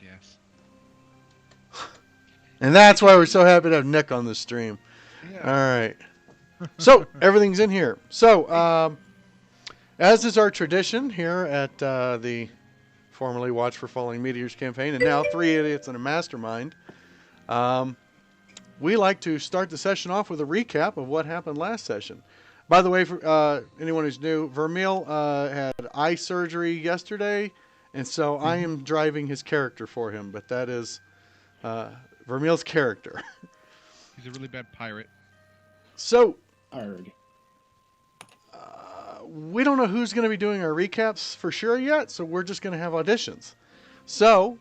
Yes. And that's why we're so happy to have Nick on the stream. All Yeah. right. So everything's in here. So as is our tradition here at the formerly Watch for Falling Meteors campaign, and now Three Idiots and a Mastermind, um, we like to start the session off with a recap of what happened last session. By the way, for anyone who's new, Vermeil had eye surgery yesterday, and so I am driving his character for him. But that is uh, Vermeil's character. He's a really bad pirate. So Arg. we don't know who's going to be doing our recaps for sure yet, so we're just going to have auditions. So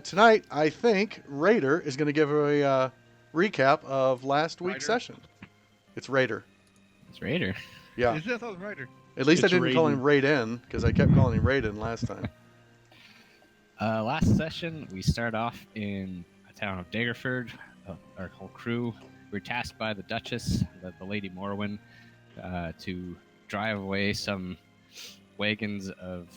tonight, I think Raider is going to give a recap of last week's Ryder? session. It's Raider. It's Raider. Yeah. Is that the writer? At least I It's didn't call Raiden. him Raiden because I kept calling him Raiden last time. Last session, we start off in a town of Daggerford. Our whole crew were tasked by the Duchess, the Lady Morwen, to drive away some wagons of,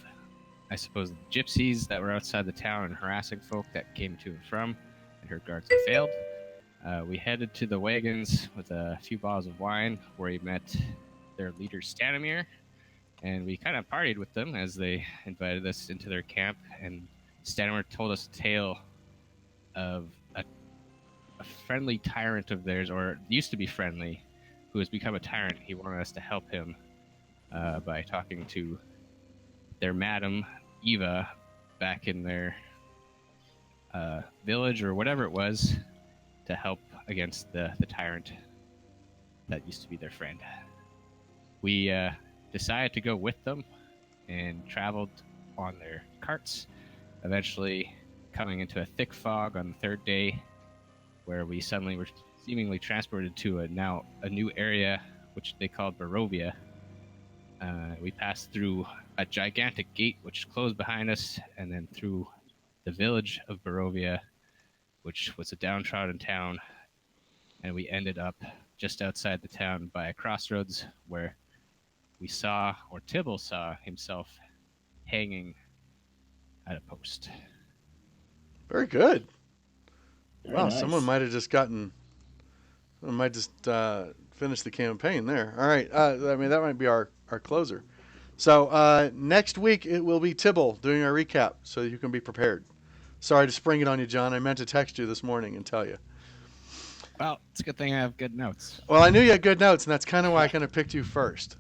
I suppose, gypsies that were outside the town and harassing folk that came to and from, and her guards had failed. We headed to the wagons with a few bottles of wine, where we met their leader, Stanimir, and we kind of partied with them as they invited us into their camp, and Stanimir told us a tale of a friendly tyrant of theirs, or used to be friendly, who has become a tyrant. He wanted us to help him by talking to their madam, Eva, back in their village or whatever it was, to help against the tyrant that used to be their friend. We decided to go with them and traveled on their carts, eventually coming into a thick fog on the third day, where we suddenly were seemingly transported to a new area, which they called Barovia. We passed through a gigantic gate which closed behind us, and then through the village of Barovia, which was a downtrodden town, and we ended up just outside the town by a crossroads where we saw, or Tibble saw himself, hanging at a post. Very good. Very Wow, nice. someone might have just finished the campaign there. All right, I mean, that might be our closer. So next week, it will be Tibble doing our recap, so you can be prepared. Sorry to spring it on you, John. I meant to text you this morning and tell you. Well, it's a good thing I have good notes. Well, I knew you had good notes, and that's kind of why I kind of picked you first.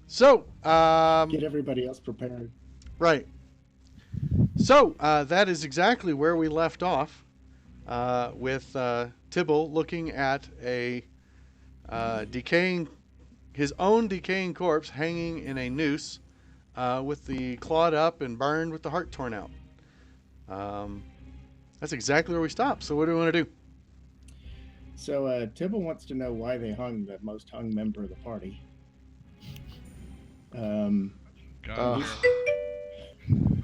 So, Get everybody else prepared. right. So, that is exactly where we left off with Tibble looking at a his own decaying corpse hanging in a noose with the clawed up and burned with the heart torn out. That's exactly where we stopped. So, what do we want to do? So Tibble wants to know why they hung the most hung member of the party. God, And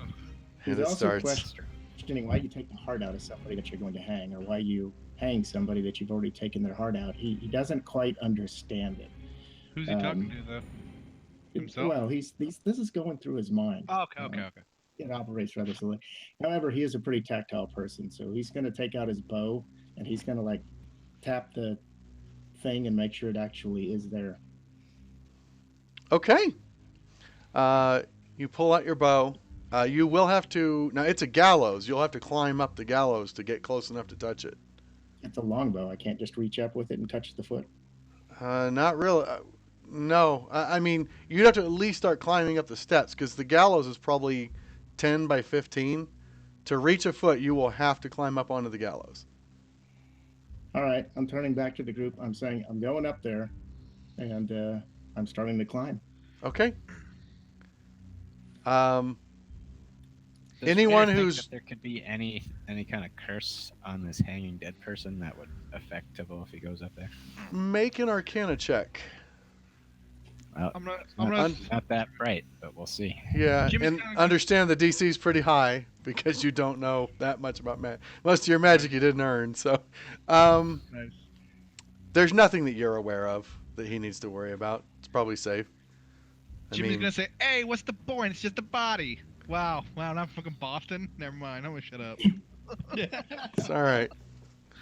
He's it also starts. questioning why you take the heart out of somebody that you're going to hang, or why you hang somebody that you've already taken their heart out. He doesn't quite understand it. who's he talking to though? Himself? Well, this is going through his mind. Oh, okay. It operates rather slowly. However, he is a pretty tactile person, so he's going to take out his bow and he's going to tap the thing and make sure it actually is there. Okay. You pull out your bow. You will have to. Now, it's a gallows. You'll have to climb up the gallows to get close enough to touch it. It's a longbow. I can't just reach up with it and touch the foot. Not really. No. I mean, you'd have to at least start climbing up the steps because the gallows is probably 10 by 15. To reach a foot, you will have to climb up onto the gallows. All right, I'm turning back to the group. I'm saying I'm going up there, and I'm starting to climb. Okay. Does Anyone Fair think who's that there could be any kind of curse on this hanging dead person that would affect Tibble if he goes up there? make an Arcana check. Well, I'm not. not that bright, but we'll see. Yeah, Jimmy's and gonna- understand the DC is pretty high because you don't know that much about magic. Most of your magic you didn't earn, so Nice. there's nothing that you're aware of that he needs to worry about. It's probably safe. I Jimmy's mean, gonna say, "Hey, what's the point? It's just a body." Wow, not fucking Boston. Never mind. I'm gonna shut up. It's all right.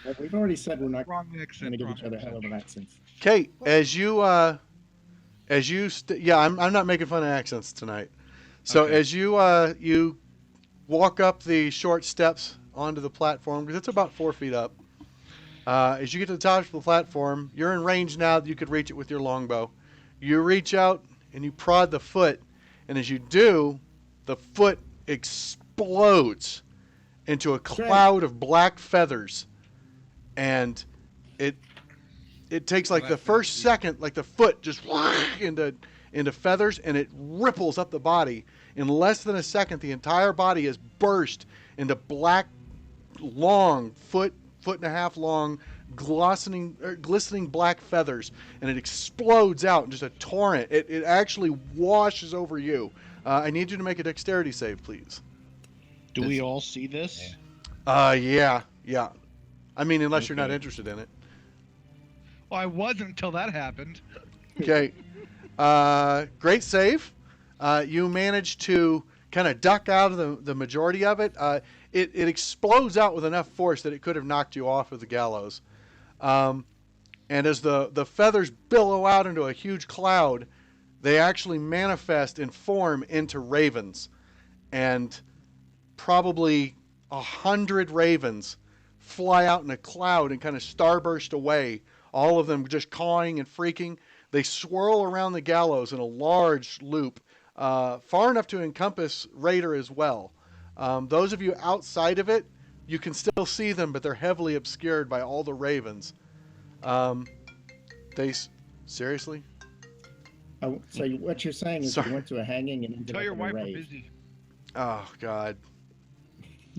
Well, we've already said we're not Wrong going accent. to give Wrong each other accent. hell of an accents. Kate, yeah, I'm not making fun of accents tonight. So Okay. as you walk up the short steps onto the platform, because it's about 4 feet up. As you get to the top of the platform, you're in range now that you could reach it with your longbow. You reach out and you prod the foot, and as you do, the foot explodes into a cloud of black feathers, and it takes Oh, like the that's first nasty. second, like the foot just into feathers, and it ripples up the body. In less than a second, the entire body is burst into black, long foot and a half long, glistening black feathers, and it explodes out in just a torrent. It actually washes over you. I need you to make a dexterity save, please. Do we all see this? Yeah. I mean, unless you're not Okay. interested in it. Well, I wasn't until that happened. Okay. Great save. You managed to kind of duck out of the majority of it. It explodes out with enough force that it could have knocked you off of the gallows. And as the feathers billow out into a huge cloud, they actually manifest and form into ravens. And probably 100 ravens fly out in a cloud and kind of starburst away, all of them just cawing and freaking. They swirl around the gallows in a large loop, far enough to encompass Raider as well. Those of you outside of it, you can still see them, but they're heavily obscured by all the ravens. Seriously? Oh, so what you're saying is Sorry. you went to a hanging and ended Tell up your in a wife we're rave. busy. Oh God.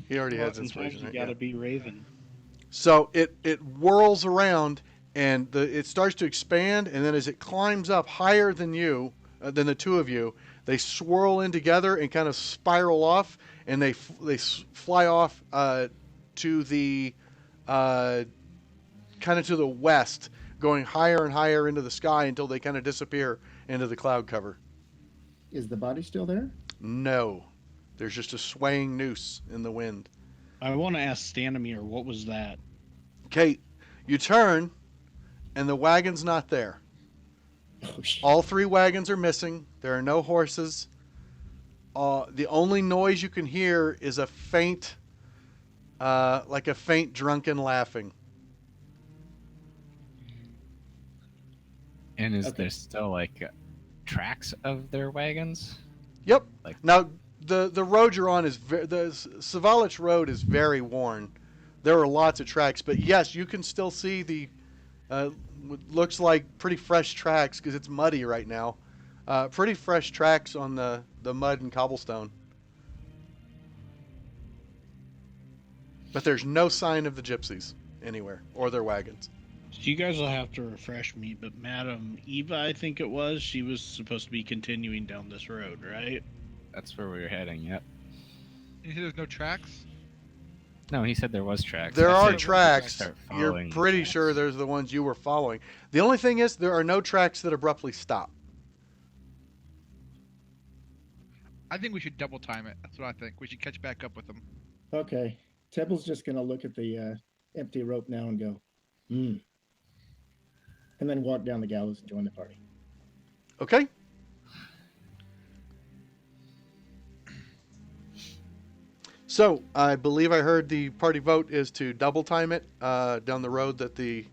He already Well, has sometimes inspiration. you Right? gotta Yeah. be Raven. So it whirls around, and it starts to expand, and then as it climbs up higher than you, than the two of you, they swirl in together and kind of spiral off, and they fly off to the kind of to the west, going higher and higher into the sky until they kind of disappear into the cloud cover. Is the body still there? No, there's just a swaying noose in the wind. I want to ask Stanimir, what was that? Kate, you turn, and the wagon's not there. Oh, shit. All 3 wagons are missing. There are no horses. The only noise you can hear is a faint, like a faint drunken laughing. And is Okay. there still like tracks of their wagons? Yep. Like- Now, the road you're on is the Savalich Road is very worn. There are lots of tracks, but yes, you can still see the what looks like pretty fresh tracks because it's muddy right now. Pretty fresh tracks on the mud and cobblestone. But there's no sign of the gypsies anywhere or their wagons. So you guys will have to refresh me, but Madam Eva, I think it was, she was supposed to be continuing down this road, right? That's where we were heading. Yep. You said there's no tracks? No, he said there was tracks. There I are said tracks. start You're following the pretty tracks. sure there's the ones you were following. The only thing is there are no tracks that abruptly stop. I think we should double time it. That's what I think. We should catch back up with them. Okay. Tibble's just going to look at the empty rope now and go, and then walk down the gallows and join the party. Okay? So, I believe I heard the party vote is to double time it down the road that the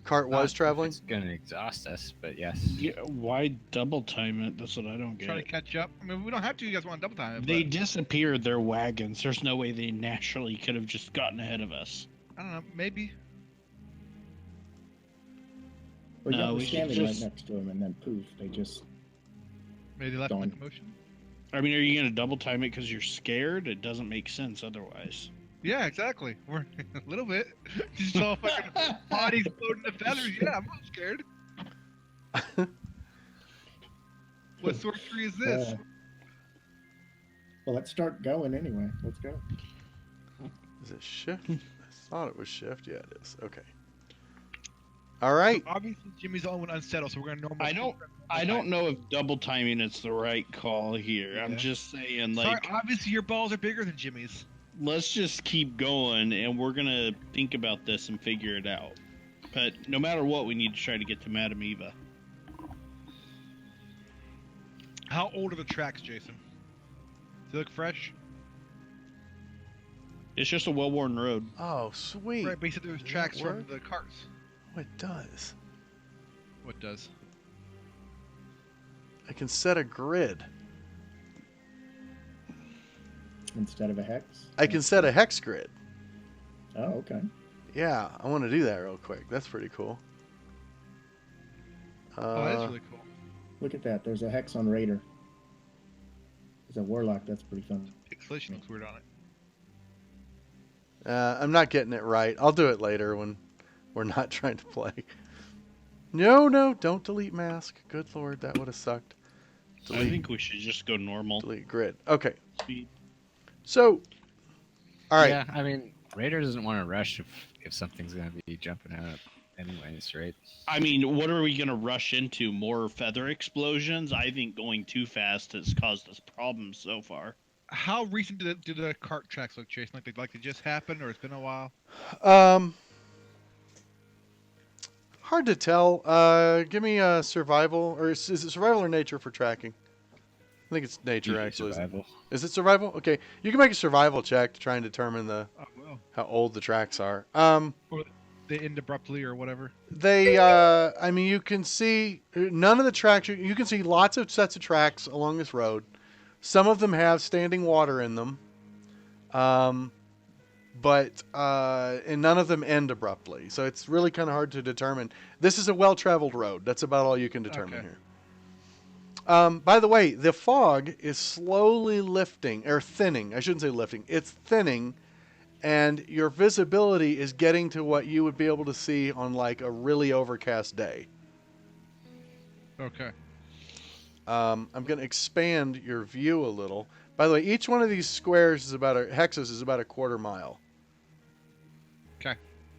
cart Not was if traveling. It's gonna exhaust us, but yes. Yeah, why double time it? That's what I don't Try to get. catch up. I mean, we don't have to. You guys want to double time it? They but disappeared their wagons. There's no way they naturally could have just gotten ahead of us. I don't know. Maybe. Or No, you we were should standing just- right next to him, and then poof, they just. Maybe they left Don't. in the commotion. I mean, are you gonna double time it because you're scared? It doesn't make sense otherwise. Yeah, exactly. We're a little bit. Just saw fucking bodies floating in feathers. Yeah, I'm not scared. What sorcery is this? Well, let's start going anyway. Let's go. Is it shift? I thought it was shift. Yeah, it is. Okay. All right. So obviously, Jimmy's the only one unsettled, so we're gonna normally. I don't know if double timing is the right call here. I'm Yeah. just saying, Sorry, like, obviously your balls are bigger than Jimmy's. let's just keep going, and we're gonna think about this and figure it out. But no matter what, we need to try to get to Madame Eva. How old are the tracks, Jason? Do they look fresh? It's just a well-worn road. Oh, sweet. Right, but you said there was Does tracks that from work? the carts. Oh, it does. What does? I can set a grid. Instead of a hex. I can set a hex grid. Oh, okay. Yeah, I want to do that real quick. That's pretty cool. Oh, that's really cool. Look at that. There's a hex on Raider. There's a Warlock. That's pretty fun. Pixelation looks weird on it. I'm not getting it right. I'll do it later when we're not trying to play. No, don't delete mask. Good lord, that would have sucked. I think we should just go normal. Delete grid. Okay. Speed. So, all right. Yeah, I mean, Raider doesn't want to rush if something's going to be jumping out anyways, right? I mean, what are we going to rush into? More feather explosions? I think going too fast has caused us problems so far. How recent do the cart tracks look, Jason? Like they just happened, or it's been a while? Hard to tell. Give me a survival, or is it survival or nature for tracking? I think it's nature, Usually actually. survival. Is it survival? Okay, you can make a survival check to try and determine Oh well. how old the tracks are. Or they end abruptly or whatever. They, I mean, you can see none of the tracks. You can see lots of sets of tracks along this road. Some of them have standing water in them, but and none of them end abruptly. So it's really kind of hard to determine. This is a well-traveled road. That's about all you can determine Okay. here. By the way, the fog is slowly lifting or thinning. I shouldn't say lifting. It's thinning, and your visibility is getting to what you would be able to see on like a really overcast day. Okay. I'm going to expand your view a little. By the way, each one of these squares is about hexes is about a quarter mile. Okay.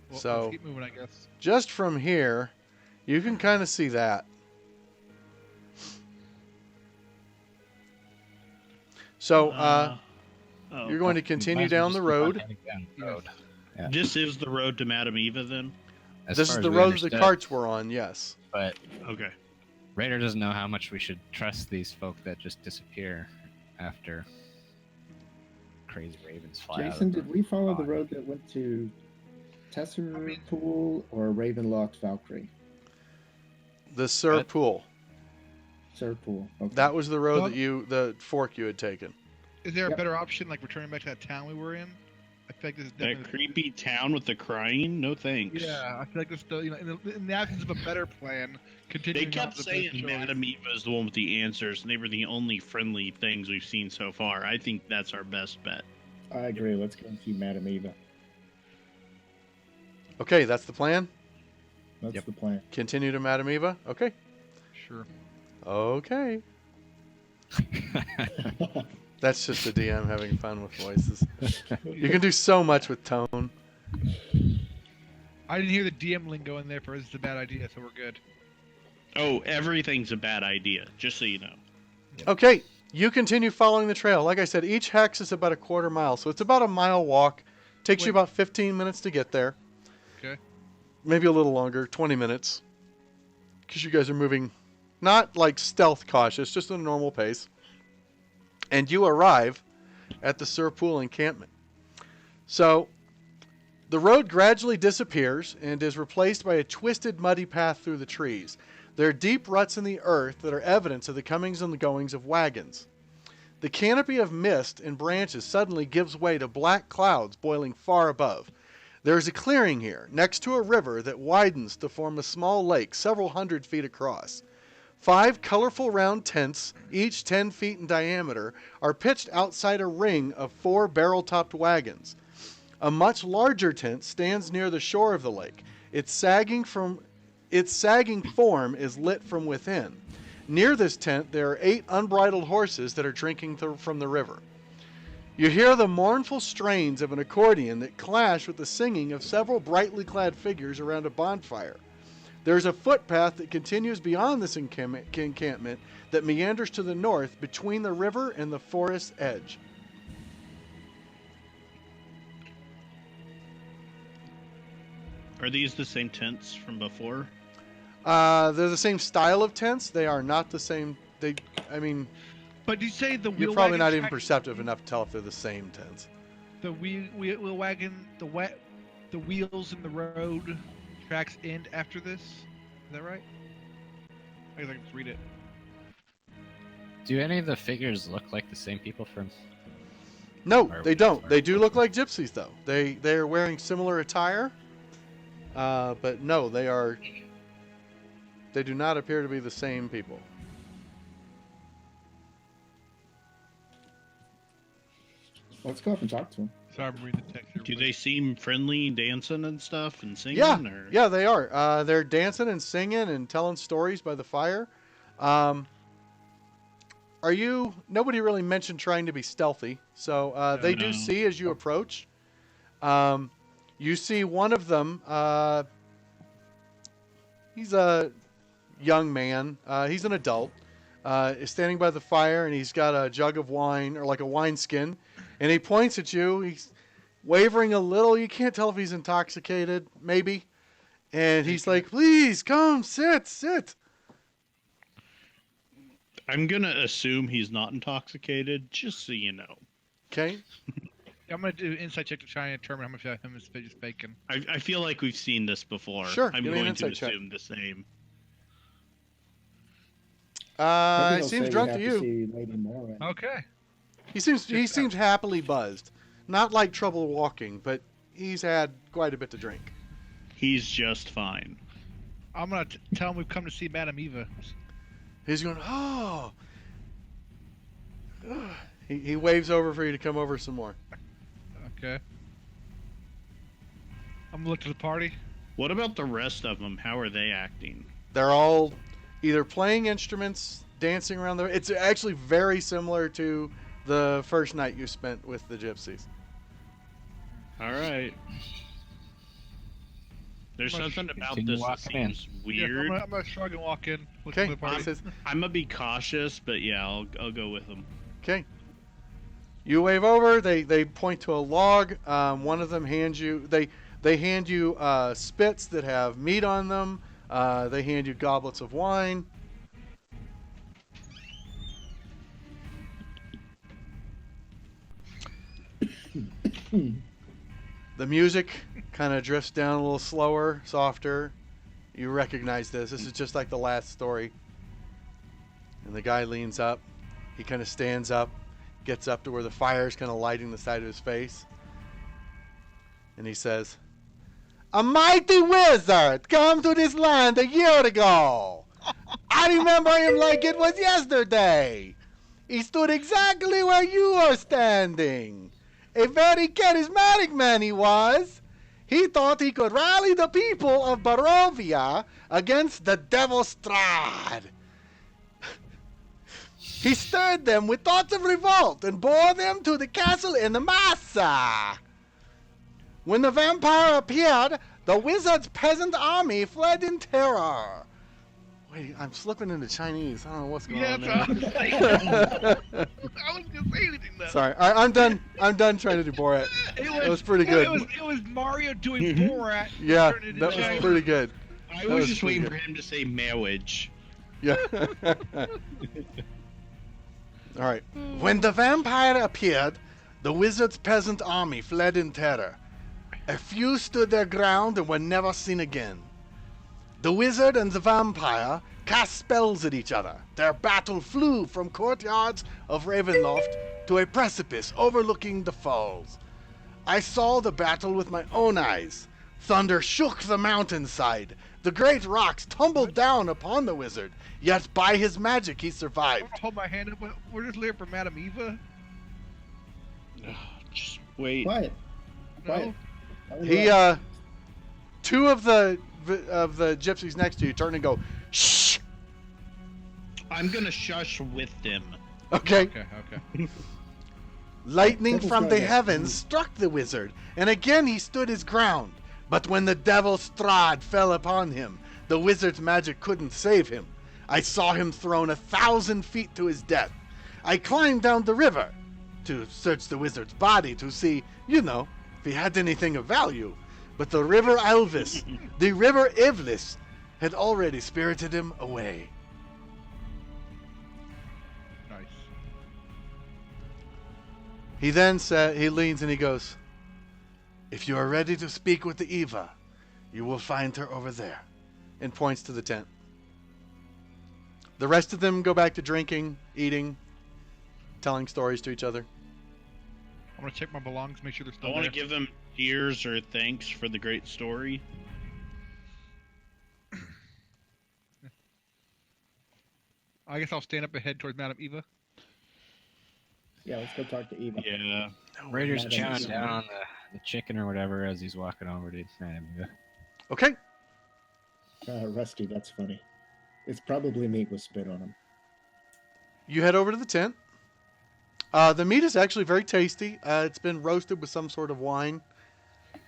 Well, So- let's keep moving, I guess. Just from here, you can kind of see that. So you're going to continue down the road. Heading down the road. Yeah. This is the road to Madame Eva, then? As This far is as the we road the understood, carts were on, yes. But Okay. Raider doesn't know how much we should trust these folk that just disappear after crazy ravens fly out. Jason, of the did we follow the fog. road that went to Tesser I mean- Pool or Ravenloft Valkyrie? The Sur What? Pool. Sir Pool. Okay. That was the road Well- that the fork you had taken. Is there a Yep. better option, like returning back to that town we were in? I feel like this is That definitely. creepy town with the crying? No thanks. Yeah, I feel like this, you know, in the absence of a better plan, They continuing. on kept the saying best choice. Madame Eva is the one with the answers, and they were the only friendly things we've seen so far. I think that's our best bet. I agree. Let's go and see Madame Eva. Okay, that's the plan. That's Yep. the plan. Continue to Madame Eva. Okay. Sure. Okay. That's just the DM having fun with voices. You can do so much with tone. I didn't hear the DM lingo in there for this is a bad idea, so we're good. Oh, everything's a bad idea, just so you know. Okay, you continue following the trail. Like I said, each hex is about a quarter mile, so it's about a mile walk. Takes you Wait. about 15 minutes to get there. Okay. Maybe a little longer, 20 minutes. Because you guys are moving not like stealth cautious, just at a normal pace. And you arrive at the Sur Pool encampment. So the road gradually disappears and is replaced by a twisted, muddy path through the trees. There are deep ruts in the earth that are evidence of the comings and the goings of wagons. The canopy of mist and branches suddenly gives way to black clouds boiling far above. There is a clearing here, next to a river that widens to form a small lake several hundred feet across. 5 colorful round tents, each 10 feet in diameter, are pitched outside a ring of 4 barrel-topped wagons. A much larger tent stands near the shore of the lake. Its sagging form is lit from within. Near this tent, there are 8 unbridled horses that are drinking from the river. You hear the mournful strains of an accordion that clash with the singing of several brightly clad figures around a bonfire. There's a footpath that continues beyond this encampment that meanders to the north between the river and the forest edge. Are these the same tents from before? They're the same style of tents. They are not the same. But did you say the wheel You're probably wagon not even track- perceptive enough to tell if they're the same tents. The wheel wagon, the wheels in the road tracks end after this. Is that right? I guess I can just read it. Do any of the figures look like the same people from? No, Or- they don't. They do look like gypsies, though. They're wearing similar attire, but no, they do not appear to be the same people. Let's go up and talk to him. Sorry, I'm reading the text here. Do they seem friendly, dancing and stuff, and singing? Yeah, Or... yeah, they are. They're dancing and singing and telling stories by the fire. Nobody really mentioned trying to be stealthy, so they do No. see as you approach. You see one of them. He's a young man. He's an adult. Is standing by the fire, and he's got a jug of wine, or like a wineskin, and he points at you. He's wavering a little. You can't tell if he's intoxicated, maybe. And he's like, "Please come, sit." I'm gonna assume he's not intoxicated, just so you know. Okay. I'm gonna do an insight check to try and determine how much of him is bacon. I feel like we've seen this before. Sure, I'm give me an going to insight check. assume the same. Maybe He they'll seems say drunk we to have you. see Lady Morwen. Okay. He seems happily buzzed. Not like trouble walking, but he's had quite a bit to drink. He's just fine. I'm gonna tell him we've come to see Madame Eva. He's going, oh. He waves over for you to come over some more. Okay. I'm gonna look to the party. What about the rest of them? How are they acting? They're all either playing instruments, dancing around the... It's actually very similar to the first night you spent with the gypsies. All right. There's Must something about continue this that walking in. seems Yeah, weird. I'm gonna shrug and walk in. Look Okay. to the party. He says, I'm gonna be cautious, but yeah, I'll go with them. okay. You wave over. They point to a log. One of them hands you... They hand you spits that have meat on them. They hand you goblets of wine. The music kind of drifts down a little slower, softer. You recognize this. This is just like the last story. And the guy leans up. He kind of stands up, gets up to where the fire is kind of lighting the side of his face. And he says, "A mighty wizard come to this land a year ago. I remember him like it was yesterday. He stood exactly where you are standing. A very charismatic man he was. He thought he could rally the people of Barovia against the Devil Strahd. He stirred them with thoughts of revolt and bore them to the castle in the Massa. When the vampire appeared, the wizard's peasant army fled in terror." Wait, I'm slipping into Chinese. I don't know what's going Yeah, on that's there. what I was saying. I wasn't gonna say anything though. Sorry, I'm done. I'm done trying to do Borat. That was pretty good. It was Mario doing Borat. Yeah, turning into that was Chinese. pretty good. I That was was just pretty waiting good. for him to say marriage. Yeah. All right. When the vampire appeared, the wizard's peasant army fled in terror. A few stood their ground and were never seen again. The wizard and the vampire cast spells at each other. Their battle flew from courtyards of Ravenloft to a precipice overlooking the falls. I saw the battle with my own eyes. Thunder shook the mountainside. The great rocks tumbled down upon the wizard, yet by his magic he I'm survived. gonna hold my hand up. We're just looking for Madame Eva. Just wait. Quiet. No. Quiet. He, two of the gypsies next to you turn and go, "Shh." I'm gonna shush with them. Okay. Okay. Lightning Devil's from got the that. heavens struck the wizard, and again he stood his ground. But when the Devil Strahd fell upon him, The wizard's magic couldn't save him. I saw him thrown 1,000 feet to his death. I climbed down the river to search the wizard's body to see, if he had anything of value. But the river Alvis, the river Ivlis, had already spirited him away. Nice. He leans and he goes, if you are ready to speak with the Eva, you will find her over there, and points to the tent. The rest of them go back to drinking, eating, telling stories to each other. I'm gonna check my belongings, make sure they're I still want there. to give them cheers or thanks for the great story. I guess I'll stand up and head towards Madame Eva. Yeah, let's go talk to Eva. Yeah. Raider's Madam chowing Eva. down on the chicken or whatever as he's walking over to Madam Eva. Okay. Rusty, that's funny. It's probably meat with spit on him. You head over to the tent. The meat is actually very tasty. It's been roasted with some sort of wine.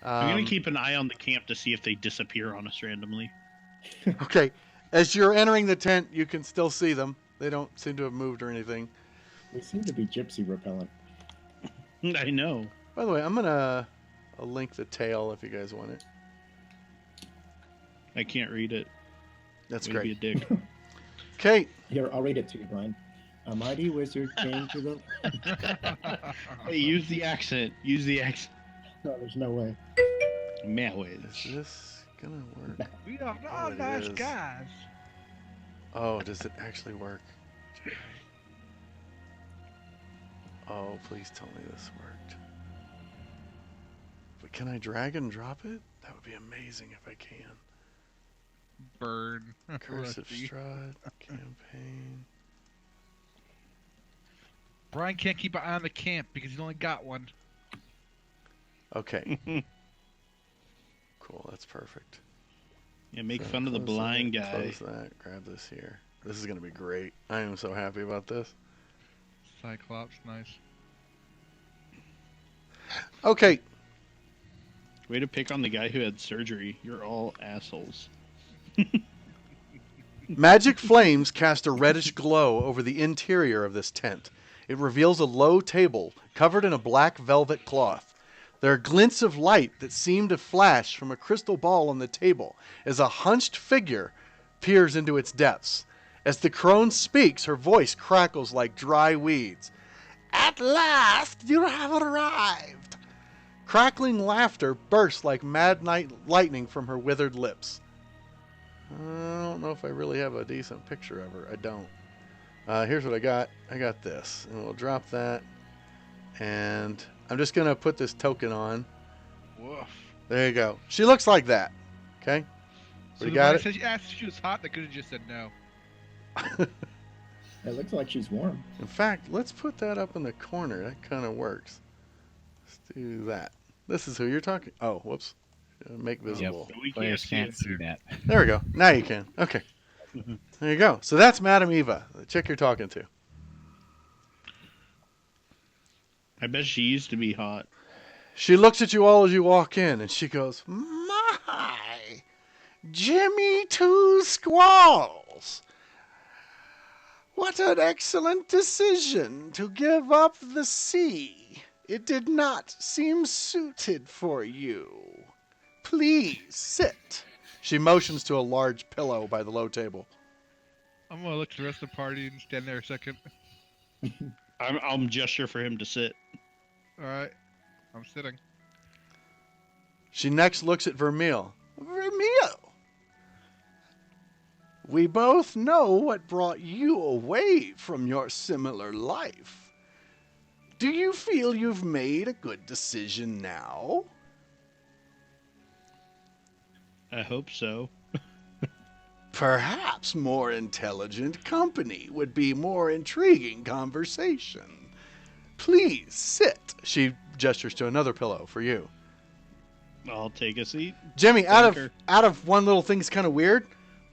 I'm going to keep an eye on the camp to see if they disappear on us randomly. Okay. As you're entering the tent, you can still see them. They don't seem to have moved or anything. We seem to be gypsy repellent. I know. By the way, I'll link the tale if you guys want it. I can't read it. That's Way to great. Be a dick. Okay. Here, I'll read it to you, Brian. A mighty wizard came to the... Hey, use the accent. Use the accent. No, there's no way. Is Mowage. this gonna work? We are Oh, all it nice is. guys. Oh, does it actually work? Oh, please tell me this worked. But can I drag and drop it? That would be amazing if I can. Burn. Cursive Rusty. Strahd, campaign. Brian can't keep an eye on the camp because he's only got one. Okay. Cool, that's perfect. Yeah, make So fun of the close blind that, guy. Close that, grab this here. This is going to be great. I am so happy about this. Cyclops, nice. Okay, Way to pick on the guy who had surgery. You're all assholes. magic flames cast a reddish glow over the interior of this tent. It reveals a low table covered in a black velvet cloth. There are glints of light that seem to flash from a crystal ball on the table as a hunched figure peers into its depths. As the crone speaks, her voice crackles like dry weeds. At last you have arrived! Crackling laughter bursts like mad night lightning from her withered lips. I don't know if I really have a decent picture of her. I don't. Here's what I got. I got this. And we'll drop that. And I'm just going to put this token on. Woof. There you go. She looks like that. Okay? So We the got one it? that said she asked if she was hot, they could have just said no. It looks like she's warm. In fact, let's put that up in the corner. That kind of works. Let's do that. This is who you're talking. Oh, whoops. Make visible. So we can't Players see can't it. see that. There we go. Now you can. Okay. There you go. So that's Madame Eva, the chick you're talking to. I bet she used to be hot. She looks at you all as you walk in, and she goes, My, Jimmy Two Squalls. What an excellent decision to give up the sea. It did not seem suited for you. Please sit. She motions to a large pillow by the low table. I'm gonna look at the rest of the party and stand there a second. I'll gesture for him to sit. Alright. I'm sitting. She next looks at Vermeil. Vermeil! We both know what brought you away from your similar life. Do you feel you've made a good decision now? I hope so. Perhaps more intelligent company would be more intriguing conversation. Please sit. She gestures to another pillow for you. I'll take a seat. Jimmy, Thank her. out of one little thing that's kind of weird,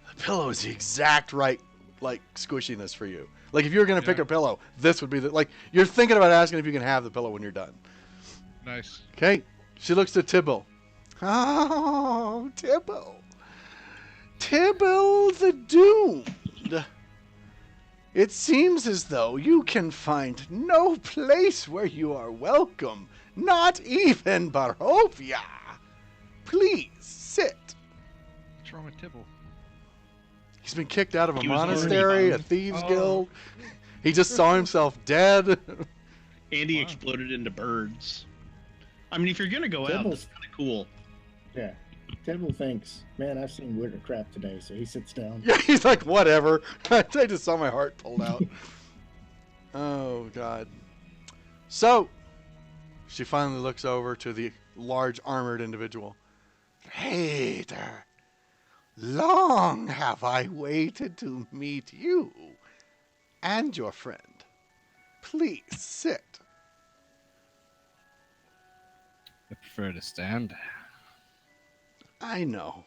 the pillow is the exact right like squishiness for you. Like if you were gonna pick Yeah. a pillow, this would be the like you're thinking about asking if you can have the pillow when you're done. Nice. Okay. She looks to Tibble. Oh, Tibble. Tibble the Doomed. It seems as though you can find no place where you are welcome, not even Barovia. Please sit. What's wrong with Tibble? He's been kicked out of a He was already monastery, a bummed. thieves' Oh. guild. He just saw himself dead. Andy Wow. exploded into birds. I mean, if you're gonna go out, Tibble's- that's kind of cool. Yeah. Tibble thinks, man, I've seen weirder crap today, so he sits down. Yeah, he's like, whatever. I just saw my heart pulled out. Oh, God. So, she finally looks over to the large armored individual. Raider, long have I waited to meet you and your friend. Please sit. I prefer to stand. I know.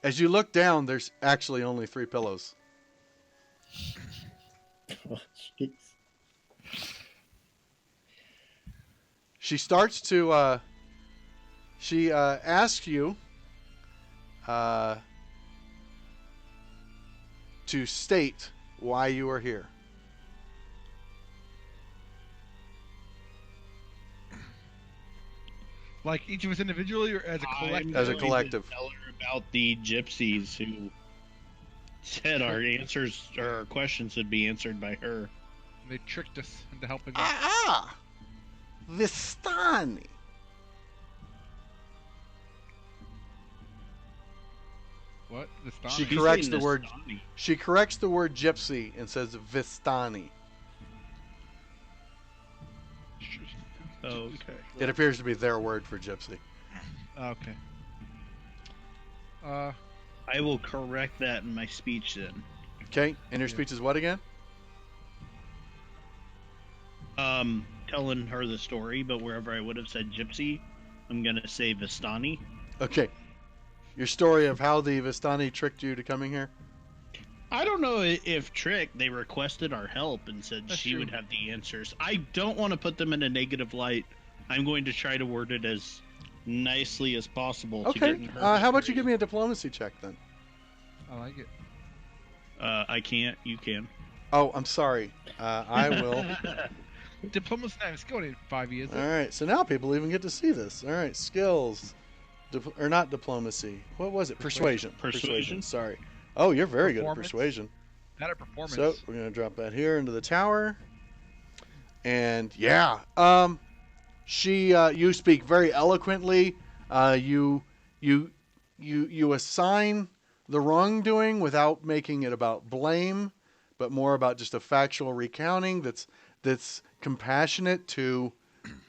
As you look down, there's actually only 3 pillows. Oh, jeez. She starts to, she asks you to state why you are here. Like each of us individually or as a collective? As a I'm going to collective. Tell her about the gypsies who said our answers or our questions would be answered by her. They tricked us into helping us. Ah! Vistani. What? This She He's corrects saying the word. Nastani. She corrects the word gypsy and says Vistani. Oh, okay. It appears to be their word for gypsy. Okay. I will correct that in my speech then. Okay, and your Yeah. speech is what again? Telling her the story, but wherever I would have said gypsy, I'm gonna say Vistani. Okay. Your story of how the Vistani tricked you to coming here? I don't know if Trick, they requested our help and said That's she true. would have the answers. I don't want to put them in a negative light. I'm going to try to word it as nicely as possible. To Okay. get in her How about you story. give me a diplomacy check then? I like it. I can't. You can. Oh, I'm sorry. I will. Diplomacy now. It's going in 5 years. All right. So now people even get to see this. All right. Skills. Or not diplomacy. What was it? Persuasion. Persuasion. Sorry. Oh, you're very good at Performance. persuasion. Not a performance. So we're gonna drop that here into the tower. And yeah, you speak very eloquently. You assign the wrongdoing without making it about blame, but more about just a factual recounting that's compassionate to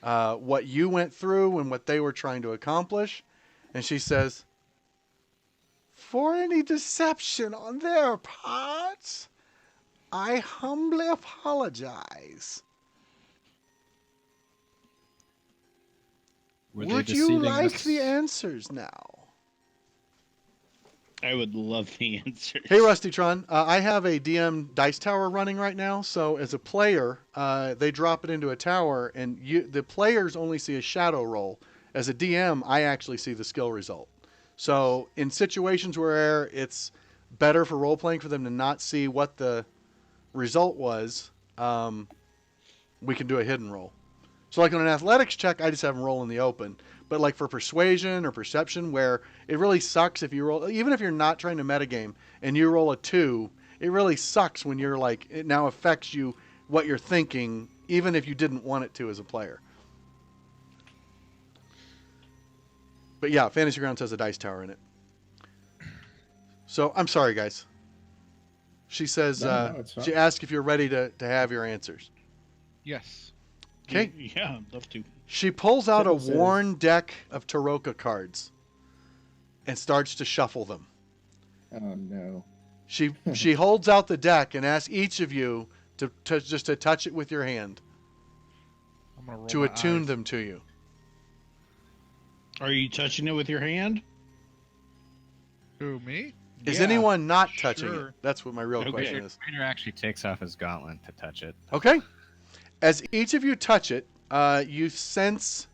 what you went through and what they were trying to accomplish. And she says, for any deception on their part, I humbly apologize. Were they Would you deceiving like us? the answers now? I would love the answers. Hey, Rustytron, I have a DM dice tower running right now. So as a player, they drop it into a tower, and the players only see a shadow roll. As a DM, I actually see the skill result. So in situations where it's better for role playing for them to not see what the result was, we can do a hidden roll. So like on an athletics check, I just have them roll in the open. But like for persuasion or perception, where it really sucks if you roll, even if you're not trying to metagame and you roll a 2, it really sucks when you're like, it now affects you, what you're thinking, even if you didn't want it to as a player. But yeah, Fantasy Grounds has a dice tower in it. So I'm sorry, guys. She says, No, it's fine. she asks if you're ready to have your answers. Yes. Okay. Yeah, I'd love to. She pulls out a Tibble says- worn deck of Taroka cards and starts to shuffle them. Oh no. She holds out the deck and asks each of you to just to touch it with your hand I'm gonna roll to my attune eyes. them to you. Are you touching it with your hand? Who, me? Is Yeah, anyone not touching it? sure. That's what my real Okay. question is. Raider actually takes off his gauntlet to touch it. Okay. As each of you touch it, you sense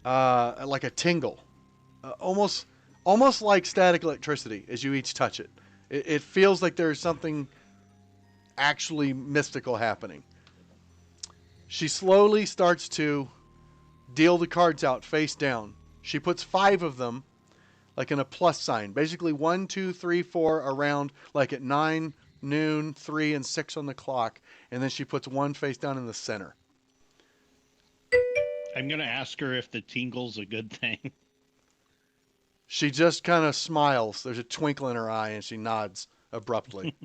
like a tingle, almost almost like static electricity as you each touch it. It feels like there's something actually mystical happening. She slowly starts to deal the cards out face down. She puts 5 of them like in a plus sign. Basically 1, 2, 3, 4 around, like at 9, noon, 3, and 6 on the clock. And then she puts 1 face down in the center. I'm gonna ask her if the tingle's a good thing. She just kind of smiles. There's a twinkle in her eye and she nods abruptly.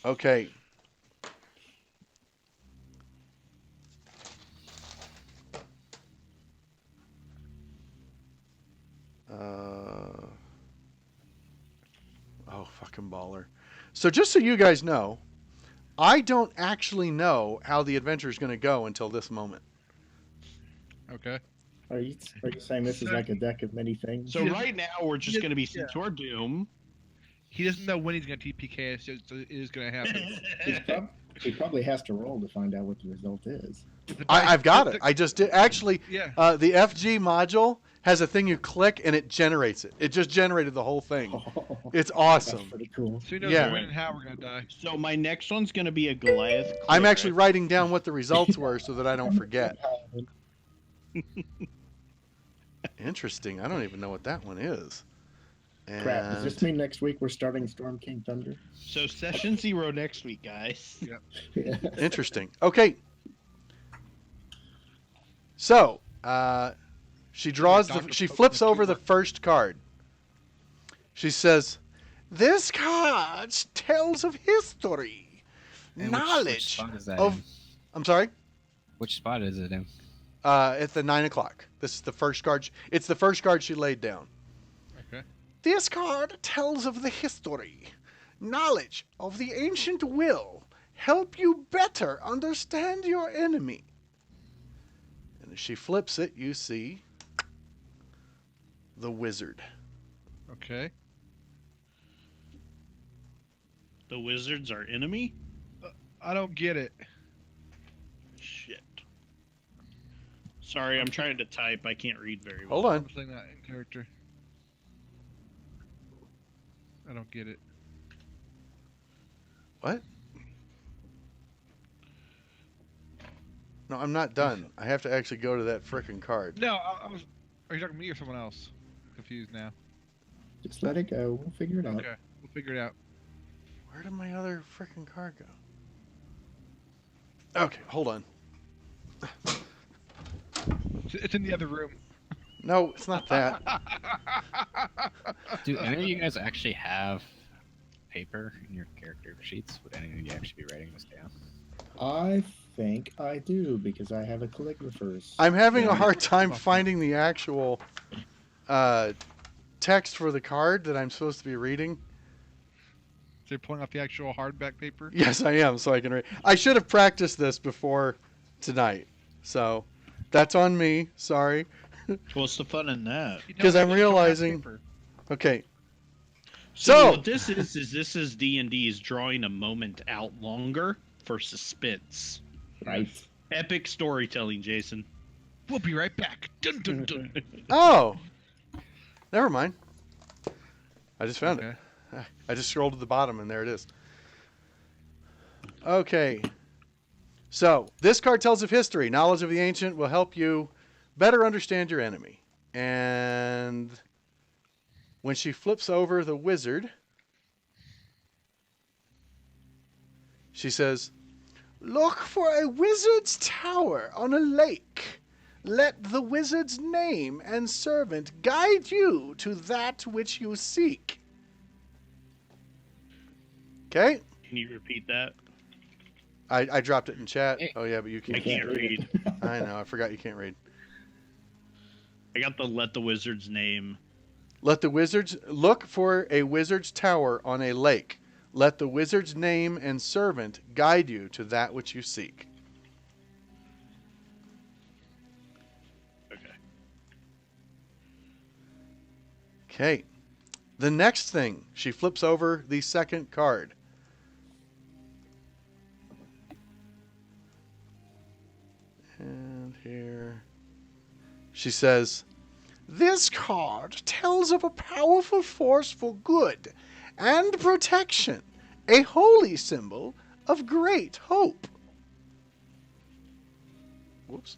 Okay. Oh, fucking baller. So just so you guys know, I don't actually know how the adventure is going to go until this moment. Okay. Are you saying this is like a deck of many things? So right now we're just Yeah, gonna be yeah. sent to our doom. He doesn't know when he's going to TPK. It's just, it is going to happen. He probably has to roll to find out what the result is. I've got it. I just did. Actually, Yeah. the FG module has a thing you click and it generates it. It just generated the whole thing. It's That's awesome. pretty cool. So he knows Yeah. when and how we're going to die. So my next one's gonna be a Goliath. I'm cleric. actually writing down what the results were so that I don't forget. Interesting. I don't even know what that one is. Crap, does this mean next week we're starting Storm King Thunder? So session 0 next week, guys. Yeah. Interesting. Okay. So, she draws she flips over the first card. She says, "This card tells of history, And which knowledge spot is that of." in? I'm sorry. Which spot is it in? At the 9 o'clock. This is the first card. It's the first card she laid down. Okay. This card tells of the history, knowledge of the ancient will, help you better understand your enemy. And as she flips it, you see the wizard. Okay. The wizard's our enemy? I don't get it. Shit. Sorry, I'm trying to type. I can't read very well. Hold on. I'm saying that in character. I don't get it. What? No, I'm not done. I have to actually go to that frickin' card. No, I was. Are you talking to me or someone else? Confused now. Just let it go. We'll figure it out. Okay, we'll figure it out. Where did my other frickin' card go? Okay, hold on. It's in the other room. No, it's not that. Do any of you guys actually have paper in your character sheets? Would any of you actually be writing this down? I think I do because I have a calligrapher's. I'm having a Yeah. hard time finding the actual text for the card that I'm supposed to be reading. So you're pulling out the actual hardback paper? Yes, I am, so I can read. I should have practiced this before tonight, so that's on me. Sorry. What's the fun in that? You 'Cause don't I'm have realizing- paper. Okay. So So- what this is D&D's drawing a moment out longer for suspense. Right. Epic storytelling, Jason. We'll be right back. Dun dun dun. Oh, never mind. I just found Okay. it. I just scrolled to the bottom, and there it is. Okay. So, this card tells of history. Knowledge of the ancient will help you better understand your enemy. And when she flips over the wizard, she says, "Look for a wizard's tower on a lake. Let the wizard's name and servant guide you to that which you seek." Okay? Can you repeat that? I dropped it in chat. Hey. Oh, yeah, but you I can't. can't read. I know. I forgot you can't read. I got the let the wizard's name. Let the wizards look for a wizard's tower on a lake. Let the wizard's name and servant guide you to that which you seek. Okay. Okay. The next thing, she flips over the second card. And here she says, This card tells of a powerful force for good and protection, a holy symbol of great hope. Whoops.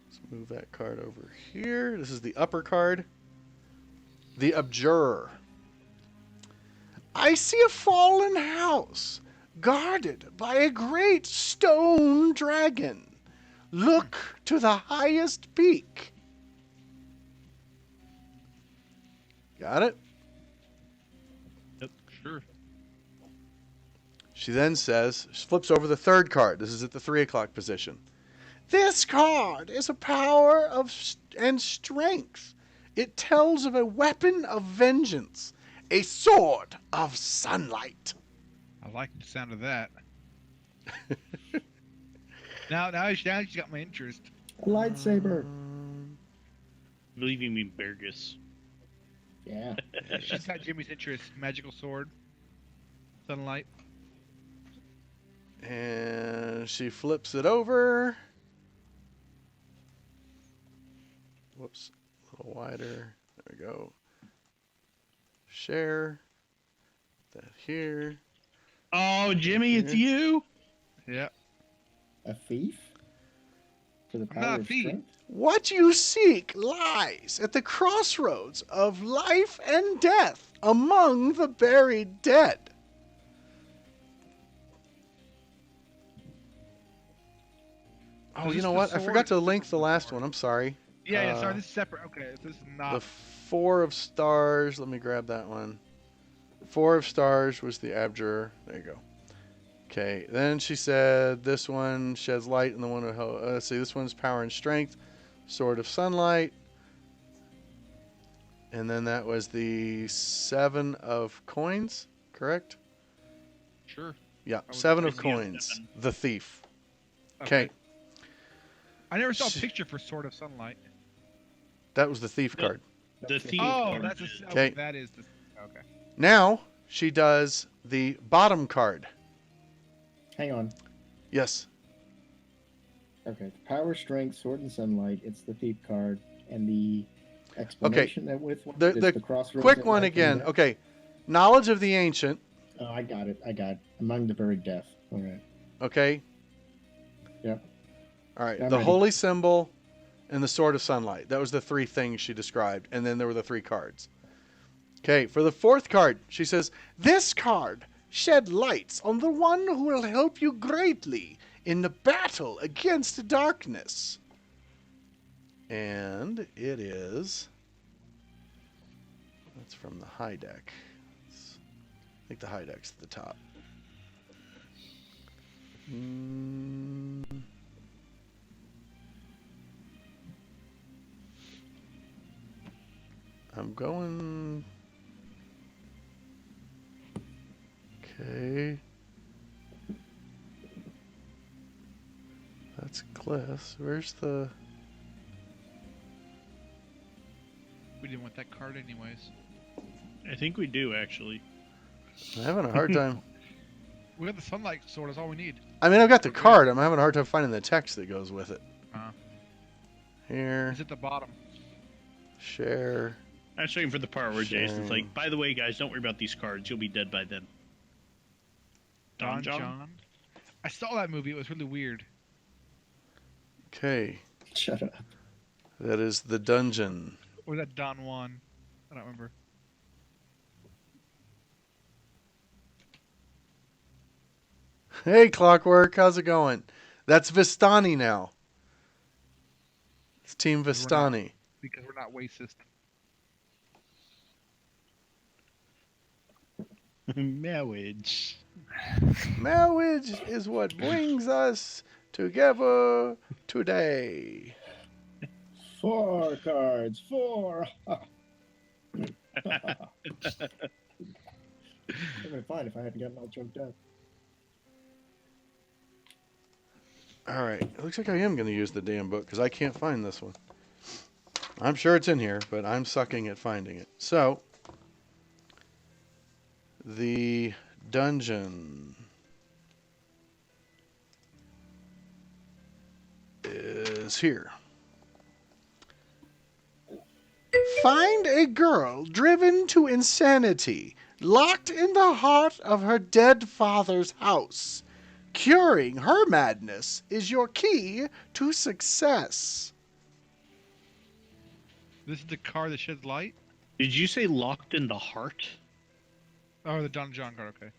Let's move that card over here. This is the upper card. The Abjurer. I see a fallen house guarded by a great stone dragon. Look to the highest peak. Got it? Yep, sure. She then says, she flips over the third card. This is at the 3 o'clock position. This card is a power and strength. It tells of a weapon of vengeance, a sword of sunlight. I like the sound of that. now she's got my interest. A lightsaber. I believe you mean Burgess. Yeah. She's got Jimmy's interest. Magical sword. Sunlight. And she flips it over. Whoops. A little wider. There we go. Share. That here. Oh, Jimmy, it's you. Yeah. A thief? For the I'm not power a of thief. strength? What you seek lies at the crossroads of life and death among the buried dead. Oh, Is you this know the what? I sword? forgot to link the last one. I'm sorry. Yeah, sorry, this is separate. Okay, this is The not. 4 of stars. Let me grab that one. 4 of stars was the Abjurer. There you go. Okay, then she said this one sheds light, and the one let's see, this one's power and strength, sword of sunlight, and then that was the 7 of coins, correct? Sure. Yeah, I was 7 of thinking of coins, 7. the thief. Okay, I never saw a Sh- picture for Sword of Sunlight. that was the thief Nope. card. The That's thief. Oh, card. that's Okay. that is the. Okay. Now she does the bottom card. Hang on. Yes. Okay. Power, strength, sword, and sunlight. It's the thief card. And the explanation that with The- is the the crossroads Quick of one life and again. death. Okay, knowledge of the ancient. Oh, I got it. Among the buried death. All right. Okay. Yeah. All right. I'm The ready. holy symbol and the sword of sunlight. That was the 3 things she described. And then there were the 3 cards. Okay. For the 4th card, she says, this card shed lights on the one who will help you greatly in the battle against darkness. And it is. That's from the high deck. I think the high deck's at the top. I'm going. Okay. That's Cliff's. Where's the. We didn't want that card anyways. I think we do actually. I'm having a hard time. We got the Sunlight Sword. That's all we need. I mean, I've got the card. I'm having a hard time finding the text that goes with it. Uh-huh. Here. It's at the bottom. Share. I was waiting for the part where Jason's Sharing. like, by the way, guys, don't worry about these cards. You'll be dead by then. Don John? I saw that movie. It was really weird. Okay. Shut up. That is the dungeon. Or was that Don Juan? I don't remember. Hey, Clockwork. How's it going? That's Vistani now. It's Team Because we're not- Vistani. Because we're not racist. Marriage. Marriage is what brings us together today. 4 cards. 4. It would have been fine if I hadn't gotten all choked up. All right. It looks like I am going to use the damn book because I can't find this one. I'm sure it's in here, but I'm sucking at finding it. So, the dungeon is here. a girl driven to insanity, locked in the heart of her dead father's house. Curing her madness is your key to success. This is the car that sheds light? Did you say locked in the heart? Oh, the Don John card, okay.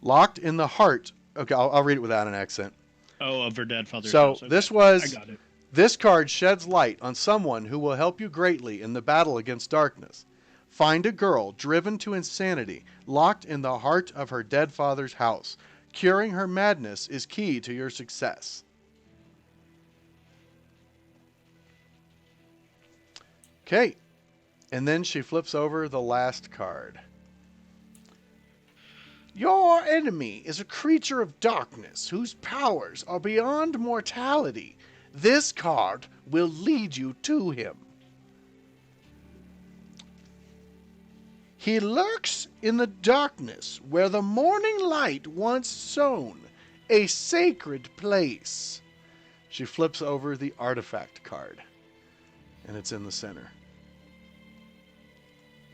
Locked in the heart. Okay, I'll read it without an accent. Oh, of her dead father's So house. Okay. this was... I got it. This card sheds light on someone who will help you greatly in the battle against darkness. Find a girl driven to insanity, locked in the heart of her dead father's house. Curing her madness is key to your success. Okay. And then she flips over the last card. Your enemy is a creature of darkness whose powers are beyond mortality. This card will lead you to him. He lurks in the darkness where the morning light once shone, a sacred place. She flips over the artifact card, and it's in the center.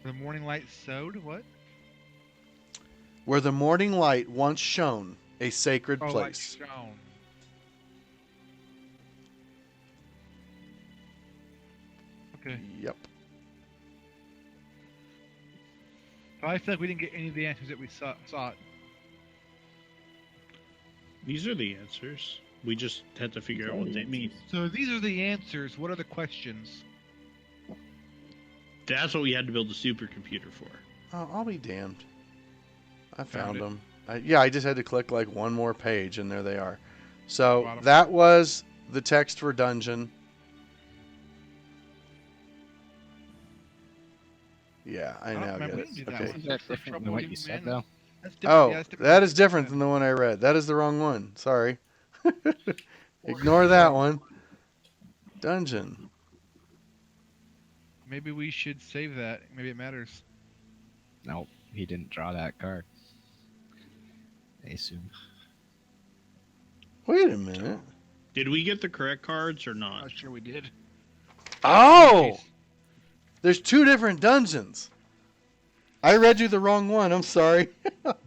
The morning light sewed? What? Where the morning light once shone, a sacred Oh, place. light shown. Okay. Yep. So I feel like we didn't get any of the answers that we sought. These are the answers. We just had to figure out what they mean. So these are the answers. What are the questions? That's what we had to build a supercomputer for. Oh, I'll be damned. I found Found it. them. I just had to click like one more page, and there they are. So Bottom. that was the text for dungeon. Yeah, I don't now remember get we didn't it. do that Okay. one. Isn't that For different trouble than what you you said, men. though? That's different. Oh, yeah, that's different that than is what you different said. than the one I read. That is the wrong one. Sorry. Ignore that one. Dungeon. Maybe we should save that. Maybe it matters. Nope, he didn't draw that card. I assume. Wait a minute. Did we get the correct cards or I'm not? not sure we did. Oh! There's two different dungeons. I read you the wrong one. I'm sorry.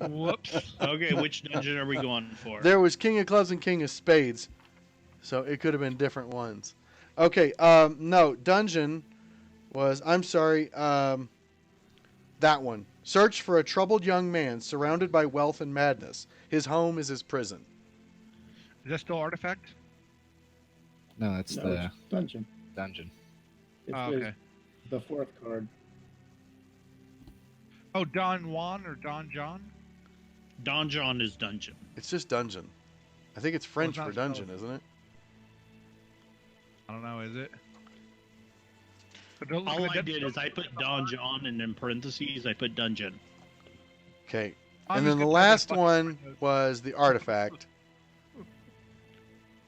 Whoops. Okay, which dungeon are we going for? There was King of Clubs and King of Spades. So it could have been different ones. Okay, no, dungeon was, I'm sorry, that one. Search for a troubled young man surrounded by wealth and madness. His home is his prison. Is that still artifact? No, it's No, the it's dungeon. dungeon. It's Oh, okay. the fourth card. Oh, Don Juan or Don John? Donjon is dungeon. It's just dungeon. I think it's French not for dungeon, spelled. isn't it? I don't know, is it? But don't look All at I the did is I put Donjon and in parentheses I put dungeon. Okay. I'm And just then the gonna put last fucking one footnotes. was the artifact.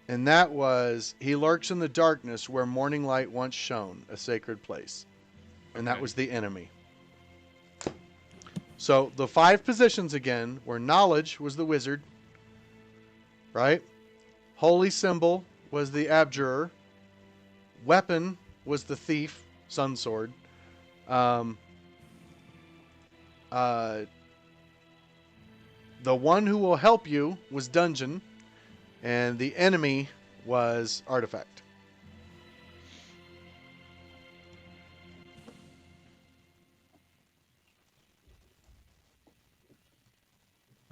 And that was, he lurks in the darkness where morning light once shone, a sacred place. And that Okay. was the enemy. So the 5 positions again were knowledge was the wizard, right? Holy symbol was the abjurer. Weapon was the thief, sun sword. The one who will help you was dungeon, and the enemy was artifact.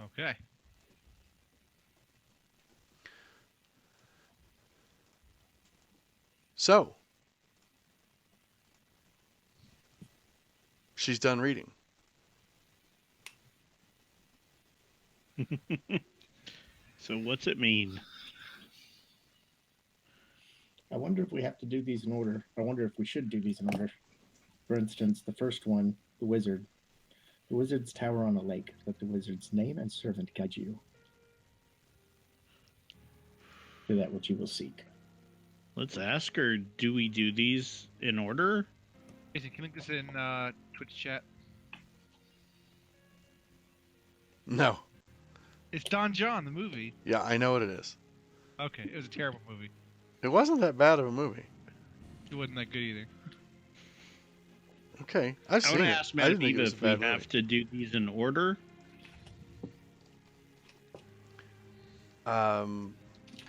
Okay. So, she's done reading. So what's it mean? I wonder if we have to do these in order. I wonder if we should do these in order. For instance, the first one, the wizard. The wizard's tower on a lake. Let the wizard's name and servant guide you to that which you will seek. Let's ask her, do we do these in order? Jason, can you link this in Twitch chat? No. It's Don John, the movie. Yeah, I know what it is. Okay, it was a terrible movie. It wasn't that bad of a movie. It wasn't that good either. Okay, I've I seen want to it. ask I didn't think Matthew it was a if we bad have movie. to do these in order.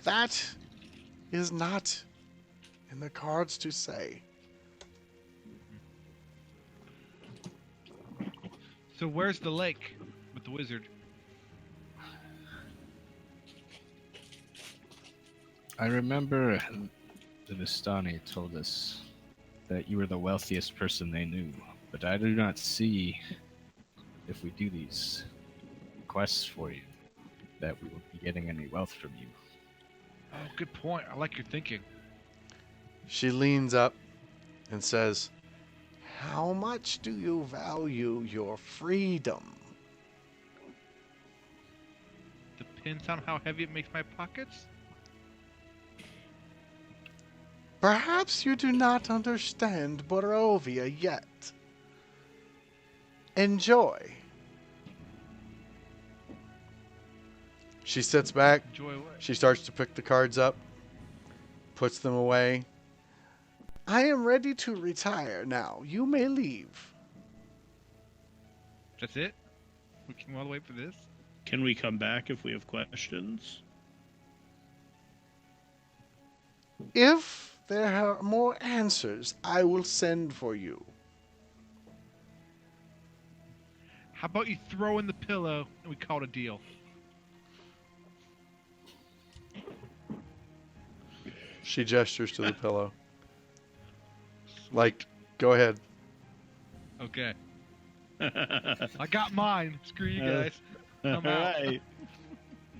That is not in the cards to say. So where's the lake with the wizard? I remember the Vistani told us that you were the wealthiest person they knew, but I do not see, if we do these quests for you, that we will be getting any wealth from you. Oh, good point. I like your thinking. She leans up and says, "How much do you value your freedom?" Depends on how heavy it makes my pockets. Perhaps you do not understand Borovia yet. Enjoy. She sits back. Enjoy what? She starts to pick the cards up, puts them away. I am ready to retire now. You may leave. That's it? We came all the way for this? Can we come back if we have questions? If there are more answers, I will send for you. How about you throw in the pillow and we call it a deal? She gestures to the pillow. Like, go ahead. Okay. I got mine. Screw you guys. I'm out. Alright.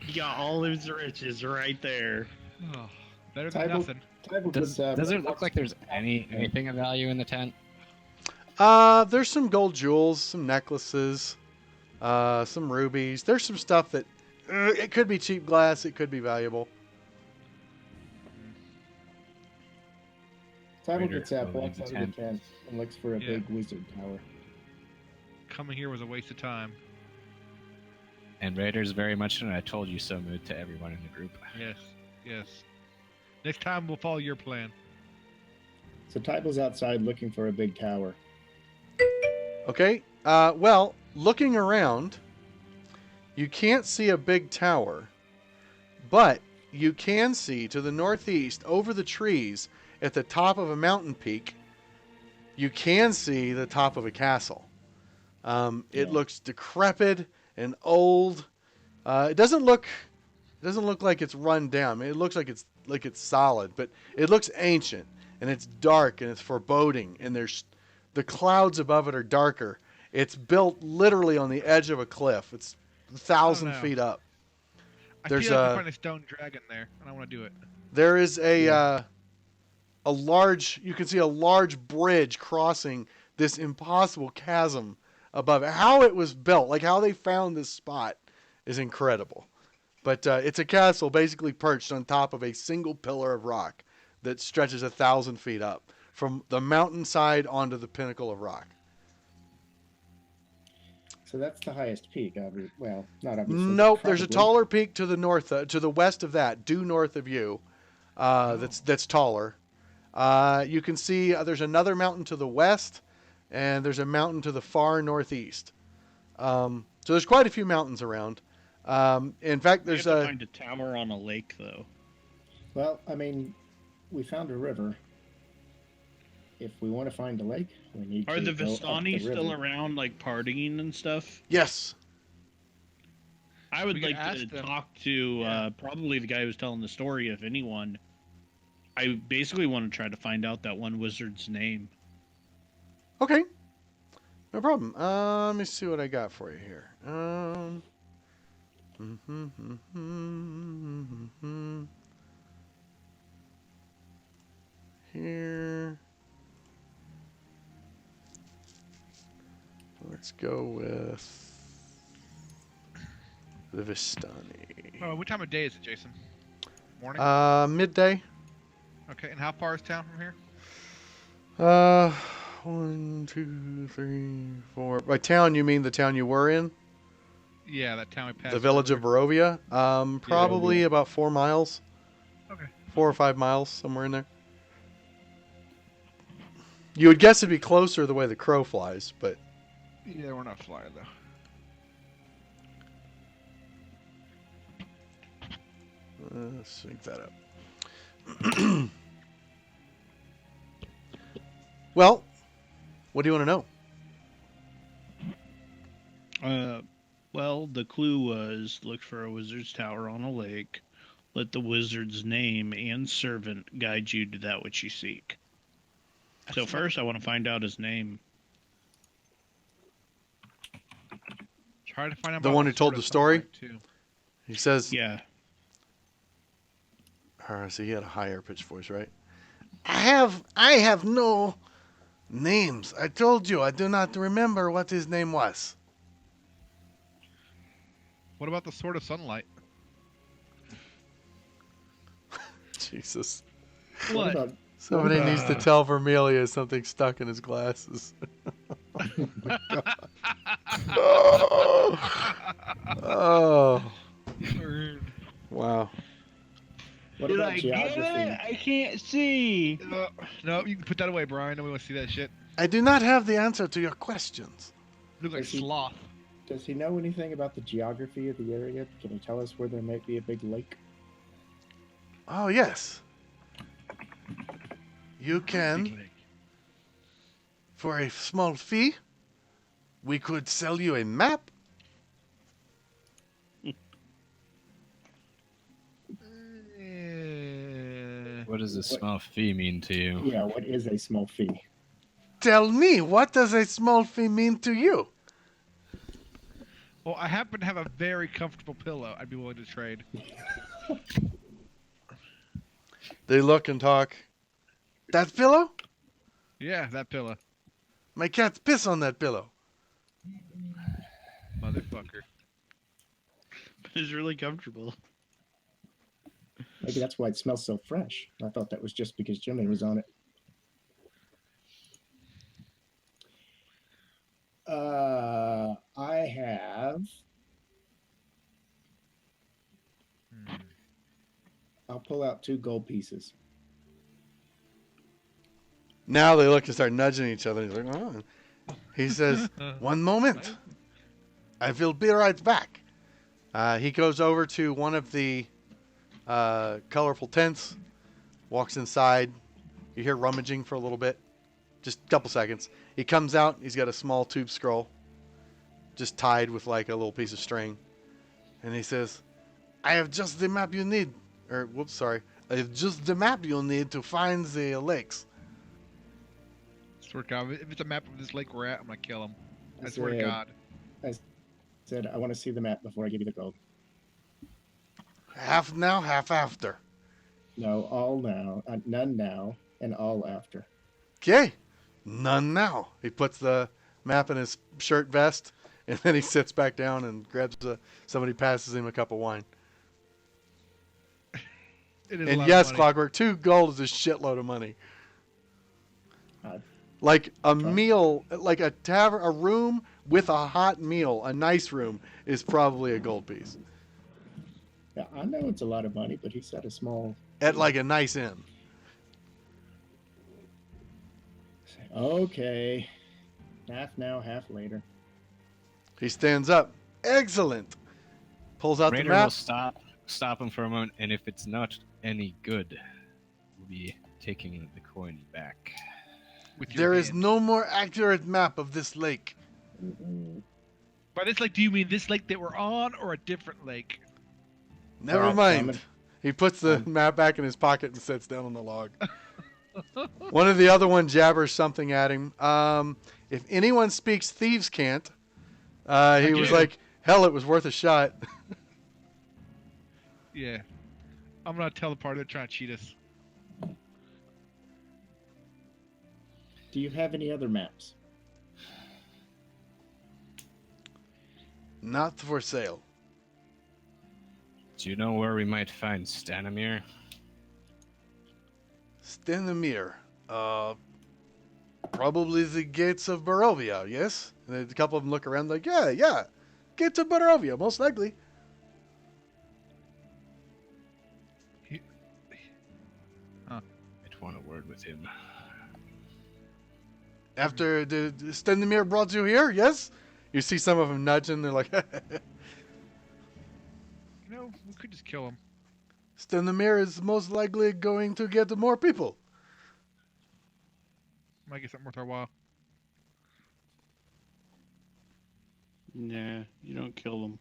You got all his riches right there. Oh, better than Tybalt- nothing. Tybalt Does would, it look like there's anything of value in the tent? There's some gold jewels, some necklaces, some rubies. There's some stuff that it could be cheap glass, it could be valuable. Tybalt Raider gets up, will walks leave out the of the tent, and looks for a Yeah. big wizard tower. Coming here was a waste of time. And Raiders very much in I told you so mood to everyone in the group. Yes, yes. Next time we'll follow your plan. So Tybalt's outside looking for a big tower. Okay. Well, looking around, you can't see a big tower, but you can see to the northeast, over the trees, at the top of a mountain peak, you can see the top of a castle. It Yeah. looks decrepit and old. It doesn't look like it's run down. I mean, it looks like it's solid, but it looks ancient and it's dark and it's foreboding. And there's the clouds above it are darker. It's built literally on the edge of a cliff. It's 1,000 Oh, no. feet up. I There's feel like a- we find a stone dragon there, and I want to do it. There is Yeah. a large. You can see a large bridge crossing this impossible chasm above it. How it was built, like how they found this spot, is incredible. But it's a castle basically perched on top of a single pillar of rock that stretches 1,000 feet up from the mountainside onto the pinnacle of rock. So that's the highest peak. Well, not obviously. but Nope, there's a probably. taller peak to the north, to the west of that, due north of you. That's taller. You can see there's another mountain to the west, and there's a mountain to the far northeast. So there's quite a few mountains around. In fact, We have there's to a find a tower on a lake, though. Well, I mean, we found a river. If we want to find a lake, we need Are to the go up Vistani the still river. around, like partying and stuff? yes. I would We could like to ask them. talk to Yeah. probably the guy who's telling the story, if anyone. I basically want to try to find out that one wizard's name. Okay. No problem. Let me see what I got for you here. Here. Let's go with the Vistani. What time of day is it, Jason? Morning? Midday. Okay, and how far is town from here? 1, 2, 3, 4. By town, you mean the town you were in? Yeah, that town we passed. The village of Barovia? Probably about 4 miles. Okay. 4 or 5 miles, somewhere in there. You would guess it'd be closer the way the crow flies, but Yeah, we're not flying though. let's sync that up. Well, what do you want to know? Well, the clue was look for a wizard's tower on a lake. Let the wizard's name and servant guide you to that which you seek. So first, I want to find out his name. Try to find out The about one who told Sword the of story? Sunlight, too. He says, Yeah. so he had a higher pitched voice, right? I have no names. I told you, I do not remember what his name was. What about the Sword of Sunlight? Jesus. What about Somebody needs to tell Vermelia something stuck in his glasses. Oh. Wow. what about geography? I can't see. No, you can put that away, Brian. Nobody wants to see that shit. I do not have the answer to your questions. You look like Is he- sloth. Does he know anything about the geography of the area? Can he tell us where there might be a big lake? Oh, yes. You can, Big leg. for a small fee, we could sell you a map. What does a small fee mean to you? Yeah, what is a small fee? Tell me, what does a small fee mean to you? Well, I happen to have a very comfortable pillow. I'd be willing to trade. They look and talk. That pillow? Yeah, that pillow. My cats piss on that pillow. Motherfucker. It's really comfortable. Maybe that's why it smells so fresh. I thought that was just because Jimmy was on it. I have. I'll pull out 2 gold pieces. Now they look and start nudging each other. He's like, oh. He says, one moment. I will be right back. He goes over to one of the colorful tents, walks inside. You hear rummaging for a little bit, just a couple seconds. He comes out. He's got a small tube scroll, just tied with like a little piece of string. And he says, I have just the map you need. Or, whoops, sorry. I have just the map you'll need to find the lakes. Swear to God, if it's a map of this lake we're at, I'm gonna kill him. I I swear to said- God. Said, I want to see the map before I give you the gold. Half now, half after. No, all now. None now, and all after. Okay, none now. He puts the map in his shirt vest, and then he sits back down and grabs somebody passes him a cup of wine. It is a And lot yes, of money. Clockwork, 2 gold is a shitload of money. Uh, Like a meal, like a tavern, a room with a hot meal, a nice room, is probably a gold piece. Yeah, I know it's a lot of money, but he said a small. At like a nice inn. Okay. Half now, half later. He stands up. Excellent. Pulls out Raider the map. will stop him for a moment, and if it's not any good, we'll be taking the coin back. With your There is hand. no more accurate map of this lake. By this lake, do you mean this lake that we're on, or a different lake? Never Alright, mind. Simon. He puts the map back in his pocket and sits down on the log. One of the other one jabbers something at him. If anyone speaks thieves' cant, he was do. like, hell, it was worth a shot. Yeah. I'm gonna tell the party they're trying to cheat us. Do you have any other maps? Not for sale. Do you know where we might find Stanimir? Stenemir. Probably the gates of Barovia, yes? And a couple of them look around like, yeah. Gates of Barovia, most likely. I'd want a word with him. After the Stenimir brought you here, yes? You see some of them nudging. They're like, We could just kill him. Stenimir is most likely going to get more people. Might get something worth our while. Nah, you don't kill them.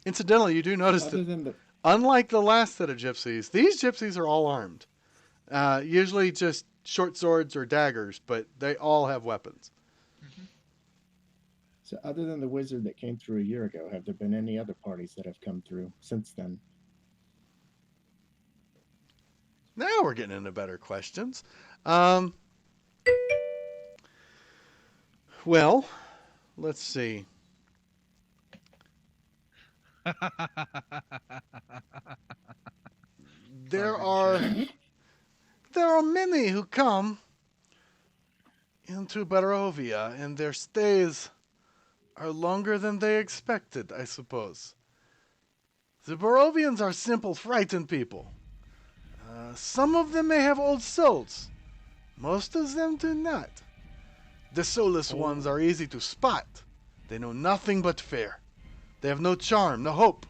Incidentally, you do notice Other that, than the unlike the last set of gypsies, these gypsies are all armed. Usually just short swords or daggers, but they all have weapons. So, other than the wizard that came through a year ago, have there been any other parties that have come through since then? Now we're getting into better questions. Well, let's see. There are many who come into Barovia, and their stays are longer than they expected, I suppose. The Barovians are simple, frightened people. Some of them may have old souls. Most of them do not. The soulless ones are easy to spot. They know nothing but fear. They have no charm, no hope,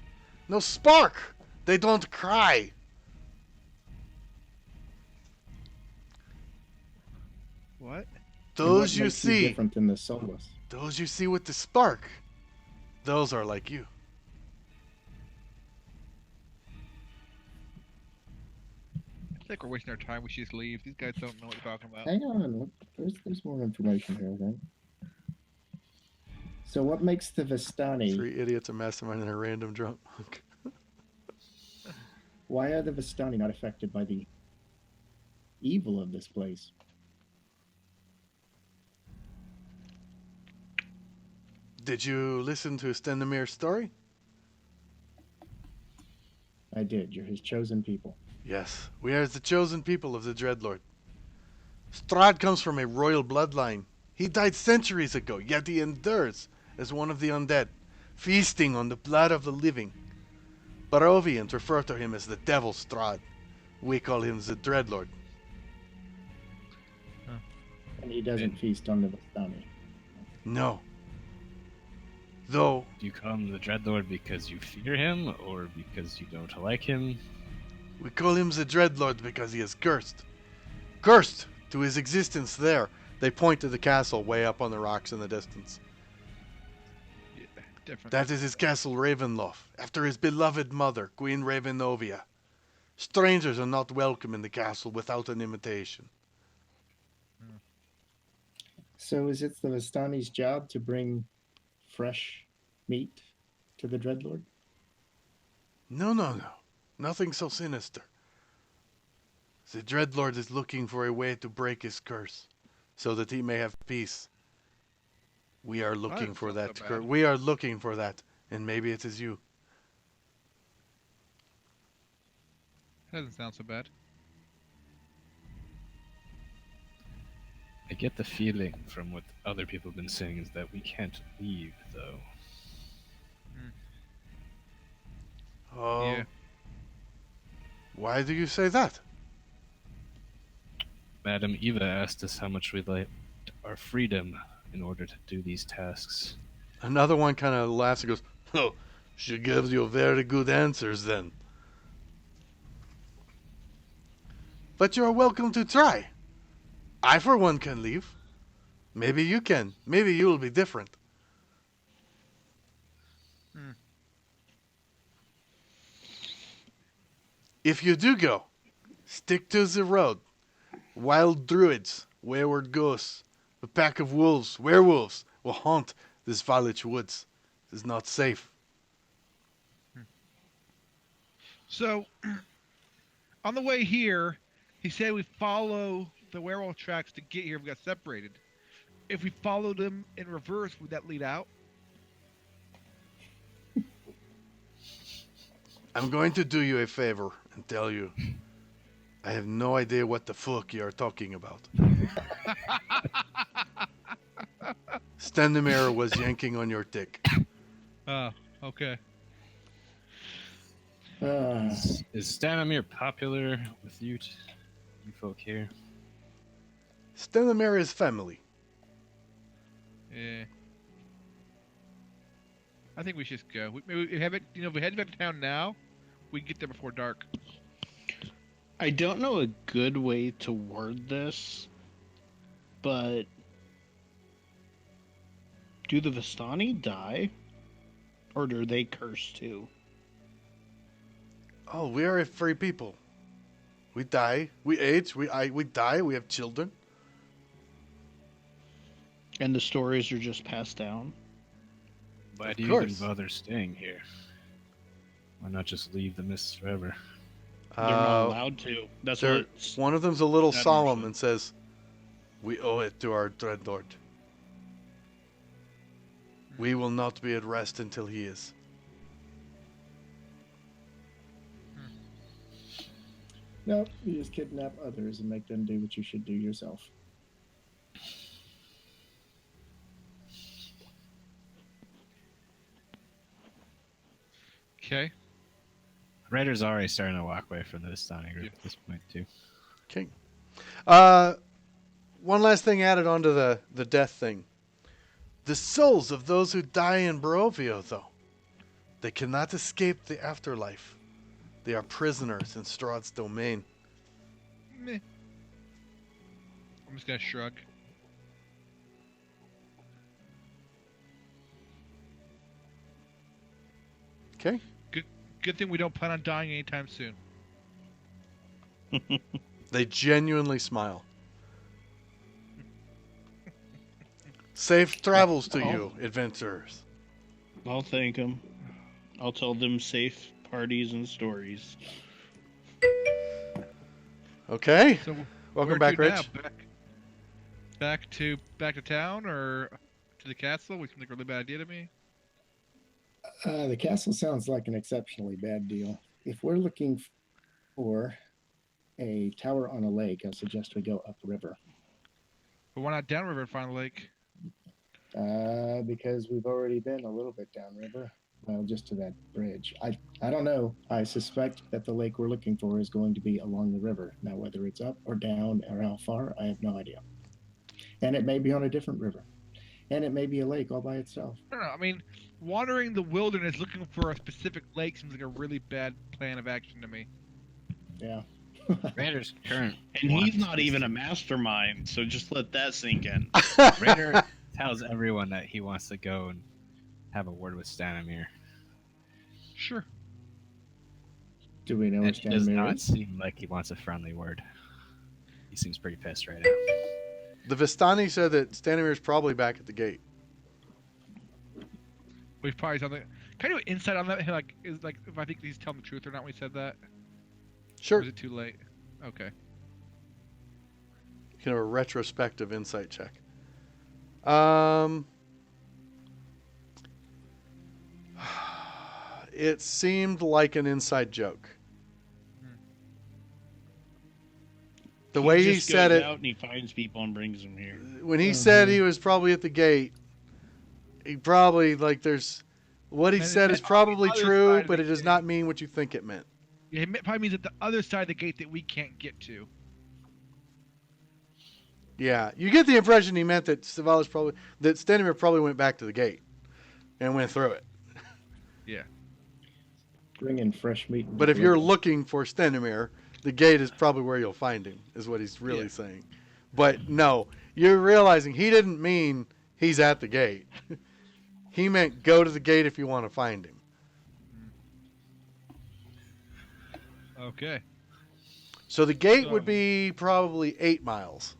no spark. They don't cry. What? Those And what you makes see, different than the soulless. those you see with the spark, those are like you. I think we're wasting our time. We should just leave. These guys don't know what they're talking about. Hang on, there's more information here, I think. So, what makes the Vistani? 3 idiots, a mastermind, and a random drunk. Why are the Vistani not affected by the evil of this place? Did you listen to Stendimir's story? I did. You're his chosen people. Yes, we are the chosen people of the Dreadlord. Strahd comes from a royal bloodline. He died centuries ago, yet he endures as one of the undead, feasting on the blood of the living. Barovians refer to him as the Devil Strahd. We call him the Dreadlord. And he doesn't feast on the Vistani. No. Though, Do you call him the Dreadlord because you fear him, or because you don't like him? we call him the Dreadlord because he is cursed. Cursed to his existence there. They point to the castle way up on the rocks in the distance. Yeah, different. That is his castle Ravenloft, after his beloved mother, Queen Ravenovia. Strangers are not welcome in the castle without an invitation. So, is it the Vistani's job to bring fresh meat to the Dreadlord? No. Nothing so sinister. The Dreadlord is looking for a way to break his curse, so that he may have peace. We are looking doesn't for sound so that. bad. We are looking for that, and maybe it is you. That doesn't sound so bad. I get the feeling from what other people have been saying is that we can't leave, though. Oh, Yeah. why do you say that? Madam Eva asked us how much we'd like our freedom in order to do these tasks. Another one kind of laughs and goes, "Oh, she gives you very good answers then. But you are welcome to try. I, for one, can leave. Maybe you can. Maybe you will be different." If you do go, stick to the road. Wild druids, wayward ghosts, a pack of wolves, werewolves, will haunt this village woods. It is not safe. So, on the way here, he said we follow the werewolf tracks to get here. We got separated. If we followed them in reverse, would that lead out? I'm going to do you a favor and tell you, I have no idea what the fuck you are talking about. Stendemir was yanking on your dick. Oh, okay. Is Stanimir popular with you folk here? Stenimir is family. Yeah. I think we should just go. Maybe we have it. If we head back to town now, we can get there before dark. I don't know a good way to word this, but do the Vistani die, or do they curse too? Oh, we are a free people. We die. We age. We die. We have children. And the stories are just passed down. Why Of do you course. even bother staying here? Why not just leave the mists forever? They're not allowed to. That's what. One of them's a little Stenimir solemn said. and says, "We owe it to our dreadlord. We will not be at rest until he is." No, you just kidnap others and make them do what you should do yourself. Okay. Raider's already starting to walk away from the Vistani group at this point, too. Okay. One last thing added onto the death thing. The souls of those who die in Barovia, though, they cannot escape the afterlife. They are prisoners in Strahd's domain. Meh. I'm just gonna shrug. Okay. Good thing we don't plan on dying anytime soon. They genuinely smile. Safe travels to you, adventurers. I'll thank them. I'll tell them safe parties and stories. Okay. So Welcome where back, to Rich. now? Back to town or to the castle, which seems like a really bad idea to me. The castle sounds like an exceptionally bad deal. If we're looking for a tower on a lake, I suggest we go upriver. But why not downriver and find a lake? Because we've already been a little bit downriver. Well, just to that bridge. I don't know. I suspect that the lake we're looking for is going to be along the river. Now, whether it's up or down or how far, I have no idea. And it may be on a different river. And it may be a lake all by itself. I don't know. I mean, wandering the wilderness looking for a specific lake seems like a really bad plan of action to me. Yeah. Raider's current. And he's want not is even to- a mastermind, so just let that sink in. Raider tells everyone that he wants to go and have a word with Stanimir. Sure. Do we know where It does Stanimir not is? seem like he wants a friendly word. He seems pretty pissed right now. The Vistani said that Stanimir's probably back at the gate. We've probably something. Can I do an insight on that? Like, is like if I think he's telling the truth or not when he said that? Or Sure. is it too late? Okay. You can have a retrospective insight check. It seemed like an inside joke. The way he just said goes it, out and he finds people and brings them here. when he said he was probably at the gate, he probably, like, there's, what he And said it is meant on the probably other true, side of but the it does gate. not mean what you think it meant. Yeah, it probably means at the other side of the gate that we can't get to. Yeah, you get the impression he meant that that Stenimir probably went back to the gate and went through it. Yeah. Bring in fresh meat. and But if you're deliver. looking for Stenimir, the gate is probably where you'll find him, is what he's really Yeah. saying. But no, you're realizing he didn't mean he's at the gate. He meant go to the gate if you want to find him. Okay. So the gate would So- be probably 8 miles.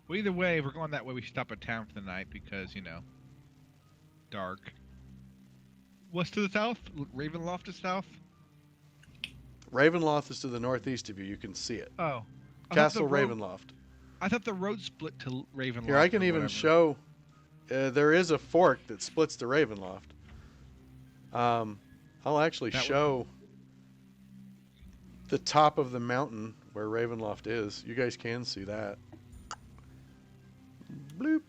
Well, either way, if we're going that way, we should stop at town for the night because, dark. What's to the south? Ravenloft is south? Ravenloft is to the northeast of you. You can see it. Oh. I thought Castle the road- Ravenloft. I thought the road split to Ravenloft. Here, I can or even whatever. show. There is a fork that splits to Ravenloft. I'll actually That would- show the top of the mountain where Ravenloft is. You guys can see that. Bloop.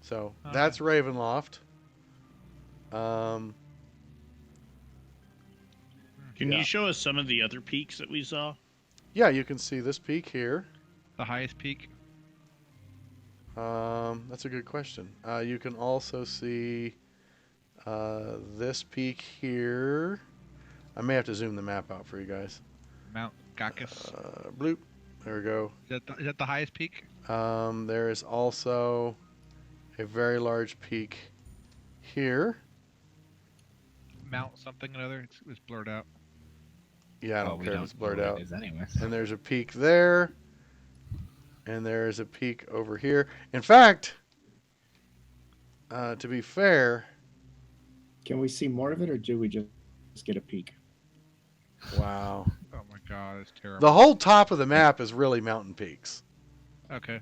So Okay. that's Ravenloft. Um, Can Yeah. you show us some of the other peaks that we saw? Yeah, you can see this peak here. The highest peak. That's a good question. You can also see this peak here. I may have to zoom the map out for you guys. Mount Gakis. Bloop. There we go. Is that the highest peak? There is also a very large peak here. Mount something or other. It's blurred out. Yeah, I Well, don't we care if don't it's blurred know what out. it is anyway. And there's a peak there. And there's a peak over here. In fact, to be fair, Can we see more of it, or do we just get a peek? wow. Oh my god, it's terrible. The whole top of the map is really mountain peaks. Okay.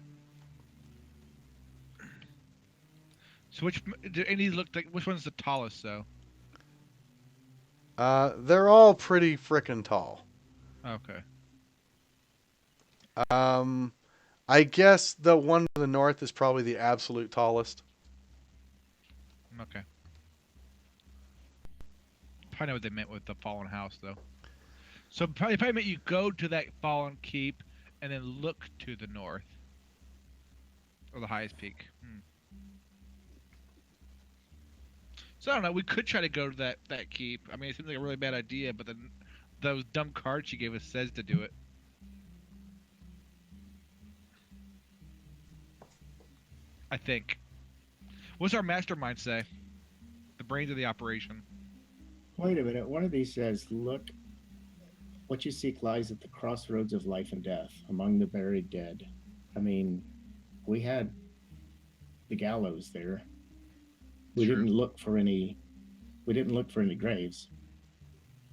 So do any of these look like, which one's the tallest though? They're all pretty frickin' tall. Okay. I guess the one to the north is probably the absolute tallest. Okay. Probably know what they meant with the fallen house though. So probably meant you go to that fallen keep and then look to the north. Or the highest peak. So I don't know, we could try to go to that keep. I mean, it seems like a really bad idea, but then those dumb cards she gave us says to do it. I think. What's our mastermind say? The brains of the operation. Wait a minute. One of these says, "Look, what you seek lies at the crossroads of life and death, among the buried dead." I mean, we had the gallows there. We True. didn't look for any. We didn't look for any graves.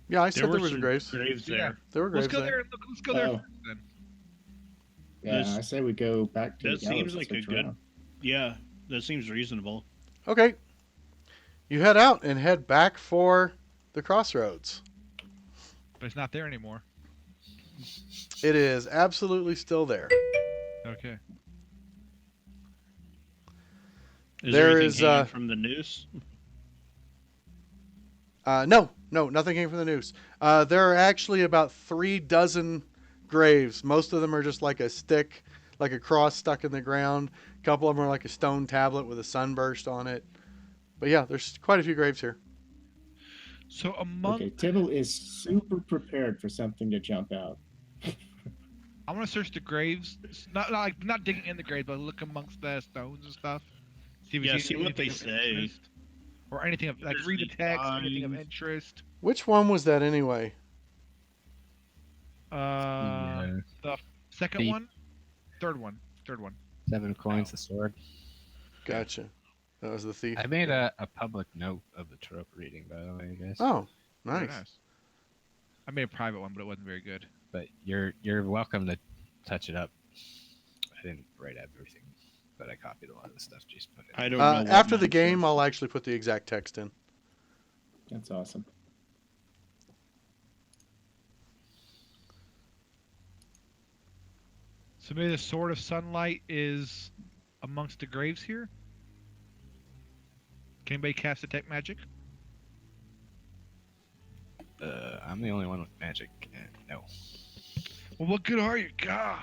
Yeah, I said there was some graves. graves Yeah. there. There were Let's graves go there. there. Let's go there Oh. first, then. Yeah, This- I say we go back to that the gallows. seems like and a search good- around. Yeah, that seems reasonable. Okay. You head out and head back for the crossroads. But it's not there anymore. It is absolutely still there. Okay. Is There there anything is, hanging from the noose? No, nothing came from the noose. There are actually about 36 graves. Most of them are just like a stick, like a cross stuck in the ground. A couple of them are like a stone tablet with a sunburst on it. But yeah, there's quite a few graves here. So among, Okay, Tibble is super prepared for something to jump out. I want to search the graves. Not digging in the graves, but look amongst the stones and stuff. See if we Yeah, see what anything they of say. interest. Or anything of like There's read the any text. Anything of signs. interest. Which one was that anyway? The second Thief. one, third one. 7 coins, the sword. Gotcha. That was the thief. I made a public note of the trope reading, by the way, guys. Oh, Very nice. I made a private one, but it wasn't very good. But you're welcome to touch it up. I didn't write everything, but I copied a lot of the stuff Jason put in. I don't know. what After the mine game, says. I'll actually put the exact text in. That's awesome. So maybe the sword of sunlight is amongst the graves here. Can anybody cast detect magic? I'm the only one with magic. No. Well, what good are you? God.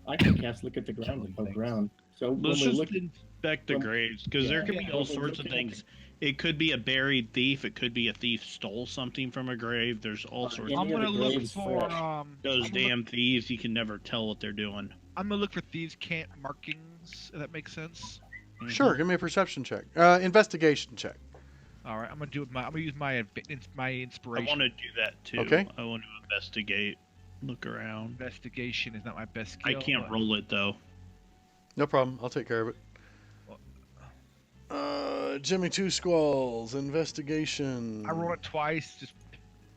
I can cast look at the ground and poke around. So when Let's we just look, inspect the when- graves, because there yeah, could be yeah, all when we sorts of look at things. It could be a buried thief. It could be a thief stole something from a grave. There's all sorts Any I'm of of gonna the look graves for fresh? those I'm gonna damn thieves. You can never tell what they're doing. I'm gonna look for thieves' can't markings. If that makes sense. Sure, give me a perception check. Investigation check. All right, I'm gonna use my I inspiration. want to do that too. Okay. I want to investigate, look around. Investigation is not my best skill. I can't roll it though. No problem. I'll take care of it. Jimmy Two Squalls, investigation. I rolled it twice. Just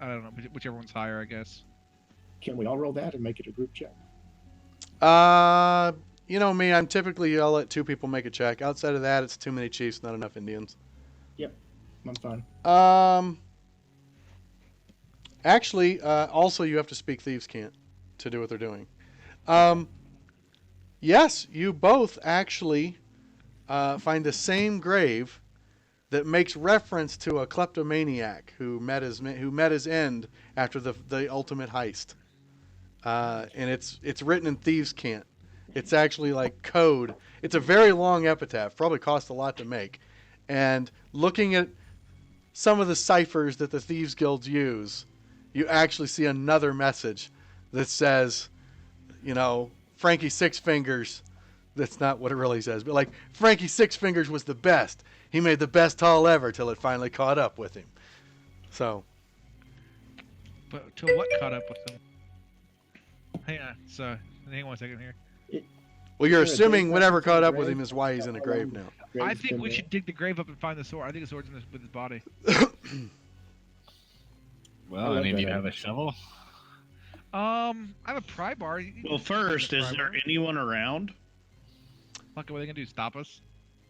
I don't know, whichever one's higher, I guess. can we all roll that and make it a group check? You know me, I'll let 2 people make a check. Outside of that, it's too many chiefs, not enough Indians. I'm fine. Actually, also you have to speak thieves' cant to do what they're doing. Yes, you both actually find the same grave that makes reference to a kleptomaniac who met his end after the ultimate heist. and it's written in thieves' cant. It's actually like code. It's a very long epitaph. Probably cost a lot to make. And looking at some of the ciphers that the thieves guilds use, you actually see another message that says, Frankie Six Fingers. That's not what it really says, but like Frankie Six Fingers was the best. He made the best haul ever till it finally caught up with him. So, But to what caught up with him? Hang on. So, hang on 1 second here. well, you're Sure, assuming dig whatever up into caught the up with grave. him is why he's in a grave now. I Grave's think been we there. should dig the grave up and find the sword. I think the sword's with his body. Well, like any of that you have idea. a shovel? I have a pry bar. Well, first, is there anyone around? Fuck, what are they gonna do? Stop us?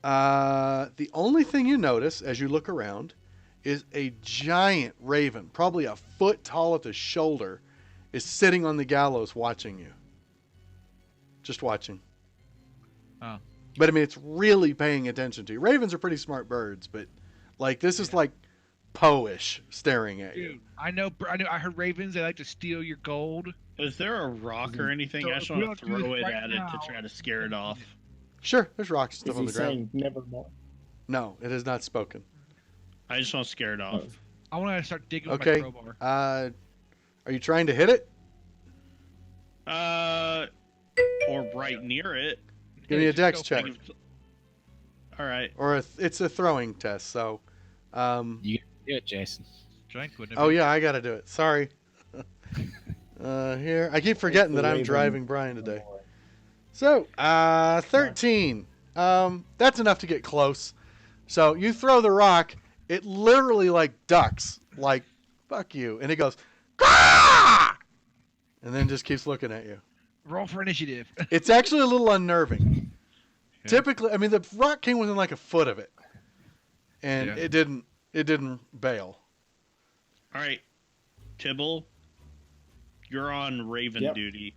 The only thing you notice as you look around is a giant raven, probably a foot tall at the shoulder, is sitting on the gallows watching you. Just watching. Oh. But I mean, it's really paying attention to you. Ravens are pretty smart birds, but like this is like Poe-ish staring at you. Dude, I know. I heard ravens. They like to steal your gold. Is there a rock or anything? So I just if we want to don't do throw this it right at it now- to try to scare it off. Sure, there's rocks and Is stuff on he the ground. saying nevermore? No, it is not spoken. I just want to scare it off. I want to start digging with Okay. my crowbar. Are you trying to hit it? Or right near it. Give me a just dex go check. for it. All right. Or it's a throwing test, so. You do it, Jason. Strength, wouldn't it Oh be? yeah, I gotta do it. Sorry. Here, I keep forgetting that I'm Raven driving Brian today. nevermore. So, 13. That's enough to get close. So you throw the rock, it literally like ducks, like fuck you, and it goes, "Caw!" and then just keeps looking at you. Roll for initiative. It's actually a little unnerving. Okay. Typically, I mean, the rock came within like a foot of it, and Yeah. it didn't bail. All right. Tibble, you're on Raven Yep. duty.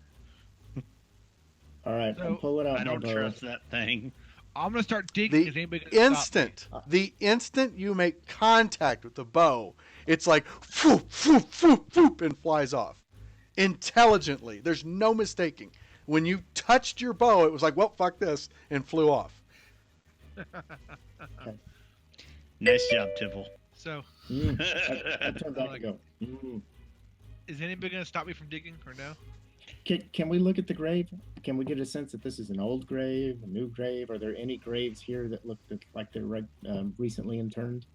All right, So, I'm pulling out I my don't bow. trust that thing. I'm gonna start digging. The Is anybody gonna the instant you make contact with the bow, it's like whoop, whoop, whoop, whoop, and flies off. Intelligently. There's no mistaking. When you touched your bow, it was like, well, fuck this, and flew off. Nice job, Tibble. So, I turned back and go. is anybody gonna stop me from digging or no? Can we look at the grave? Can we get a sense that this is an old grave, a new grave? Are there any graves here that look like they're recently interned?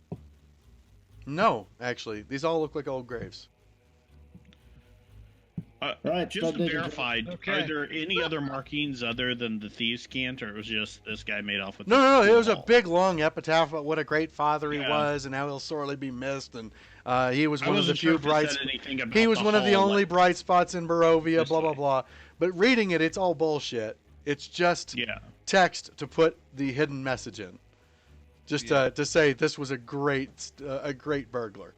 No, actually. These all look like old graves. All right, Just start to digging. verify, Okay. are there any other markings other than the thieves' cant, or it was just this guy made off with? No, the it was a wall? big, long epitaph about what a great father he Yeah. was and how he'll sorely be missed. And he was I one of the wasn't sure few if it bright said anything about He was one of the hall, only like- bright spots in Barovia, This blah, blah, way. blah. But reading it, it's all bullshit. It's just Yeah. text to put the hidden message in. Just Yeah. to say this was a great burglar.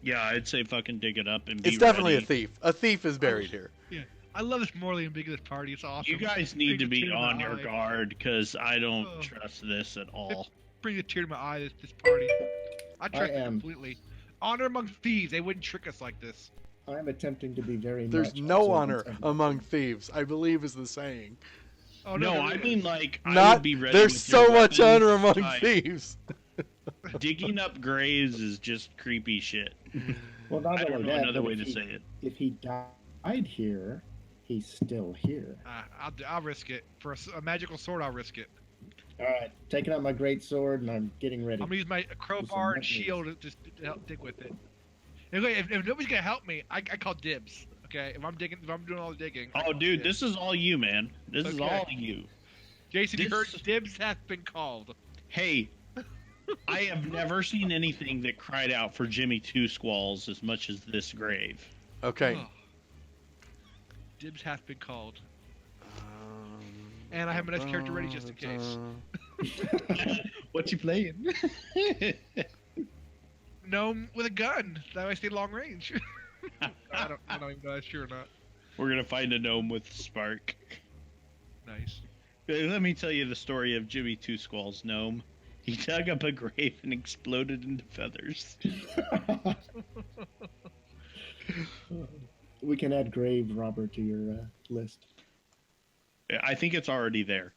Yeah, I'd say fucking dig it up and be It's definitely ready. a thief. A thief is buried here. I love this morally ambiguous party. It's awesome. You guys need to Brings a be tear my on your eye. guard because I don't Oh. trust this at all. Brings a tear to my eye. This party. I trust it am. completely. Honor among thieves. They wouldn't trick us like this. I'm attempting to be very There's much no observant honor of- among thieves, I believe is the saying. Oh No, there I really mean is. like I Not would be ready. there's with your so much weapons honor among tight. thieves. Digging up graves is just creepy shit. Well, not I don't only know that, another but way if to he- say it. If he died here, he's still here. I'll risk it for a magical sword. I'll risk it. All right, taking out my great sword and I'm getting ready. I'm gonna use my crowbar and shield to help dig with it. If nobody's gonna help me, I call dibs. Okay, if I'm doing all the digging. I Oh, call dude, dibs. this is all you, man. This is Okay. all you. Jason, you heard this- dibs hath been called. Hey, I have never seen anything that cried out for Jimmy Two Squalls as much as this grave. Okay. Oh. Dibs hath been called. And I have my next character ready just in case. What you playing? Gnome with a gun. That way I stay long range. I don't even know if that's true or not. We're gonna find a gnome with spark. Nice. Let me tell you the story of Jimmy Two Squalls gnome. He dug up a grave and exploded into feathers. we can add grave robber to your list. I think it's already there.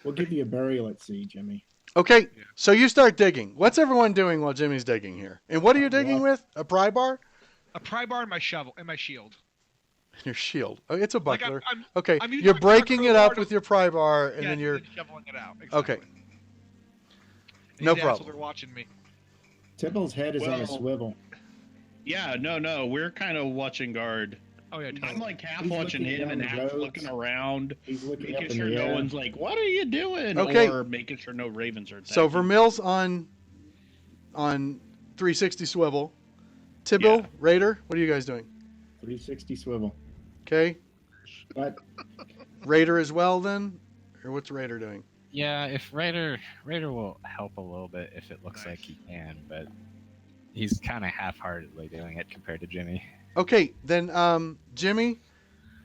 We'll give you a burial at sea, Jimmy. Okay, so you start digging. What's everyone doing while Jimmy's digging here? And what are you digging with? A pry bar? A pry bar and my shovel and my shield. Your shield. Oh, it's a Like, buckler. I'm Okay, using you're my breaking it crowbar up with your pry bar, and yeah, then you're... shoveling it out. Exactly. Okay. No These problem. assholes are watching me. Tibble's head is on a Well- swivel. Yeah, no, we're kind of watching guard. Oh yeah, I'm totally. like half He's watching looking him down and the half roads. looking around, He's looking making up in sure the no air. one's like, "What are you doing?" Okay. Or making sure no ravens are attacking. So Vermil's on 360 swivel. Tibble, Yeah. Raider, what are you guys doing? 360 swivel. Okay. But Raider as well then? Or what's Raider doing? Yeah, if Raider will help a little bit if it looks like Nice. he can, but he's kind of half-heartedly doing it compared to Jimmy. Okay, then Jimmy,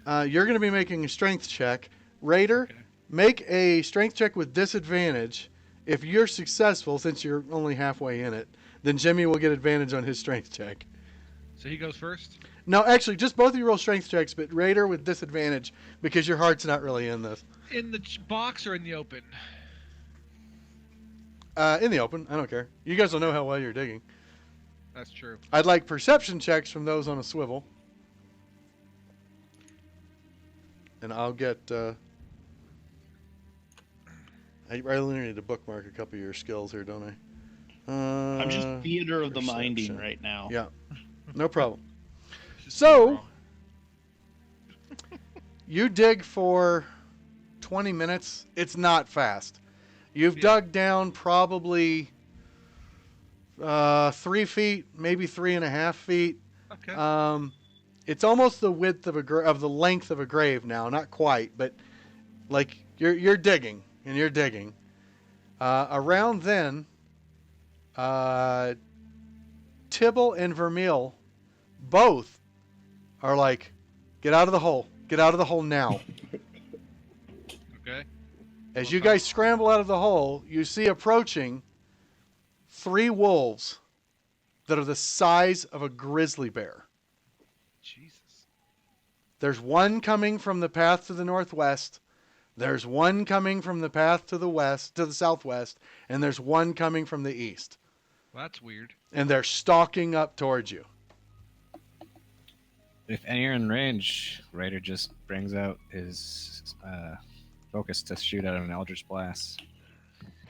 you're going to be making a strength check. Raider, Okay. make a strength check with disadvantage. If you're successful, since you're only halfway in it, then Jimmy will get advantage on his strength check. So he goes first. No, actually, just both of you roll strength checks, but Raider with disadvantage because your heart's not really in this. In the box or in the open? In the open, I don't care. You guys will know how well you're digging. That's true. I'd like perception checks from those on a swivel. And I'll get... I really need to bookmark a couple of your skills here, don't I? I'm just theater of the perception. minding right now. Yeah, no problem. This is So- wrong. You dig for 20 minutes. It's not fast. You've Yeah. dug down probably 3 feet, maybe 3.5 feet. Okay. It's almost the width of the length of a grave now. Not quite, but like you're digging and you're digging. Around then, Tibble and Vermeil both are like, get out of the hole. Get out of the hole now. Okay. As you guys scramble out of the hole, you see approaching 3 wolves that are the size of a grizzly bear. Jesus. There's one coming from the path to the northwest. There's one coming from the path to the southwest, and there's one coming from the east. Well, that's weird. And they're stalking up towards you. If you're in range, Raider just brings out his focus to shoot out an Eldritch Blast.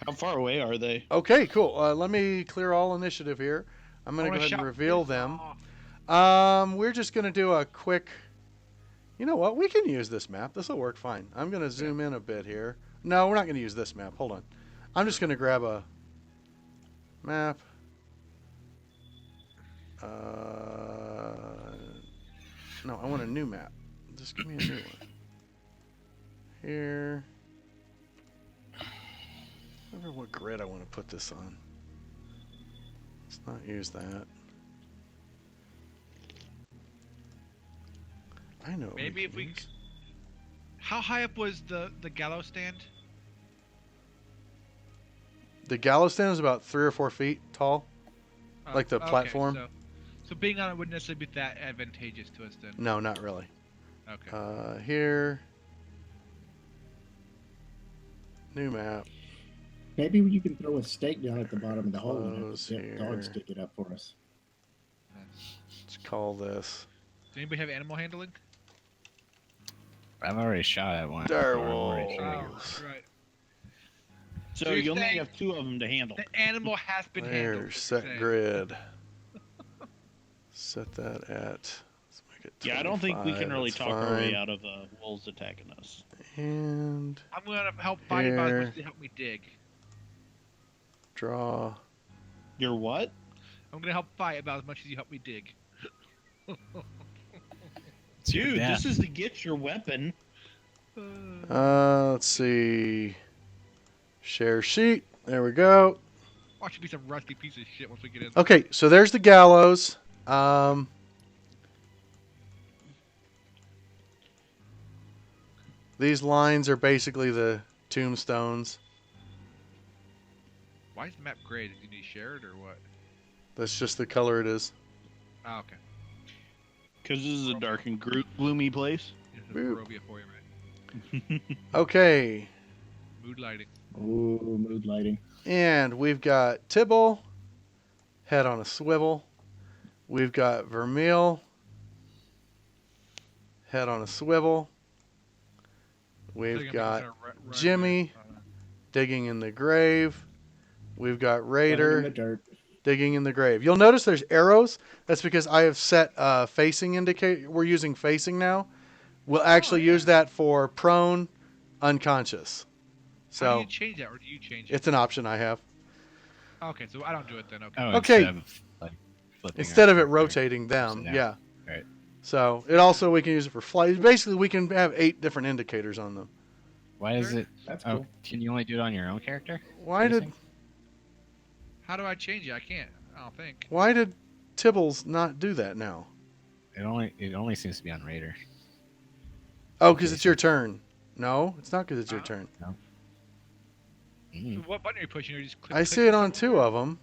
How far away are they? Okay, cool. Let me clear all initiative here. I'm going to I go wanna ahead and shout reveal this them. off. We're just going to do a quick... You know what? We can use this map. This will work fine. I'm going to zoom in a bit here. No, we're not going to use this map. Hold on. I'm just going to grab a map. No, I want a new map. Just give me a new one. Here. I wonder what grid I want to put this on. Let's not use that. I know. what Maybe if can we. use. How high up was the gallows stand? The gallows stand is about 3 or 4 feet tall. Oh, Like the okay, platform? So being on it wouldn't necessarily be that advantageous to us then. No, not really. Okay. Here. New map. maybe you can throw a stake down at the bottom of the hole and have Close the dogs here. dig it up for us. Let's call this Does anybody have animal handling? I've already shot at one. Dire Or I'm already Wolves. shooting. Oh, that's right. So So you're you only saying- have 2 of them to handle. The animal has been handled. There, is what set you're saying. grid. Set that at. Let's make it Yeah, I don't think we can 25, really that's talk our way fine. out of wolves attacking us. And I'm gonna help fight about as Here. much as you help me dig. draw. You're what? I'm gonna help fight about as much as you help me dig. It's your Dude, death. this is to get your weapon. Let's see. Share sheet. There we go. Watch it be some rusty piece of shit once we get in. Okay, so there's the gallows. These lines are basically the tombstones. Why is the map gray? Did you need to share it or what? That's just the color it is. Oh, okay. Because this is a dark and gloomy place. This is Boop. Barovia for you, man. Okay. Mood lighting. Ooh, mood lighting. And we've got Tibble, head on a swivel. We've got Vermeil, head on a swivel. We've Thinking got gonna run Jimmy digging in the grave. We've got Running in the Raider dirt. digging in the grave. You'll notice there's arrows. That's because I have set facing indicate. We're using facing now. We'll actually use yeah. that for prone, unconscious. How do So you change that, or do you change it? it's an option I have. Okay, so I don't do it then. Okay. Oh, Okay. instead of like flipping Instead our of it character rotating them, upside down. yeah. Right. So it also we can use it for flight. Basically, we can have 8 different indicators on them. Why is it? That's Oh, cool. can you only do it on your own character? Why did Facing? How do I change it? I can't. I don't think. Tibbles not do that now? It only seems to be on Raider. Oh, because it's your turn. No, it's not because it's your turn. Mm. So what button are you pushing? Are you just click, I see it on 2 of them.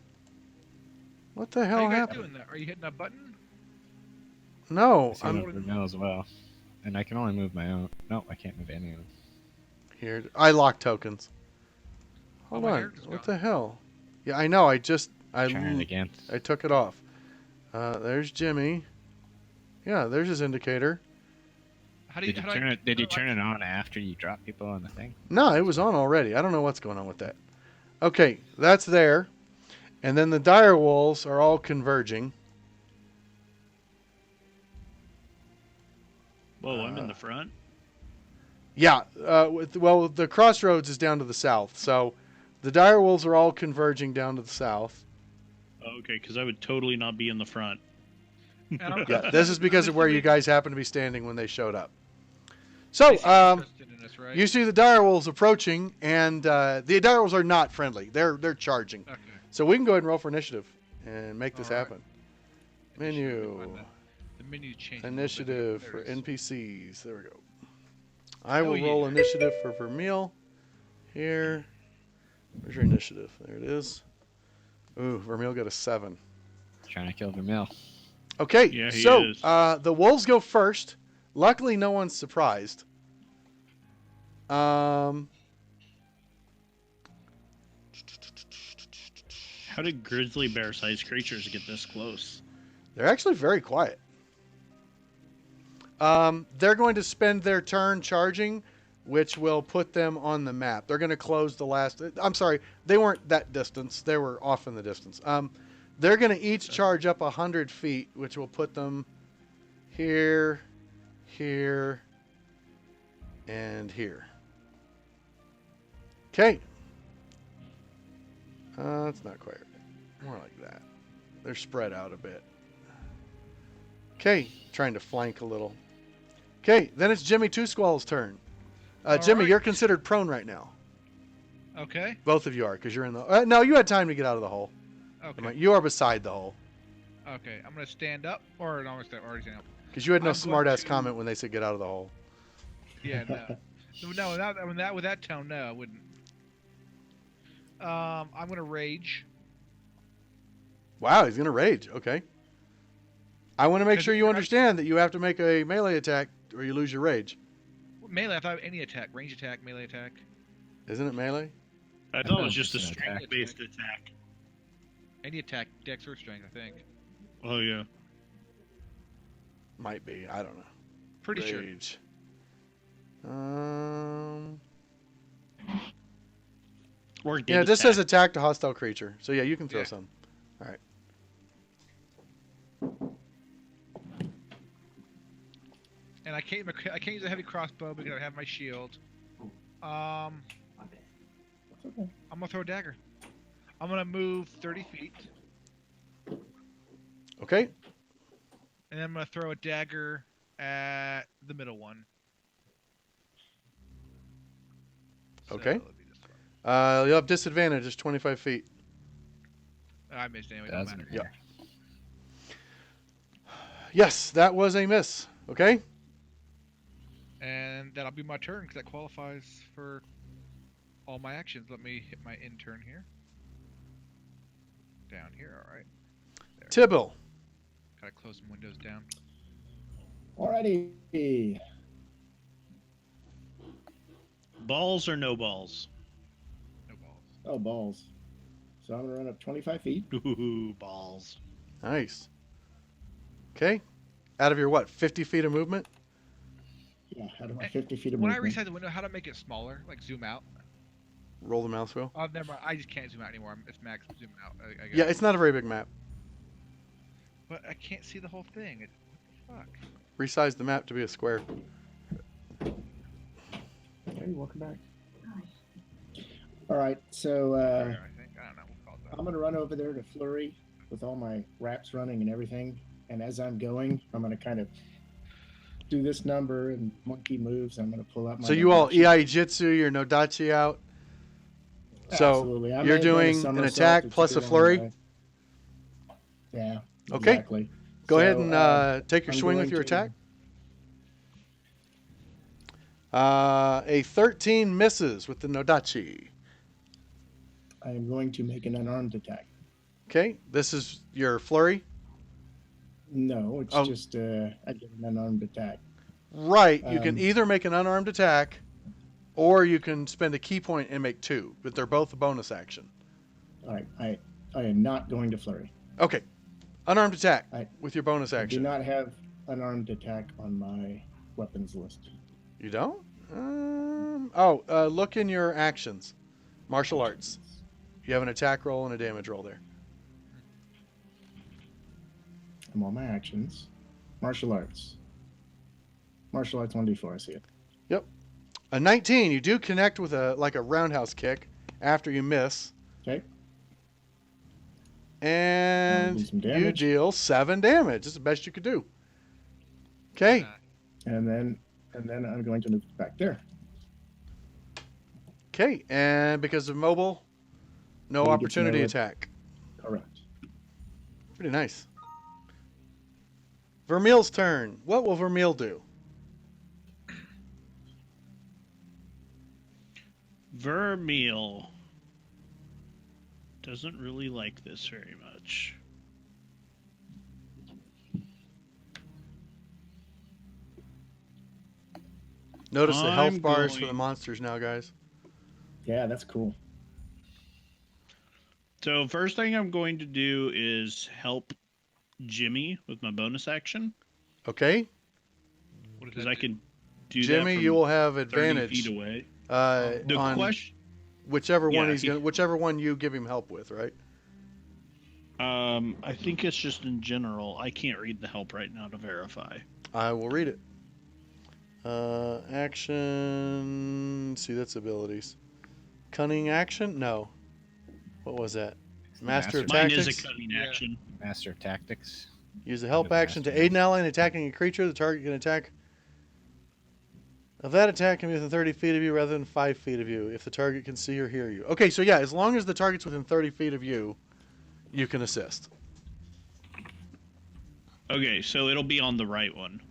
What the How hell are you guys happened? doing that? Are you hitting a button? No, I see it I'm on Vermeil as well, and I can only move my own. No, I can't move any of them. here. I lock tokens. Hold my on. character's What gone. the hell? Yeah, I know. I Trying it again. I took it off. There's Jimmy. Yeah, there's his indicator. How do you, Did you how do turn I, it? Did you how do I- turn it on after you drop people on the thing? No, it was on already. I don't know what's going on with that. Okay, that's there. And then the dire wolves are all converging. Whoa, I'm in the front. Yeah, well, the crossroads is down to the south. So the dire wolves are all converging down to the south. Okay, because I would totally not be in the front. and I'm- Yeah, this is because of where you guys happen to be standing when they showed up. They So, seem interested in this, right? you see the dire wolves approaching, and the dire wolves are not friendly. They're charging. Okay. So we can go ahead and roll for initiative and make this All right. happen. Menu. The menu changed. Initiative There for it is. NPCs. There we go. I Oh, will roll yeah. initiative for Vermeil. Here. Where's your initiative? There it is. Ooh, Vermeil got a 7. Trying to kill Vermeil. Okay, Yeah, he so is. the wolves go first. Luckily, no one's surprised. How did grizzly bear-sized creatures get this close? They're actually very quiet. They're going to spend their turn charging, which will put them on the map. They're going to close the last. I'm sorry, they weren't that distance. They were off in the distance. They're going to each charge up 100 feet, which will put them here, here, and here. Okay. It's not quite right. More like that. They're spread out a bit. Okay, trying to flank a little. Okay, then it's Jimmy Two Squall's turn. Jimmy, right. you're considered prone right now. Okay. Both of you are, because you're in the. No, you had time to get out of the hole. Okay. You are beside the hole, Okay. I'm gonna stand up, or no, I'm gonna already stand up. because you had no I'm going smart-ass to- comment when they said get out of the hole. Yeah. No. With that tone, no, I wouldn't. I'm gonna rage. Wow, he's gonna rage. Okay. I want to make Because sure if you you're understand that you have to make a melee attack or you lose your rage. Melee. I thought any attack, range attack, melee attack. Isn't it melee? I thought it was just a It's an attack. strength-based attack. Any attack, dex or strength, I think. Oh, yeah. Might be. I don't know. Pretty sure. Rage. Or Yeah, this says attack to hostile creature. So yeah, you can throw Yeah. some. All right. And I can't use a heavy crossbow because I have my shield. I'm gonna throw a dagger. I'm gonna move 30 feet, Okay. and then I'm gonna throw a dagger at the middle one. Okay. let me just throw- You'll have disadvantage. It's 25 feet. I missed anyway. Don't Doesn't matter. Yep. matter. Yes, that was a miss. Okay. And that'll be my turn because that qualifies for all my actions. Let me hit my intern here. Down here, all right. Tibble. Gotta close some windows down. Alrighty. Balls or no balls? No balls. Oh, balls. So I'm going to run up 25 feet. Ooh, balls. Nice. Okay. Out of your what? 50 feet of movement? Yeah, out of my Eh, 50 feet of When I movement. resize the window, how to make it smaller? Like zoom out? Roll the mouse wheel. Oh, never mind. I just can't zoom out anymore. It's max zooming out. I guess. Yeah, it's not a very big map. But I can't see the whole thing. What the fuck? Resize the map to be a square. Hey, welcome back. All right, so Square, I think. I don't know. We'll call it that. I'm going to run over there to Flurry with all my wraps running and everything. And as I'm going, I'm going to kind of do this number and monkey moves. I'm going to pull out my. So you all Nodachi. EI Jitsu your Nodachi out. So Absolutely. I you're may have done a doing an somersault attack to plus a get on flurry. my- Yeah. Okay. Exactly. Go ahead So, and take your I'm swing with going your to- attack. A 13 misses with the Nodachi. I am going to make an unarmed attack. Okay, this is your flurry. No, it's Oh. just I get an unarmed attack. Right, you can Um, either make an unarmed attack, or you can spend a key point and make two, but they're both a bonus action. All right, I am not going to flurry. Okay, unarmed attack I- with your bonus I do action. not have unarmed attack on my weapons list. You don't? Look in your actions. Martial arts. You have an attack roll and a damage roll there. I'm on my actions. Martial arts. Martial arts 1d4. I see it. A 19, you do connect with a roundhouse kick after you miss. Okay. And do some you damage. deal 7 damage. That's the best you could do. Okay. And then I'm going to move back there. Okay. And because of mobile, no You get to opportunity know it. attack. Correct. Pretty nice. Vermeil's turn. What will Vermeil do? Vermeil doesn't really like this very much. Notice the health I'm bars for going- the monsters now, guys. Yeah, that's cool. So first thing I'm going to do is help Jimmy with my bonus action Okay. What does because that I do? can do Jimmy, that from you will have 30 advantage feet away. on The question, whichever one Yeah, whichever one you give him help with, right? I think it's just in general. I can't read the help right now to verify. I will read it. Action. See, that's abilities. Cunning action? No. What was that? Master of Mine Tactics? is a cunning Yeah. action. Master of Tactics. Use the help Under the action to master. aid an ally in attacking a creature. The target can attack. Of that attack can be within 30 feet of you rather than 5 feet of you if the target can see or hear you. Okay, so yeah, as long as the target's within 30 feet of you, you can assist. Okay, so it'll be on the right one.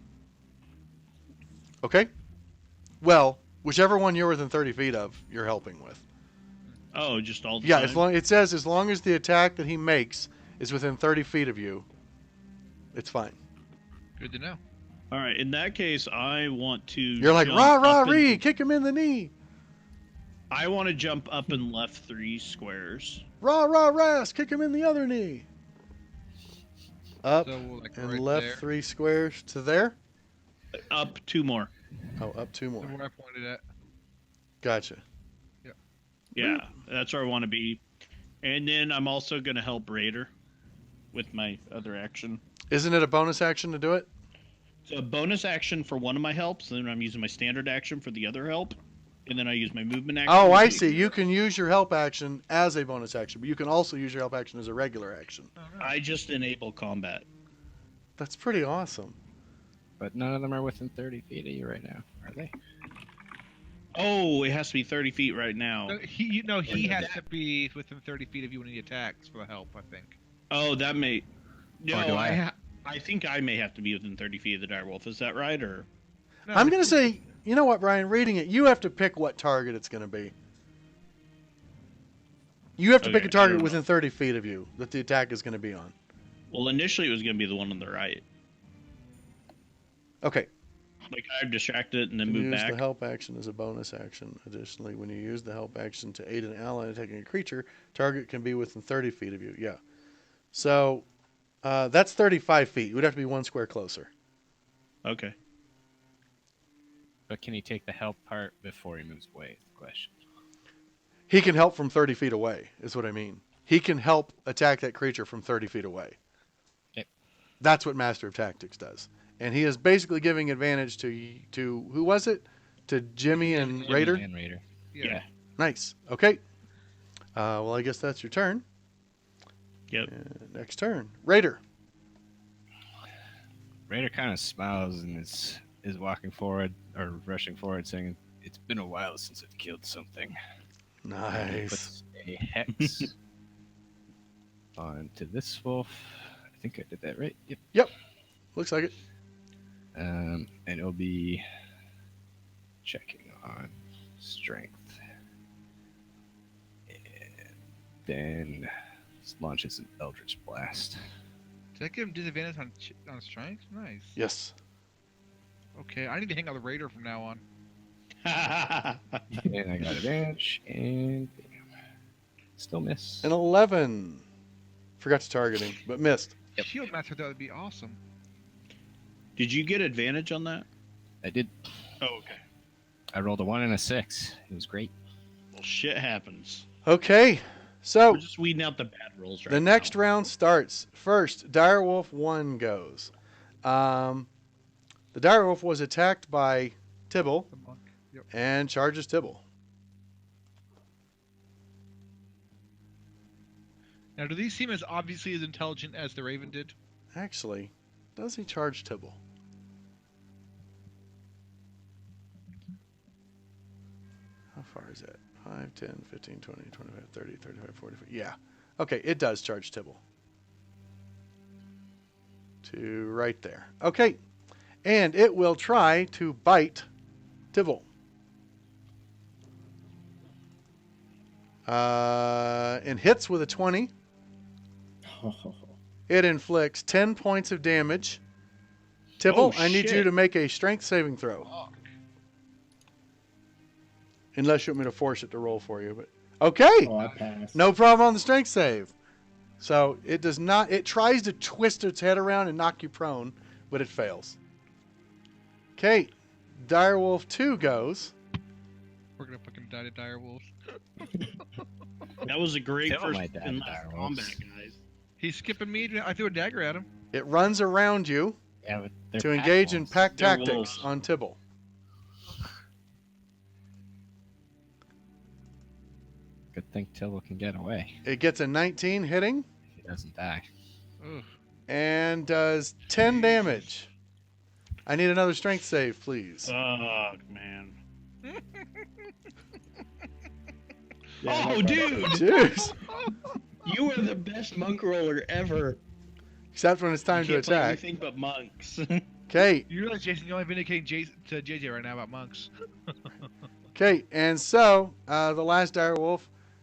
Okay? Well, whichever one you're within 30 feet of, you're helping with. Oh, just all the Yeah, time? it says as long as the attack that he makes is within 30 feet of you, it's fine. Good to know. All right, in that case, I want to. You're like, jump rah, rah, up and- ree, kick him in the knee. I want to jump up and left 3 squares. Rah, rah, ras, kick him in the other knee. Up So we'll like and right left there. 3 squares to there. Up 2 more. Oh, up 2 more. So where I pointed at. Gotcha. Yeah, that's where I want to be. And then I'm also going to help Raider with my other action. Isn't it a bonus action to do it? So a bonus action for one of my helps, then I'm using my standard action for the other help, and then I use my movement action. Oh, to I take- see. You can use your help action as a bonus action, but you can also use your help action as a regular action. Oh, no. I just enable combat. That's pretty awesome. But none of them are within 30 feet of you right now, are they? Oh, it has to be 30 feet right now. No, he has to be within 30 feet of you when he attacks for the help, I think. Oh, that may. No, Or do I? I think I may have to be within 30 feet of the direwolf. Is that right, or? No, I'm going to it's- say, you know what, Brian? Reading it, you have to pick what target it's going to be. You have to pick Okay, a target I don't know. within 30 feet of you that the attack is going to be on. Well, initially it was going to be the one on the right. Okay. Like I've distracted it and then Can move use back. the help action as a bonus action. Additionally, when you use the help action to aid an ally in attacking a creature, target can be within 30 feet of you. Yeah. So that's 35 feet. You would have to be 1 square closer. Okay. But can he take the help part before he moves away? Is the question. He can help from 30 feet away, is what I mean. He can help attack that creature from 30 feet away. Okay. That's what Master of Tactics does. And he is basically giving advantage to who was it? To Jimmy and Jimmy Raider? and Raider. Yeah. Nice. Okay. Well, I guess that's your turn. Yep. Next turn. Raider. Raider kind of smiles and is walking forward or rushing forward, saying, "It's been a while since I've killed something." And he Nice. puts a hex onto this wolf. I think I did that right. Yep. Looks like it. And it'll be checking on strength, and then launches an Eldritch Blast. Did I give him disadvantage on strength? Nice. Yes. Okay, I need to hang out the Raider from now on. And I got advantage, and bam. Still miss. An 11. Forgot to target him, but missed. Yep. Shield Master, that would be awesome. Did you get advantage on that? I did. Oh, okay. I rolled a 1 and a 6. It was great. Well, shit happens. Okay. So We're just weeding out the bad rolls right the now. next round starts. First, Direwolf 1 goes. The Direwolf was attacked by Tibble The monk. Yep. and charges Tibble. Now, do these seem as obviously as intelligent as the Raven did? Actually, does he charge Tibble? How far is that? 5, 10, 15, 20, 25, 30, 35, 40. Yeah. Okay, it does charge Tibble. To right there. Okay. And it will try to bite Tibble. And hits with a 20. It inflicts 10 points of damage. Tibble, Oh, I need you shit. to make a strength saving throw. Fuck. Unless you want me to force it to roll for you. But okay. Oh, I passed. No problem on the strength save. So it does not. It tries to twist its head around and knock you prone, but it fails. Okay. Direwolf 2 goes. We're gonna fucking die to dire wolves. That was a great Tell first my dad and last direwolves. combat, guys. He's skipping me. I threw a dagger at him. It runs around you Yeah, but they're to pack engage in wolves. pack They're tactics wolves. on Tibble. Good thing Tibble can get away. It gets a 19 hitting He doesn't die. Ugh. and does 10 damage. I need another strength save, please. Fuck, man. Yeah, Oh, no dude! Jeez. You are the best monk roller ever. Except when it's time you to can't play attack. anything but monks. Okay. You realize, Jason, you're only vindicating to JJ right now about monks. Okay. And so the last direwolf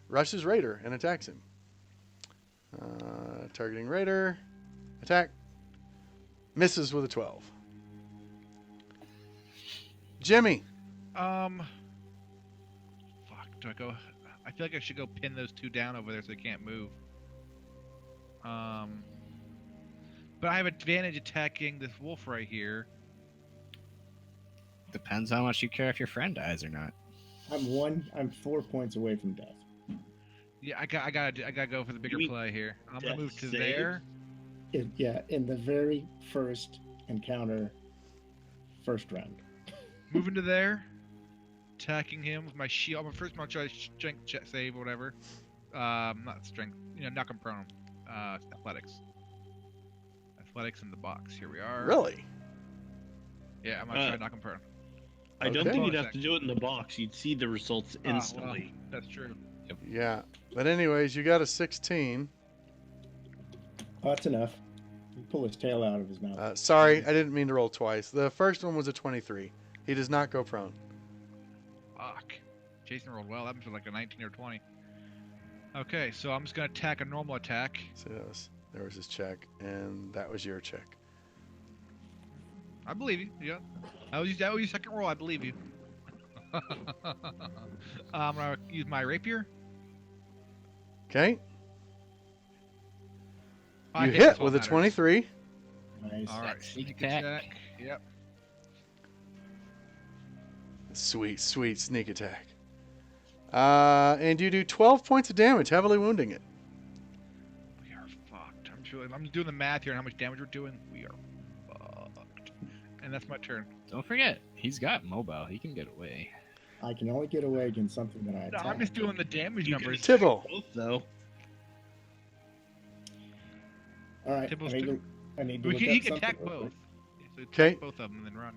rushes Raider and attacks him. Targeting Raider. Attack. Misses with a 12. Jimmy. Fuck. Do I go? I feel like I should go pin those two down over there so they can't move. But I have advantage attacking this wolf right here. Depends how much you care if your friend dies or not. I'm 4 points away from death. Yeah, I gotta go for the bigger mean play here. I'm gonna death move to save? there. In the very first encounter, first round. Moving to there. Attacking him with my shield. First, I'm gonna try to strength check save or whatever. Not strength. Knock him prone. Athletics. Athletics in the box. Here we are. Really? Yeah, I'm gonna try to knock him prone. I don't Okay. think you'd have to do it in the box. You'd see the results Well, instantly. that's true. Yeah. But anyways, you got a 16. Oh, that's enough. You pull his tail out of his mouth. Sorry, I didn't mean to roll twice. The first one was a 23. He does not go prone. Fuck. Jason rolled well. That was like a 19 or 20. Okay, so I'm just gonna attack a normal attack. So there was his check, and that was your check. I believe you. Yeah. That was your second roll. I believe you. I'm gonna use my rapier. Okay. I You hit, that's hit all with a that matters. 23. Nice. All right, Sneak sneak attack. attack. Yep. Sweet, sweet sneak attack. And you do 12 points of damage, heavily wounding it. We are fucked. I'm doing the math here on how much damage we're doing. We are fucked. And that's my turn. Don't forget, he's got mobile. He can get away. I can only get away against something that I No, attack. I'm just doing the damage You can numbers. attack Tibble. both, though. All right. Tibble's I need too. to, I need to look He up can attack something real both. quick. So Okay. attack both of them and then run.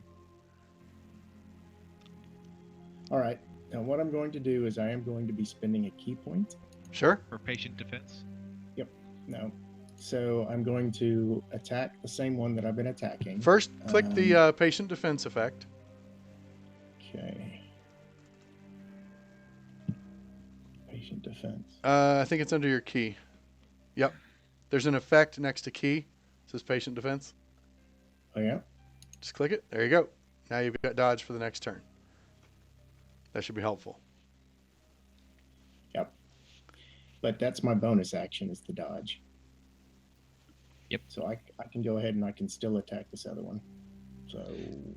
All right. Now what I'm going to do is I am going to be spending a key point. Sure. For patient defense. No. So I'm going to attack the same one that I've been attacking. First, click the patient defense effect. Okay. Patient defense. I think it's under your key. Yep. There's an effect next to key. It says patient defense. Oh yeah. Just click it. There you go. Now you've got dodge for the next turn. That should be helpful. Yep. But that's my bonus action is the dodge. Yep. So I can go ahead and I can still attack this other one. So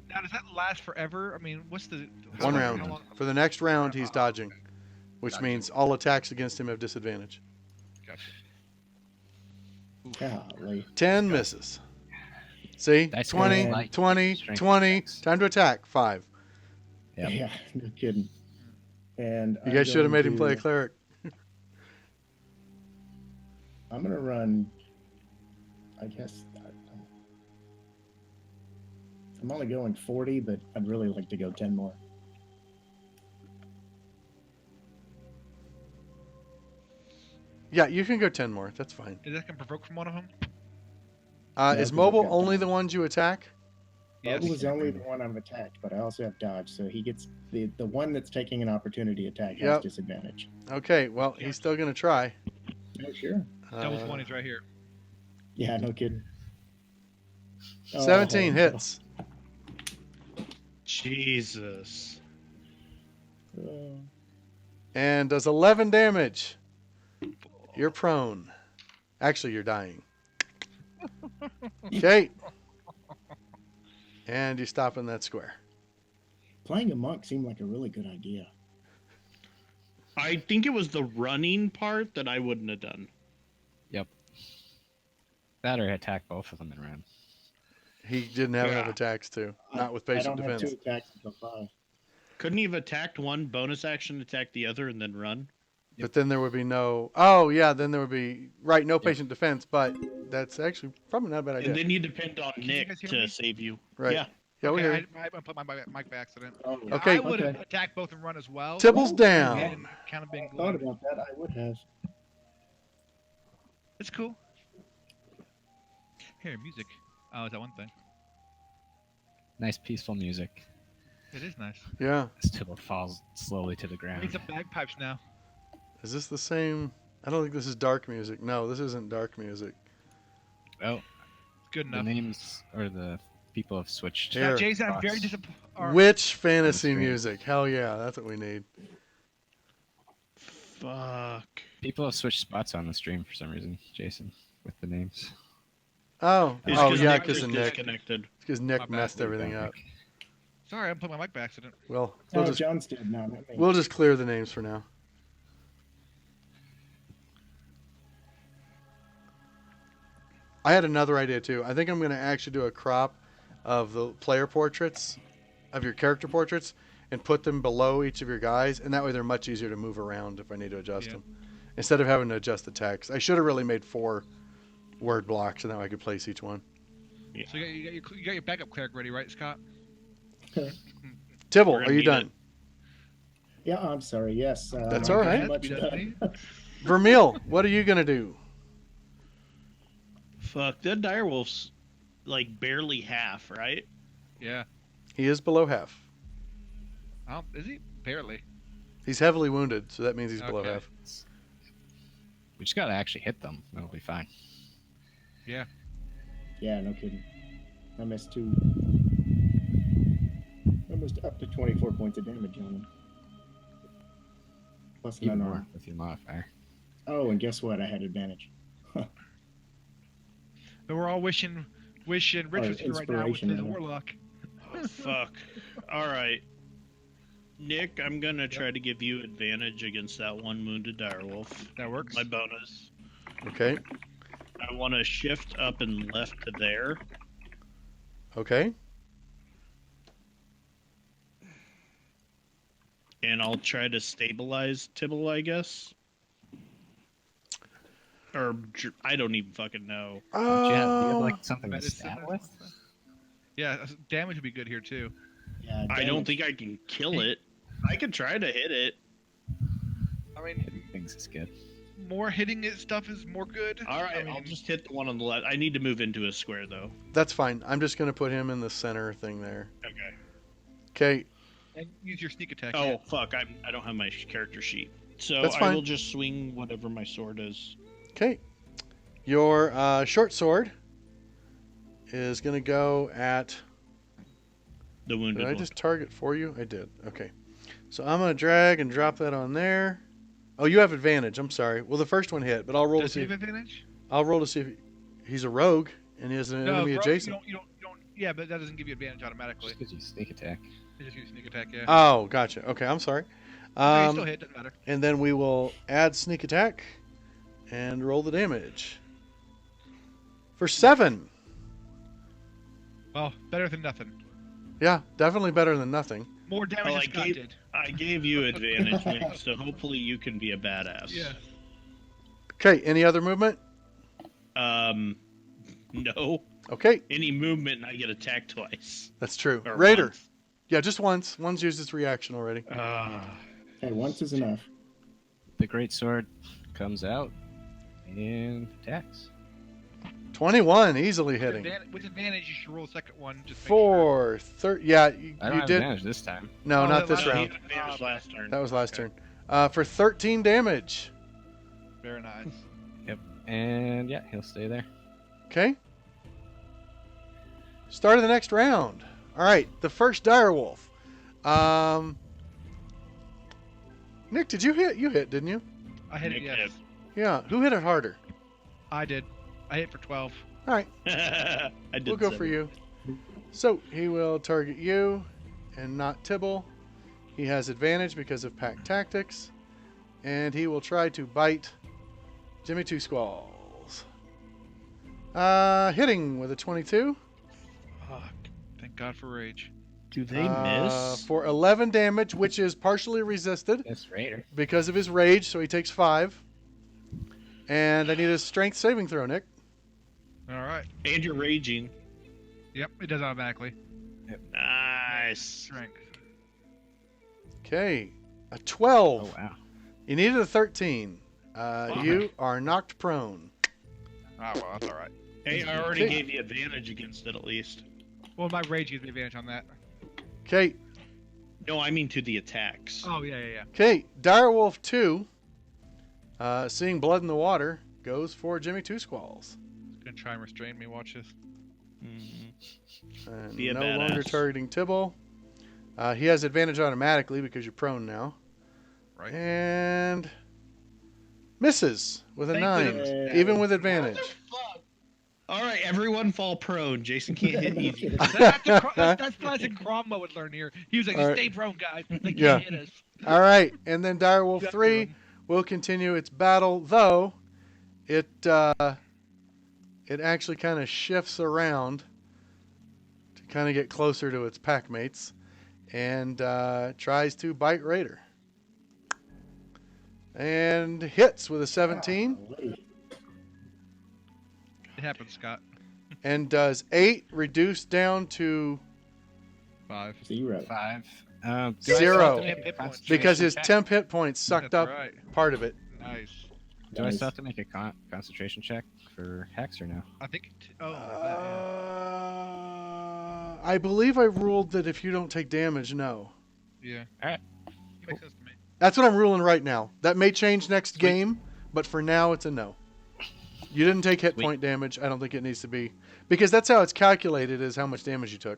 Now, does that last forever? I mean, what's the... how One long- round. how long- For the next round, he's dodging, which Gotcha. means all attacks against him have disadvantage. Gotcha. golly. 10 misses. See? Dice 20, roll light, 20, strength 20. checks. Time to attack. 5. Yep. Yeah, no kidding. And You guys should have made him play a cleric. I'm gonna run. I guess I'm only going 40, but I'd really like to go 10 more. Yeah, you can go 10 more. That's fine. Is that going to provoke from one of them? No, Is 'cause mobile I've got only dodge. the ones you attack? Yes. Bubble is only the one I've attacked, but I also have dodge, so he gets the one that's taking an opportunity attack has Yep. disadvantage. Okay, well, he's still going to try. Oh sure. Double Uh, 20's right here. Yeah, no kidding. 17 Oh, hits. Jesus. And does 11 damage. You're prone. Actually, you're dying. Okay. And you stop in that square. Playing a monk seemed like a really good idea. I think it was the running part that I wouldn't have done. That or attack both of them and run. He didn't have enough Yeah. attacks to. Not with I patient don't have defense. 2 attacks until 5. Couldn't he have attacked one, bonus action, attack the other, and then run? But then there would be no. Oh, yeah, then there would be. Right, no patient defense, but that's actually probably not a bad idea. And then you depend on you Nick guys hear to me? save you. Right. Yeah. Yeah, we hear Okay, you. I put my mic by accident. Oh, Yeah, Okay. I would have Okay. attacked both and run as well. Tibble's down. And kind of been I thought glad. about that. I would have. It's cool. Here, music. Oh, is that one thing? Nice peaceful music. It is nice. Yeah. As Tibble falls slowly to the Need ground. some bagpipes now. Is this the same? I don't think this is dark music. No, this isn't dark music. Oh, It's good the enough. names or the people have switched. Here. Jason, I'm Box. very disappointed. Witch fantasy screen. music. Hell yeah, that's what we need. Fuck. People have switched spots on the stream for some reason, Jason, with the names. Oh, It's oh 'cause yeah, Nick because was of Nick. disconnected. Because My Nick bad. messed everything There you up. go, Nick. Sorry, I put my mic by accident. Well, Oh, we'll just John's dead now. Not me. we'll just clear the names for now. I had another idea too. I think I'm going to actually do a crop of the player portraits, of your character portraits, and put them below each of your guys, and that way they're much easier to move around if I need to adjust Yeah. them, instead of having to adjust the text. I should have really made 4 word blocks, and that way I could place each one. So you got your backup cleric ready, right, Scott? Tibble, We're are gonna you need done? it. Yeah, I'm sorry. Yes. That's I'm all pretty right. much He done. doesn't need- Vermeil, what are you going to do? Fuck. That direwolf's like barely half, right? Yeah. He is below half. Is he? Barely. He's heavily wounded, so that means he's below Okay. half. We just gotta actually hit them. That'll be fine. Yeah, no kidding. I missed 2. Just up to 24 points of damage on him. Plus an Even more unarmed. with your modifier. Oh, and guess what? I had advantage. But we're all wishing Rich was here right now with inspiration, his rather. warlock. Oh, fuck. All right. Nick, I'm going to try to give you advantage against that one wounded direwolf. That works. My bonus. Okay. I want to shift up and left to there. Okay. And I'll try to stabilize Tibble, I guess. Or I don't even fucking know. Do you have Oh, like something to medicine stab or with? something? Yeah, damage would be good here too. Yeah, I don't damage. think I can kill it. I can try to hit it. I mean, Hitting things is good. more hitting it stuff is more good. All right, I mean, I'll just hit the one on the left. I need to move into a square, though. that's fine. I'm just going to put him in the center thing there. Okay. Okay. and use your sneak attack. Oh, fuck. I don't have my character sheet. So That's I fine. will just swing whatever my sword is. Okay. Your short sword is going to go at... The wounded Did I one. just target for you? I did. Okay. So I'm going to drag and drop that on there. Oh, you have advantage. I'm sorry. Well, the first one hit, but I'll roll Does to he see. have advantage? I'll roll to see if he's a rogue and he has an enemy bro, adjacent. You don't. Yeah, but that doesn't give you advantage automatically. Just gives you sneak attack. It just gives you sneak attack. Yeah. Oh, gotcha. Okay, I'm sorry. No, you still hit. Doesn't matter. And then we will add sneak attack and roll the damage. For 7. Well, better than nothing. Yeah, definitely better than nothing. More damage Well, than I Scott gave- did. I gave you advantage, Nick, so hopefully you can be a badass. Yeah. Okay, any other movement? No. Okay, Any movement and I get attacked twice. that's true. Or Raider. once. Yeah, just once. One's used its reaction already. Hey, once is enough. The great sword comes out and attacks. 21, easily hitting. With advantage, you should roll a second one. Just make sure. 4, 30. Yeah, you I don't have did. advantage this time. No, Oh, not that this last- round. Advantage last turn. That was last Okay. turn. For 13 damage. Very nice. And yeah, he'll stay there. Okay. Start of the next round. All right, the first direwolf. Nick, did you hit? You hit, didn't you? I hit it. Nick Yes, hit. Yeah. Who hit it harder? I did. I hit for 12. All right, I did we'll go 7. for you. So he will target you and not Tibble. He has advantage because of pack tactics. And he will try to bite Jimmy Two Squalls. Hitting with a 22. Fuck. Thank God for rage. Do they miss? For 11 damage, which is partially resisted Yes, Raider. because of his rage, so he takes 5. And I need a strength saving throw, Nick. All right. And you're raging. Yep, it does automatically. Nice. Strength. Okay, a 12. Oh wow. You needed a 13. You are knocked prone. Ah, well, that's all right. Hey, I already Okay. gave you advantage against it at least. Well, my rage gives me advantage on that. Okay, No, I mean to the attacks. Oh, yeah. okay. Direwolf 2, seeing blood in the water, goes for Jimmy Two Squalls. He's going to try and restrain me. Watch this. Mhm. And Be a no longer badass. targeting Tibble. He has advantage automatically because you're prone now. Right. And misses with a Thank 9, goodness. even with advantage. All right, everyone fall prone. Jason can't hit you. That's classic Cromwell would learn here. He was like, All right. stay prone, guys. They can't Yeah. hit us. All right, and then Direwolf Got 3 through will continue its battle, though it actually kind of shifts around to kind of get closer to its pack mates and tries to bite Raider. And hits with a 17 Golly. It happens, Scott. and does 8 reduce down to 5. 0. 5. Do I 0. still have to make a Hit points. concentration because his check? temp hit points sucked That's up right. part of it. Nice. Do I Nice. still have to make a concentration check for Hex or no? I think. Yeah. I believe I ruled that if you don't take damage, no. Yeah. Alright. Makes sense to me. That's what I'm ruling right now. That may change next game, but for now it's a no. You didn't take hit Sweet. point damage. I don't think it needs to be. Because that's how it's calculated, is how much damage you took.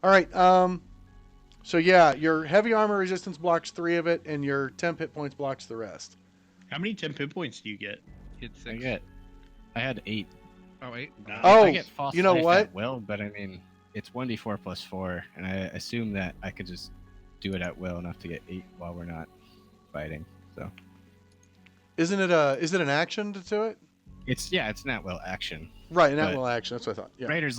All right. So yeah, your heavy armor resistance blocks 3 of it, and your temp hit points blocks the rest. How many temp hit points do you get? Hit I 6. had 8. Oh, 8. Nah. Oh, I get false you know life what? at will, but I mean, it's 1d4 plus 4, and I assume that I could just do it at will enough to get 8 while we're not fighting. So Is it an action to do it? it's an at will action. Right, an But- at-will action. That's what I thought. Yeah. Raiders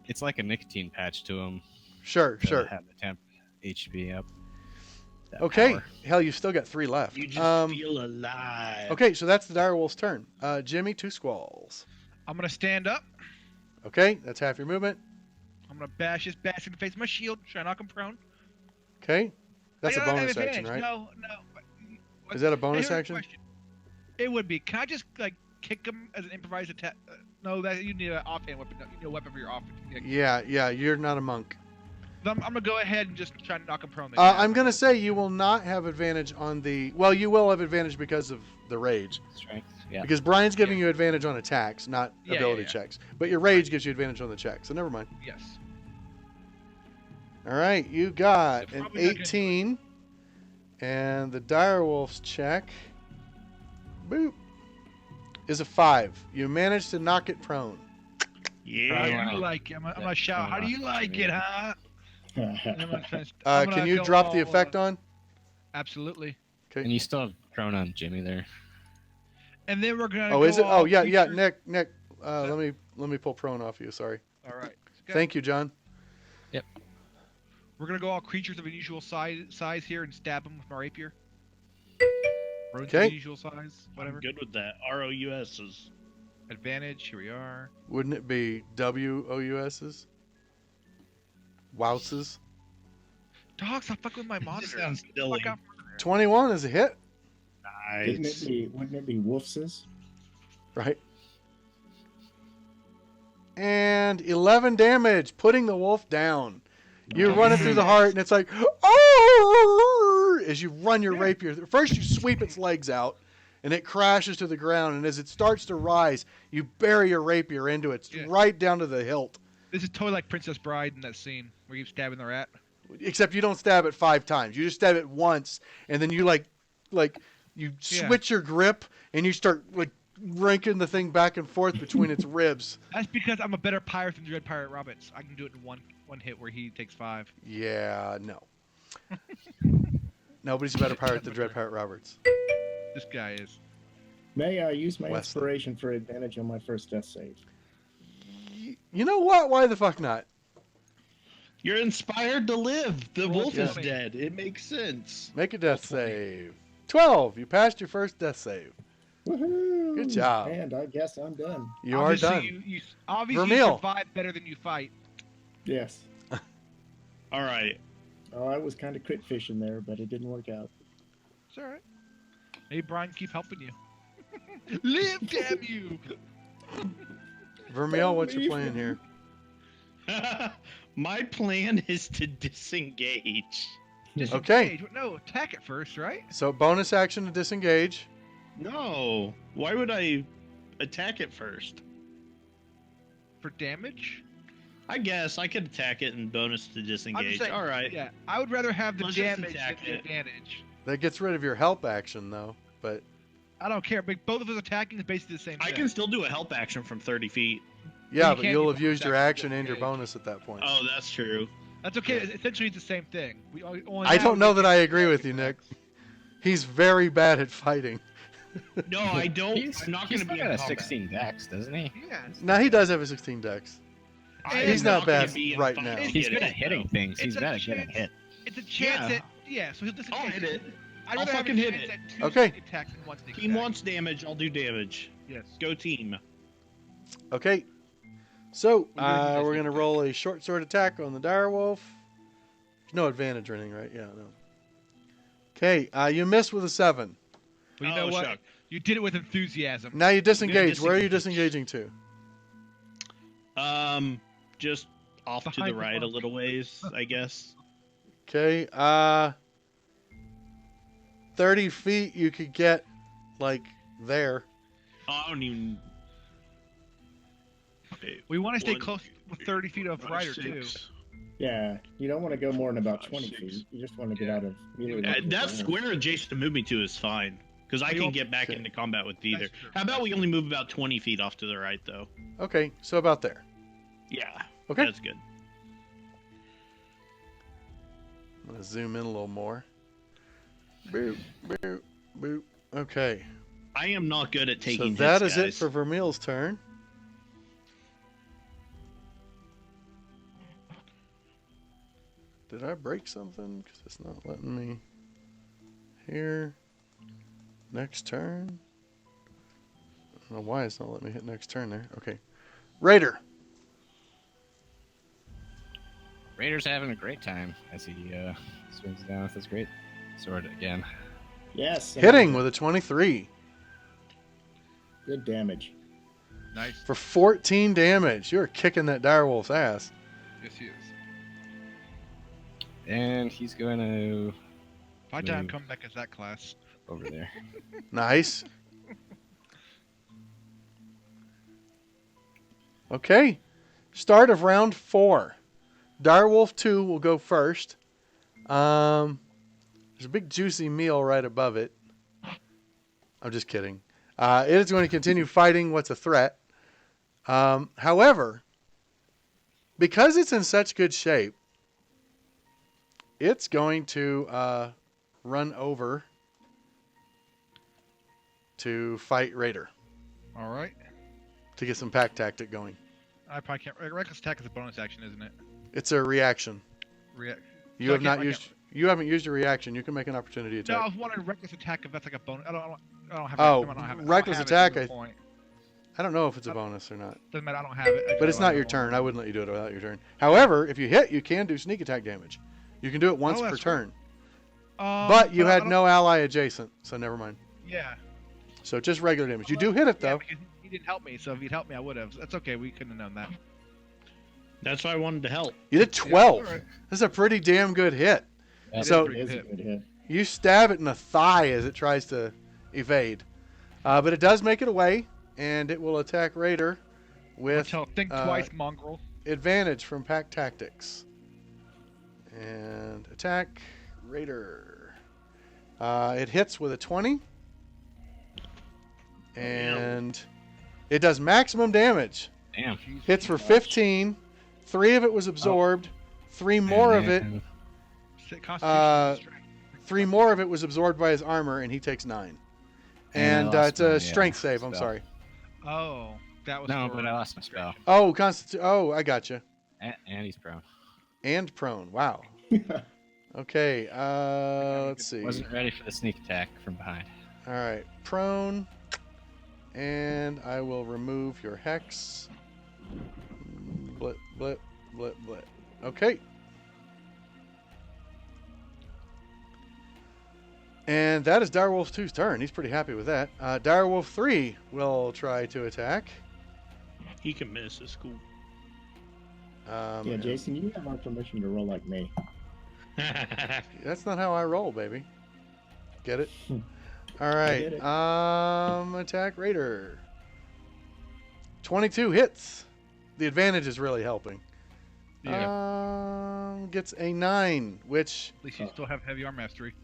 it's like a nicotine patch to them. Sure. Have the temp HP up. That Okay. power. Hell, you still got 3 left. You just feel alive. Okay, so that's the direwolf's turn. Jimmy, 2 squalls. I'm gonna stand up. Okay, that's half your movement. I'm gonna bash this bastard in the face with my shield. Try to knock him prone. Okay, that's I a don't have bonus action, advantage. right? No. What- Is that a Hey, bonus here's a action? question. It would be. Can I just like kick him as an improvised attack? No, that you need an offhand weapon. You need a weapon for your offense. Yeah, you're not a monk. I'm gonna go ahead and just try to knock him prone. I'm gonna say you will not have advantage on the. Well, you will have advantage because of the rage. Strength. Yeah. Because Brian's giving you advantage on attacks, not Yeah, ability yeah. checks. But your rage gives you advantage on the check, so never mind. Yes. All right, you got So an probably not gonna do it. 18, and the direwolf's check, boop, is a 5. You managed to knock it prone. Yeah. How do Wow. you like it? I'm gonna Yeah, shout. How do you like it, huh? And I'm gonna try to- I'm Can gonna you go drop the all, effect on? Absolutely. And you still have prone on Jimmy there. And then we're gonna. Oh, go is it? all Oh, yeah. creatures- Nick. Let me pull prone off you. Sorry. All right. Okay. Thank you, John. We're gonna go all creatures of unusual size here and stab them with my rapier. Rodents Okay. of unusual size, whatever. I'm good with that. ROUS is. Advantage. Here we are. Wouldn't it be WOUSs? Wouses. Dog, stop fucking with my It just monitor. sounds Fuck silly. off. 21 is a hit, Nice. Wouldn't it be Wolfses? right? And 11 damage, putting the wolf down. You run it through the heart, and it's like, oh! As you run your rapier. First, you sweep its legs out, and it crashes to the ground. And as it starts to rise, you bury your rapier into it, Yeah. right down to the hilt. This is totally like Princess Bride in that scene where you stabbing the rat. Except you don't stab it 5 times. You just stab it once, and then you like you switch your grip, and you start like ranking the thing back and forth between its ribs. That's because I'm a better pirate than Dread Pirate Roberts. I can do it in one hit where he takes 5. Yeah, no. Nobody's a better pirate than Dread Pirate Roberts. This guy is. May I use my West. inspiration for advantage on my first death save? You know what? Why the fuck not? You're inspired to live. The Roll wolf is 20. dead. It makes sense. Make a death Roll 20. save. 12. You passed your first death save. Woohoo! Good job. And I guess I'm done. You Obviously, are done. You obviously Vermeil. survive better than you fight. Yes. All right. Oh, I was kind of crit fishing there, but it didn't work out. It's all right. Maybe Brian keep helping you. Live, damn you! Vermeil, what's your plan here? My plan is to disengage. Okay. Disengage. No, attack it first, right? So bonus action to disengage. No. Why would I attack it first? For damage. I guess I could attack it and bonus to I'm disengage. just saying, All right. Yeah, I would rather have the Let's just damage than attack the it. advantage. That gets rid of your help action, though. But I don't care. But both of us attacking is basically the same I thing. can still do a help action from 30 feet. yeah, you but can't you'll do have used your bonus action action and your disengage. bonus at that point. Oh, that's true. That's okay. Essentially, it's the same thing. Only I now don't we know get that I agree with you, Nick. He's very bad at fighting. No, I don't. He's, I'm not he's going to still be in got a combat. 16 dex, doesn't he? Yeah. Now he does have a 16 dex. I He's am not gonna bad be in right fight now. to He's He's get good it, at hitting though. things. It's He's a bad at getting chance. hit. It's a chance Yeah. that so he'll disengage. I'll hit it. I'd I'll rather have a fucking hit chance it. at 2 Okay. sneak attacks than 1 sneak Team attack. wants damage. I'll do damage. Yes. Go team. Okay. So We're gonna do we're this gonna roll a short sword attack on the direwolf. No advantage or anything, right? Yeah, no. Okay, you miss with a 7. But you know Oh, what? shuck. You did it with enthusiasm. Now you disengage. Where are you disengage. disengaging to? Just off to Behind the the right a monk. little ways, I guess. Okay, 30 feet you could get, like, there. Oh, I don't even. Wait, We want to stay 1, close with 30 feet of 5, rider too. 6. Yeah, you don't want to go more than about Five, 20 six. feet. You just want to get Yeah. out of melee. That range of the square adjacent to move me to is fine. Because I You can don't- get back Okay. into combat with either. That's true. How about That's we true. only move about 20 feet off to the right, though? Okay, so about there. Yeah. Okay. That's good. I'm gonna zoom in a little more. Boop, boop, boop. Okay. I am not good at taking So that hits, is it guys. for Vermeil's turn. Did I break something? Because it's not letting me. Here. Next turn. I don't know why it's not letting me hit next turn there. Okay. Raider. Raider's having a great time as he swings down with his great sword again. Yes. Hitting with a 23 good damage. Nice. for 14 damage. You're kicking that direwolf's ass. Yes, he is. And he's going to If I die, I'm Move. coming back as that class. over there. Nice. Okay. Start of round 4. Direwolf 2 will go first. There's a big juicy meal right above it. I'm just kidding. It is going to continue fighting what's a threat. However, because it's in such good shape, it's going to run over to fight Raider All right. to get some pack tactic going. I probably can't. Reckless attack is a bonus action, isn't it? It's a reaction. React. You So I have can't- not I used. You haven't used your reaction. You can make an opportunity No, attack. I was wondering reckless attack if that's like a bonus. I don't have. Oh, it. I don't have it. reckless I don't attack, Have it. Point. I don't know if it's a bonus or not, Doesn't matter. I don't have it. I but just it's not your don't- turn. I wouldn't let you do it without your turn. However, if you hit, you can do sneak attack damage. You can do it once per that's turn. But But you I had don't- no ally adjacent, so never mind. Yeah. So just regular damage. You do hit it Yeah, though. because he didn't help me. So if he'd helped me, I would have. That's okay. We couldn't have known that. That's why I wanted to help. You did 12. all right. This is a pretty damn good hit. Yep. So It is a good hit. you stab it in the thigh as it tries to evade, but it does make it away, and it will attack Raider with Think twice, mongrel. advantage from pack tactics. And attack Raider. It hits with a 20. And it does maximum damage. Damn. Hits for 15. 3 of it was absorbed. 3 more of it. Constitution. Strength. 3 more of it was absorbed by his armor, and he takes 9. And I lost it's a my, strength save. I'm spell. sorry. Oh, that was. No, for but I lost my spell. Oh, Oh, I gotcha. And he's prone. And prone. Wow. Okay. Let's see. Wasn't ready for the sneak attack from behind. All right, prone, and I will remove your hex. Blip, blip, blip, blip. Okay. And that is Direwolf 2's turn. He's pretty happy with that. Direwolf 3 will try to attack. He can miss. It's cool. Yeah, Jason, you have our permission to roll like me. That's not how I roll, baby. Get it? All get it. right. Attack Raider. 22 hits. The advantage is really helping. Yeah. Gets a 9, which At least you still have heavy arm mastery.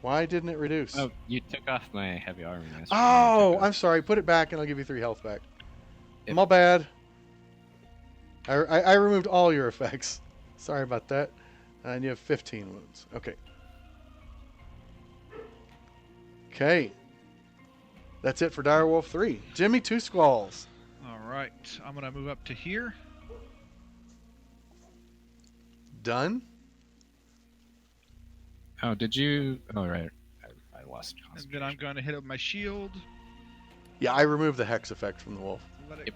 why didn't it reduce? Oh, you took off my heavy armor. master. Oh, You took I'm off- sorry. Put it back, and I'll give you 3 health back. If- My bad. I removed all your effects. Sorry about that. And you have 15 wounds. Okay. Okay. That's it for Direwolf 3. Jimmy, 2 squalls. All right, I'm gonna move up to here. Done. Oh, did you? Oh, right. I lost And then concentration. I'm going to hit it with my shield. Yeah, I removed the hex effect from the wolf. Let it... Yep.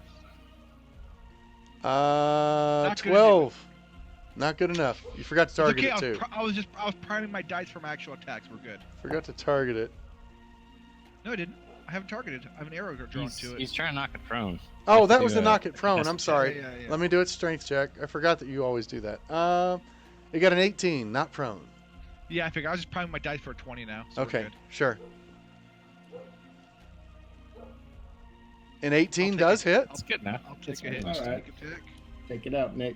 Not good 12. Not good enough. You forgot to It's target okay, it too. I was priming my dice from actual attacks. We're good. Forgot to target it. No, I didn't. I haven't targeted. I have an arrow drawn He's, to it. he's trying to knock it prone. Oh, have that to was do the a- knock it prone. I'm a sorry. Yeah. Let me do its strength check. I forgot that you always do that. You got an 18, not prone. Yeah, I figured I was just priming my dice for a 20 now. So we're Okay, good. sure. An 18 take does hit. That's good enough. I'll take That's a hit. fine. All right. Take a tick. Take it out, Nick.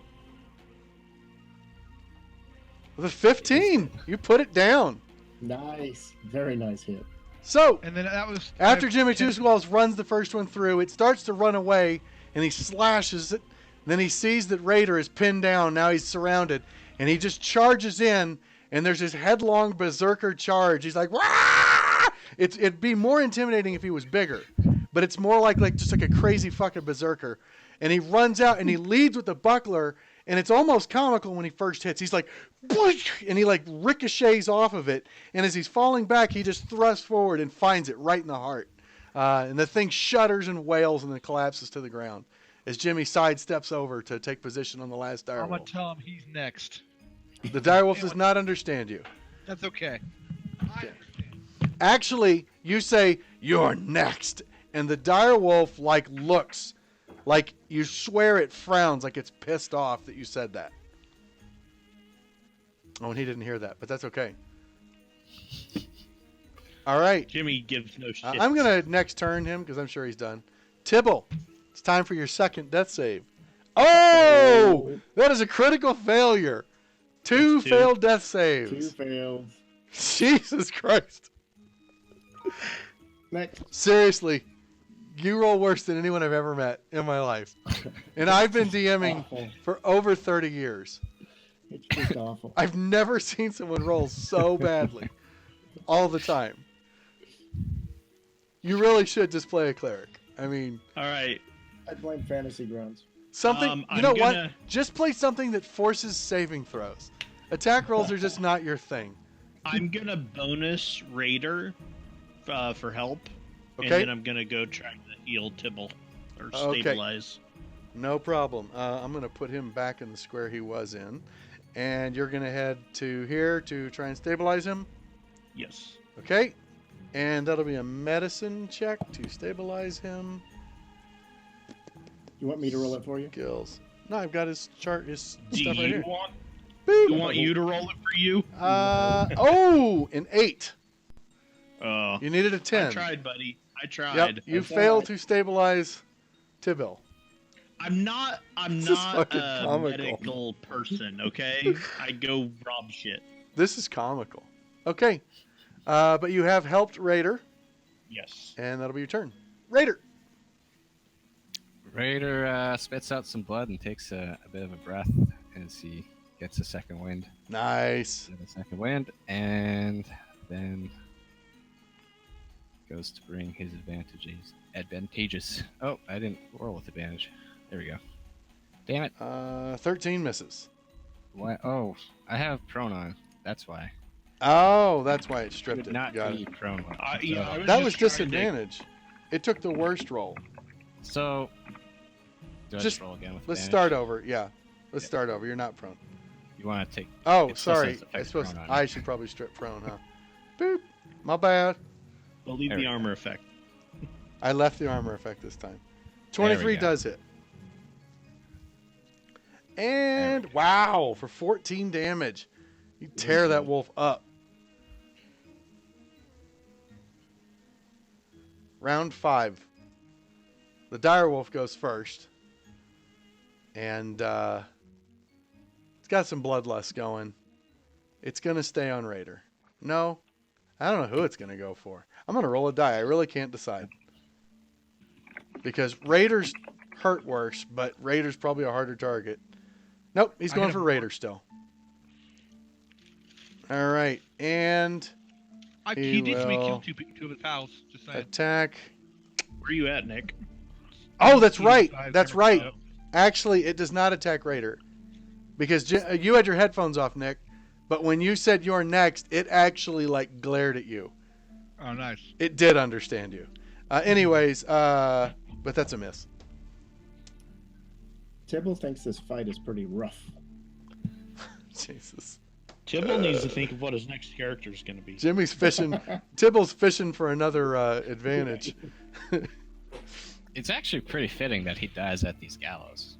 With a 15, you put it down. Nice. Very nice hit. So, And then that was after Jimmy Two Squalls runs the first one through, it starts to run away, and he slashes it. Then he sees that Raider is pinned down. Now he's surrounded, and he just charges in, and there's this headlong berserker charge. He's like, "Wah!" It'd be more intimidating if he was bigger, but it's more like just like a crazy fucking berserker. And he runs out, and he leads with the buckler, and it's almost comical when he first hits. He's like, "Boink!" And he like ricochets off of it, and as he's falling back, he just thrusts forward and finds it right in the heart. And the thing shudders and wails and then collapses to the ground as Jimmy sidesteps over to take position on the last I'm gonna direwolf. tell him he's next. The direwolf does not understand you. That's okay. I understand. Actually, you say, "You're next," and the direwolf like looks like you swear it frowns like it's pissed off that you said that. Oh, and he didn't hear that, but that's okay. All right. Jimmy gives no shit. I'm going to next turn him because I'm sure he's done. Tibble, it's time for your second death save. Oh! That is a critical failure. Two Two. failed death Two saves. fails. Jesus Christ. Next. Seriously, you roll worse than anyone I've ever met in my life. And I've been DMing Awful. for over 30 years. It's just awful. I've never seen someone roll so badly all the time. You really should just play a cleric. I mean, All right. I blame Fantasy Grounds. something, you I'm know what? gonna- Just play something that forces saving throws. Attack rolls are just not your thing. I'm gonna bonus Raider for help, and Okay? then I'm gonna go try to heal Tibble or Okay. stabilize. No problem. I'm going to put him back in the square he was in. And you're going to head to here to try and stabilize him. Yes. Okay. And that'll be a medicine check to stabilize him. You want me to roll it for you? Skills. No, I've got his chart, his Do stuff right you here. want? Boop. You want you to roll it for you? Oh, an 8. Oh, You needed a 10. I tried, buddy. I tried. Yep, you Okay. failed to stabilize Tibble. I'm not This is a fucking comical. medical person, okay? I go rob shit. This is comical. Okay. But you have helped Raider, Yes. and that'll be your turn. Raider. Raider spits out some blood and takes a bit of a breath as he gets a second wind. Nice. Get a second wind, and then goes to bring his advantageous. Oh, I didn't roll with advantage. There we go. Damn it. 13 misses. Why? Oh, I have prone on. That's why. Oh, that's why it stripped Would it. not Got be it. prone. Yeah, I That just was trying to- disadvantage. It took the worst roll. So, do I Just- just roll again with Let's advantage? start over. Yeah. Let's Yeah. start over. You're not prone. You want to take? Oh, It still sorry. says affect I suppose prone on I it. should probably strip prone, huh? Boop. My bad. I'll leave There the we go. armor effect. I left the armor effect this time. There we 23 go. does hit. And wow, for 14 damage. You tear that wolf up. Round 5. The dire wolf goes first. And it's got some bloodlust going. It's going to stay on Raider. No, I don't know who it's going to go for. I'm going to roll a die. I really can't decide. Because Raiders hurt worse, but Raider's probably a harder target. Nope, he's I going got for a- Raider still. All right, and He needs to be will- killed two of his pals. Just saying. attack. Where you at, Nick? Oh, that's right. 85, That's never right. mind. Actually, it does not attack Raider. Because you had your headphones off, Nick. But when you said you're next, it actually like glared at you. Oh, nice. It did understand you. Anyways, but that's a miss. Tibble thinks this fight is pretty rough. Jesus. Tibble needs to think of what his next character is going to be. Jimmy's fishing. Tibble's fishing for another advantage. It's actually pretty fitting that he dies at these gallows.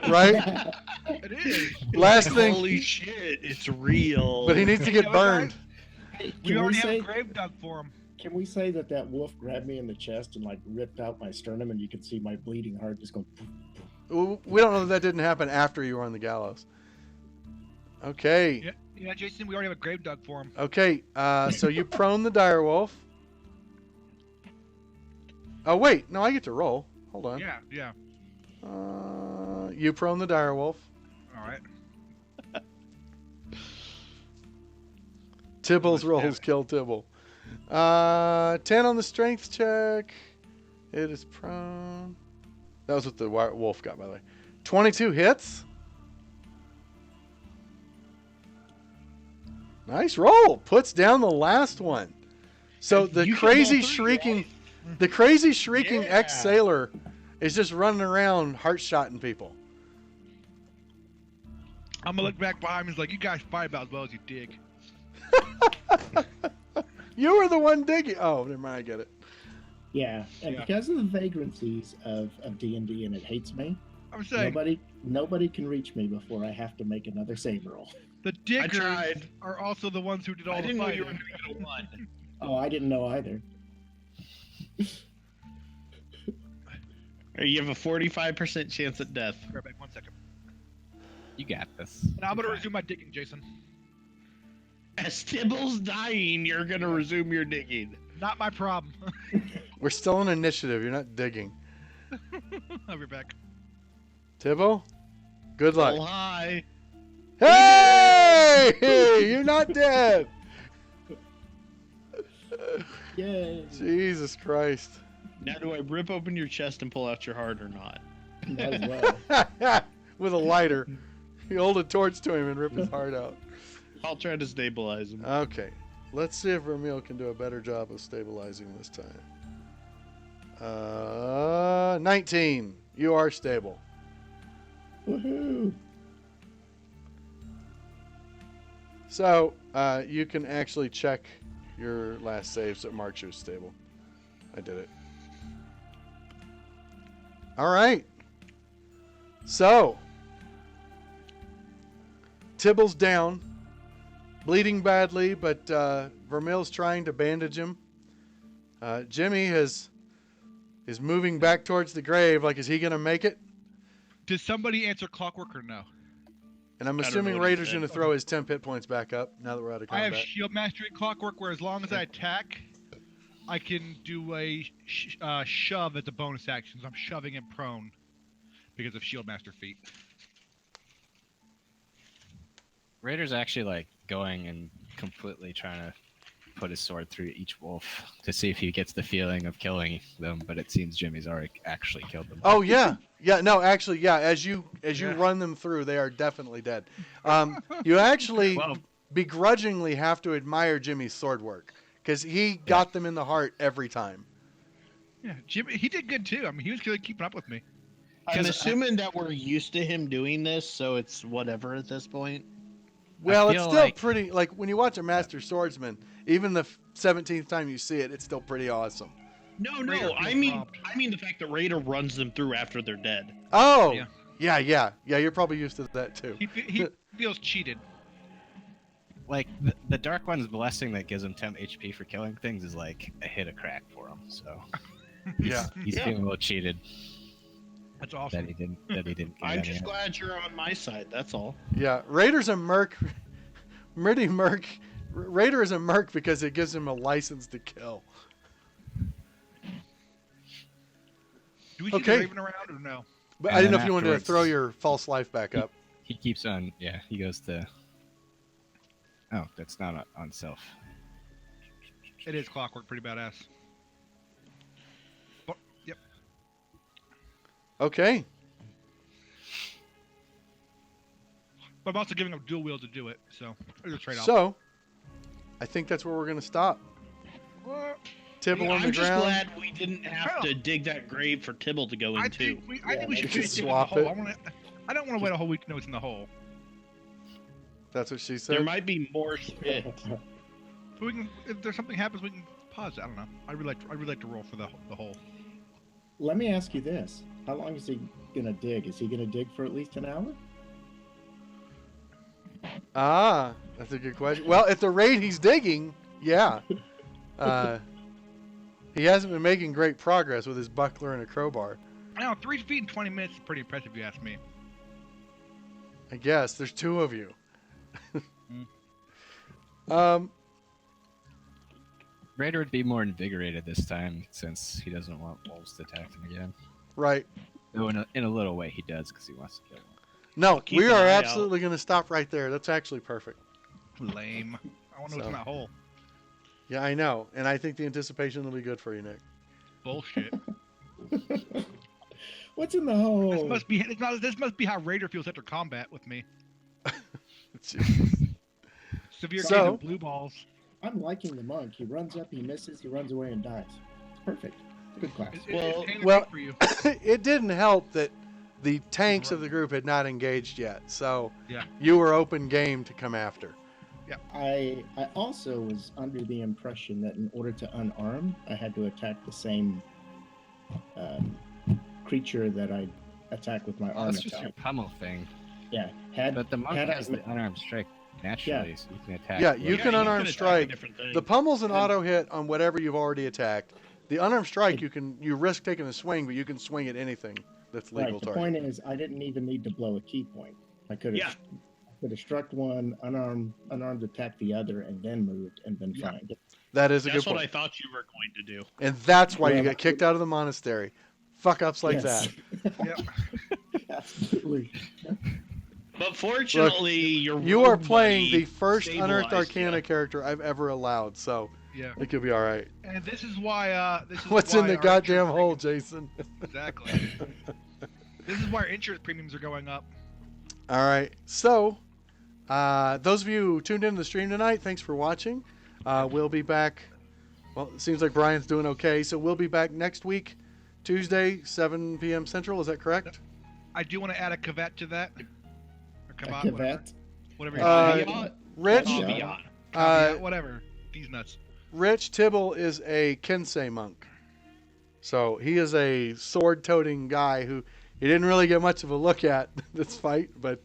Right? It is. Last thing. Holy shit, it's real. But he needs to get Yeah, burned. Hey, We can we already have say a grave dug for him. Can we say that that wolf grabbed me in the chest and like ripped out my sternum, and you can see my bleeding heart just going? Poof, poof. We don't know that didn't happen after you were on the gallows. Okay. Yeah, Jason, we already have a grave dug for him. Okay. So you prone the direwolf. Oh wait, no, I get to roll. Hold on. Yeah. You prone the direwolf. All right. Tibble's Much rolls damage. kill Tibble. 10 on the strength check. It is prone. That was what the wolf got, by the way. 22 hits. Nice roll. Puts down the last one. So the You crazy killed all three, shrieking, right? the crazy shrieking Yeah. ex-sailor is just running around heart-shotting people. I'm gonna look back behind me. He's like, you guys fight about as well as you dig. You were the one digging. Oh, never mind. I get it. Yeah, and Yeah. because of the vagrancies of D&D, and it hates me. I'm saying Nobody can reach me before I have to make another save roll. the diggers tried. are also the ones who did all I the didn't know fighting. you were going to get a 1. Oh, I didn't know either. You have a 45% chance at death. Right back 1 second. You got this. Now I'm gonna You're resume my digging, Jason. As Tibble's dying, you're going to resume your digging. Not my problem. We're still on initiative. You're not digging. I'll be back. Tibble, good Oh, luck. hi. Hey! You're not dead. Yay! Jesus Christ. Now, do I rip open your chest and pull out your heart or not? Might as well. With a lighter. You hold a torch to him and rip his heart out. I'll try to stabilize him. Okay. Let's see if Vermeil can do a better job of stabilizing this time. 19. You are stable. Woohoo! So, you can actually check your last save so it marks you as stable. I did it. All right. So, Tibble's down, bleeding badly, but Vermeil's trying to bandage him. Jimmy is moving back towards the grave. Like, is he going to make it? Did somebody answer Clockwork or no? And I'm I don't know assuming what he Raider's said. going to throw his temp hit points back up now that we're out of I combat. have Shield Mastery Clockwork, where as long as I attack, I can do a shove as a bonus action. So I'm shoving him prone because of Shield Master feat. Raider's actually like going and completely trying to put his sword through each wolf to see if he gets the feeling of killing them, but it seems Jimmy's already actually killed them. Oh yeah, yeah. No, actually, yeah. As you Yeah. run them through, they are definitely dead. You actually Well, begrudgingly have to admire Jimmy's sword work because he got them in the heart every time. Yeah, Jimmy, he did good too. I mean, he was really keeping up with me. I'm 'Cause assuming that we're used to him doing this, so it's whatever at this point. Well, it's feel still like- pretty. Like when you watch a master swordsman, even the 17th time you see it, it's still pretty awesome. No, Raider no, I feels mean, robbed. the fact that Raider runs them through after they're dead. Oh, Yeah. yeah. You're probably used to that too. He feels cheated. like the Dark One's blessing that gives him 10 HP for killing things is like a hit of crack for him. So Yeah. he's Yeah. feeling a little cheated That's that awesome. he didn't get I'm any just of it. glad you're on my side. That's all. Yeah, Raider's a merc. Raider is a merc because it gives him a license to kill. Do we see Okay. the Raven around or no? But And I didn't know then if you wanted to afterwards- throw your false life back up. He keeps on. Yeah, he goes to. Oh, that's not on self. It is Clockwork, pretty badass. But, yep. Okay. But I'm also giving him dual wield to do it, so there's a trade-off. So, I think that's where we're going to stop. Tibble on the I'm just ground. glad we didn't have to dig that grave for Tibble to go I into. think we Yeah, should we finish can digging swap the it. hole. I don't want to wait a whole week to know it's in the hole. That's what she There said. might be more shit. So we can, if there's something happens, we can pause it. I don't know. I really like to roll for the hole. Let me ask you this: how long is he gonna dig? Is he gonna dig for at least an hour? Ah, that's a good question. Well, at the rate he's digging, yeah. he hasn't been making great progress with his buckler and a crowbar. I know 3 feet in 20 minutes is pretty impressive, if you ask me. I guess there's 2 of you. Raider would be more invigorated this time since he doesn't want wolves to attack him again. Right. Though in a little way he does because he wants to kill them. No, Keep we an are eye out. absolutely going to stop right there. That's actually perfect. Lame. I want to know what's in that hole. Yeah, I know. And I think the anticipation will be good for you, Nick. Bullshit. What's in the hole? This must be how Raider feels after combat with me. Severe case So- of blue balls. I'm liking the monk. He runs up, he misses, he runs away and dies. It's perfect. Good class. Well- It's well- for you. It didn't help that the tanks of the group had not engaged yet. So Yeah. you were open game to come after. I also was under the impression that in order to unarm, I had to attack the same creature that I attack with my Well, arm that's just your attack. pummel thing. Yeah, had But the monk had I has ma- the unarmed strike naturally, so you can attack. Yeah, with you it. can unarmed attack a strike. different thing. The pummel's an And- auto hit on whatever you've already attacked. The unarmed strike, you risk taking a swing, but you can swing at anything that's legal right. The target. point is, I didn't even need to blow a key point. I could have struck one, unarmed attacked the other, and then moved and been Yeah. fine. That is a That's good what I point. thought you were going to do. And that's why you Well, got kicked out of the monastery. Fuck ups like Yes. that. Yep. Absolutely. But fortunately, your You are rogue playing buddy the first Unearthed stabilized Arcana ya. character I've ever allowed, so Yeah. it could be all right. And this is why. What's in the our goddamn insurance hole, premiums- Jason? Exactly. This is why our insurance premiums are going up. All right. So, those of you who tuned into the stream tonight, thanks for watching. We'll be back. Well, it seems like Brian's doing okay, so we'll be back next week, Tuesday, 7 p.m. Central. Is that correct? I do want to add a caveat to that. Or A caveat, caveat. whatever. Whatever. Uh, Rich, Caveat. Caveat, whatever. These nuts. Rich Tibble is a Kensei monk. So he is a sword-toting guy who you didn't really get much of a look at this fight, but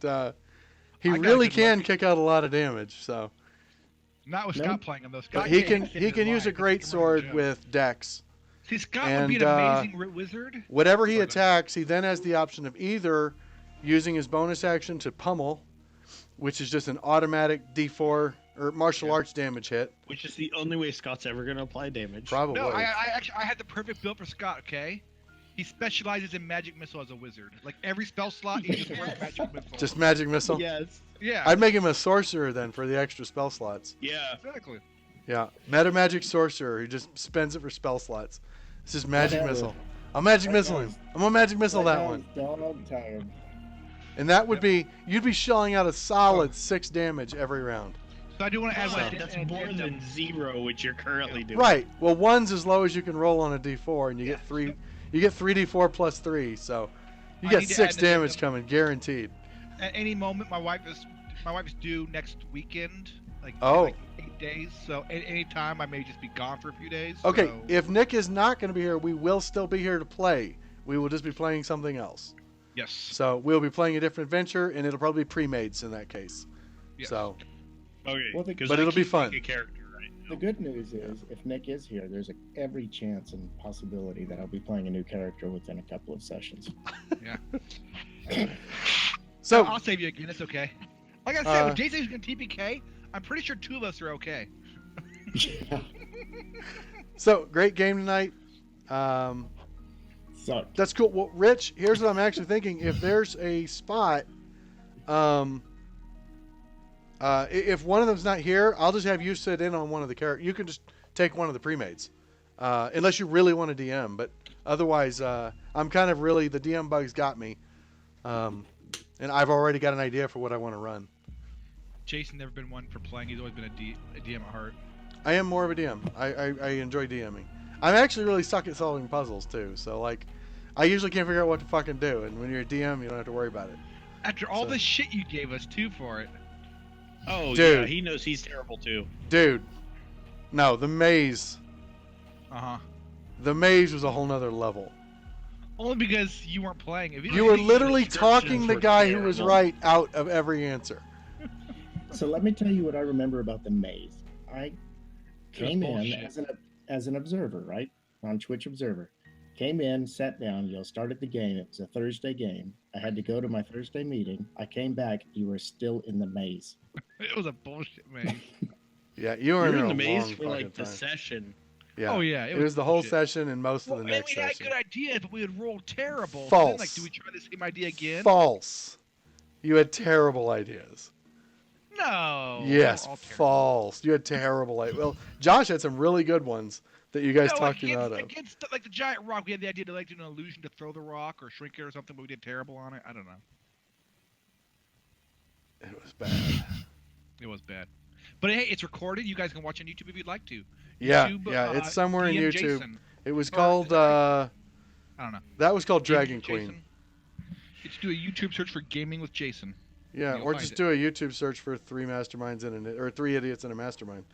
he I got a really good can look. kick out a lot of damage. So Not with No. Scott playing him though. but Scott he can't can hit his use a line. great He can run the sword show. with Dex. See, Scott would be an and, amazing wizard. Whatever he Sorry. attacks, he then has the option of either using his bonus action to pummel, which is just an automatic D4 or martial arts damage hit, Which is the only way Scott's ever going to apply damage. probably. No, I actually had the perfect build for Scott. Okay, he specializes in magic missile as a wizard. Like every spell slot, he just wears magic missile. Just magic missile. Yes. yeah, I'd make him a sorcerer then for the extra spell slots. Yeah. exactly. Yeah, meta magic sorcerer. He just spends it for spell slots. This is magic Whatever. missile. I'm magic That missile him. guy's- I'm gonna magic missile that Right one. now, dog tired. And that would be you'd be shelling out a solid 6 damage every round. So I do want to add So one. that's more than 0, which you're currently doing. Right. Well, 1's as low as you can roll on a D4, and you get 3. You get 3d4 plus 3, so you I get need to 6 add damage this- coming, guaranteed. At any moment, my wife's due next weekend. Like, Oh. like 8 days. So at any time, I may just be gone for a few days. Okay, so- if Nick is not going to be here, we will still be here to play. We will just be playing something else. Yes. So we'll be playing a different adventure, and it'll probably be pre-mates in that case. Yes. So Okay. Well, 'cause but I it'll be can't fun. make a character right now. The good news is, if Nick is here, there's every chance and possibility that I'll be playing a new character within a couple of sessions. so I'll save you again. It's okay. Like I said, Uh, with Jason's going to TPK, I'm pretty sure 2 of us are okay. Yeah. so great game tonight. So, That's cool. Well, Rich, here's what I'm actually thinking. If there's a spot, if one of them's not here, I'll just have you sit in on one of the characters. You can just take one of the pre-mates, unless you really want to DM. But otherwise, I'm kind of really the DM bug's got me, and I've already got an idea for what I want to run. Jason never been one for playing. He's always been a DM at heart. I am more of a DM. I enjoy DMing. I'm actually really stuck at solving puzzles too. So like, I usually can't figure out what to fucking do. And when you're a DM, you don't have to worry about it. After all So- the shit you gave us, too, for it. Oh, Dude. yeah. He knows he's terrible, too. Dude, no, the maze. Uh-huh. The maze was a whole nother level. Only because you weren't playing. If You were literally descriptions talking the were guy who was terrible. right out of every answer. so let me tell you what I remember about the maze. I came in bullshit. as an observer, right? on Twitch Observer. Came in, sat down. Y'all started the game. It was a Thursday game. I had to go to my Thursday meeting. I came back. You were still in the maze. It was a bullshit maze. Yeah, you were You're in in there the a maze long for fucking like the time. session. Yeah. Oh yeah, It was the whole bullshit. session and most Well, of the and next we had session. good ideas, but we had rolled terrible. False. So then, like, do we try the same idea again? False. You had terrible ideas. No. Yes, they were all terrible. false. You had terrible ideas. Well, Josh had some really good ones that you guys No, talked him out of. against like the giant rock, we had the idea to like do an illusion to throw the rock or shrink it or something, but we did terrible on it. I don't know. It was bad. It was bad. But hey, it's recorded. You guys can watch on YouTube if you'd like to. Yeah, YouTube, yeah, it's somewhere in DM YouTube. Jason. It was Or- called. I don't know. That was called DM Dragon Jason. Queen. Just do a YouTube search for Gaming with Jason. Yeah, You'll or find just it. do a YouTube search for three masterminds or three idiots in a mastermind,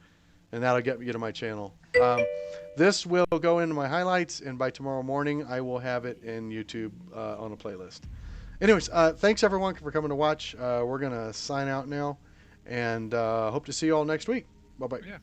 and that'll get you to my channel. This will go into my highlights, and by tomorrow morning, I will have it in YouTube on a playlist. Anyways, thanks everyone for coming to watch. We're gonna sign out now, and hope to see you all next week. Bye bye. Yeah.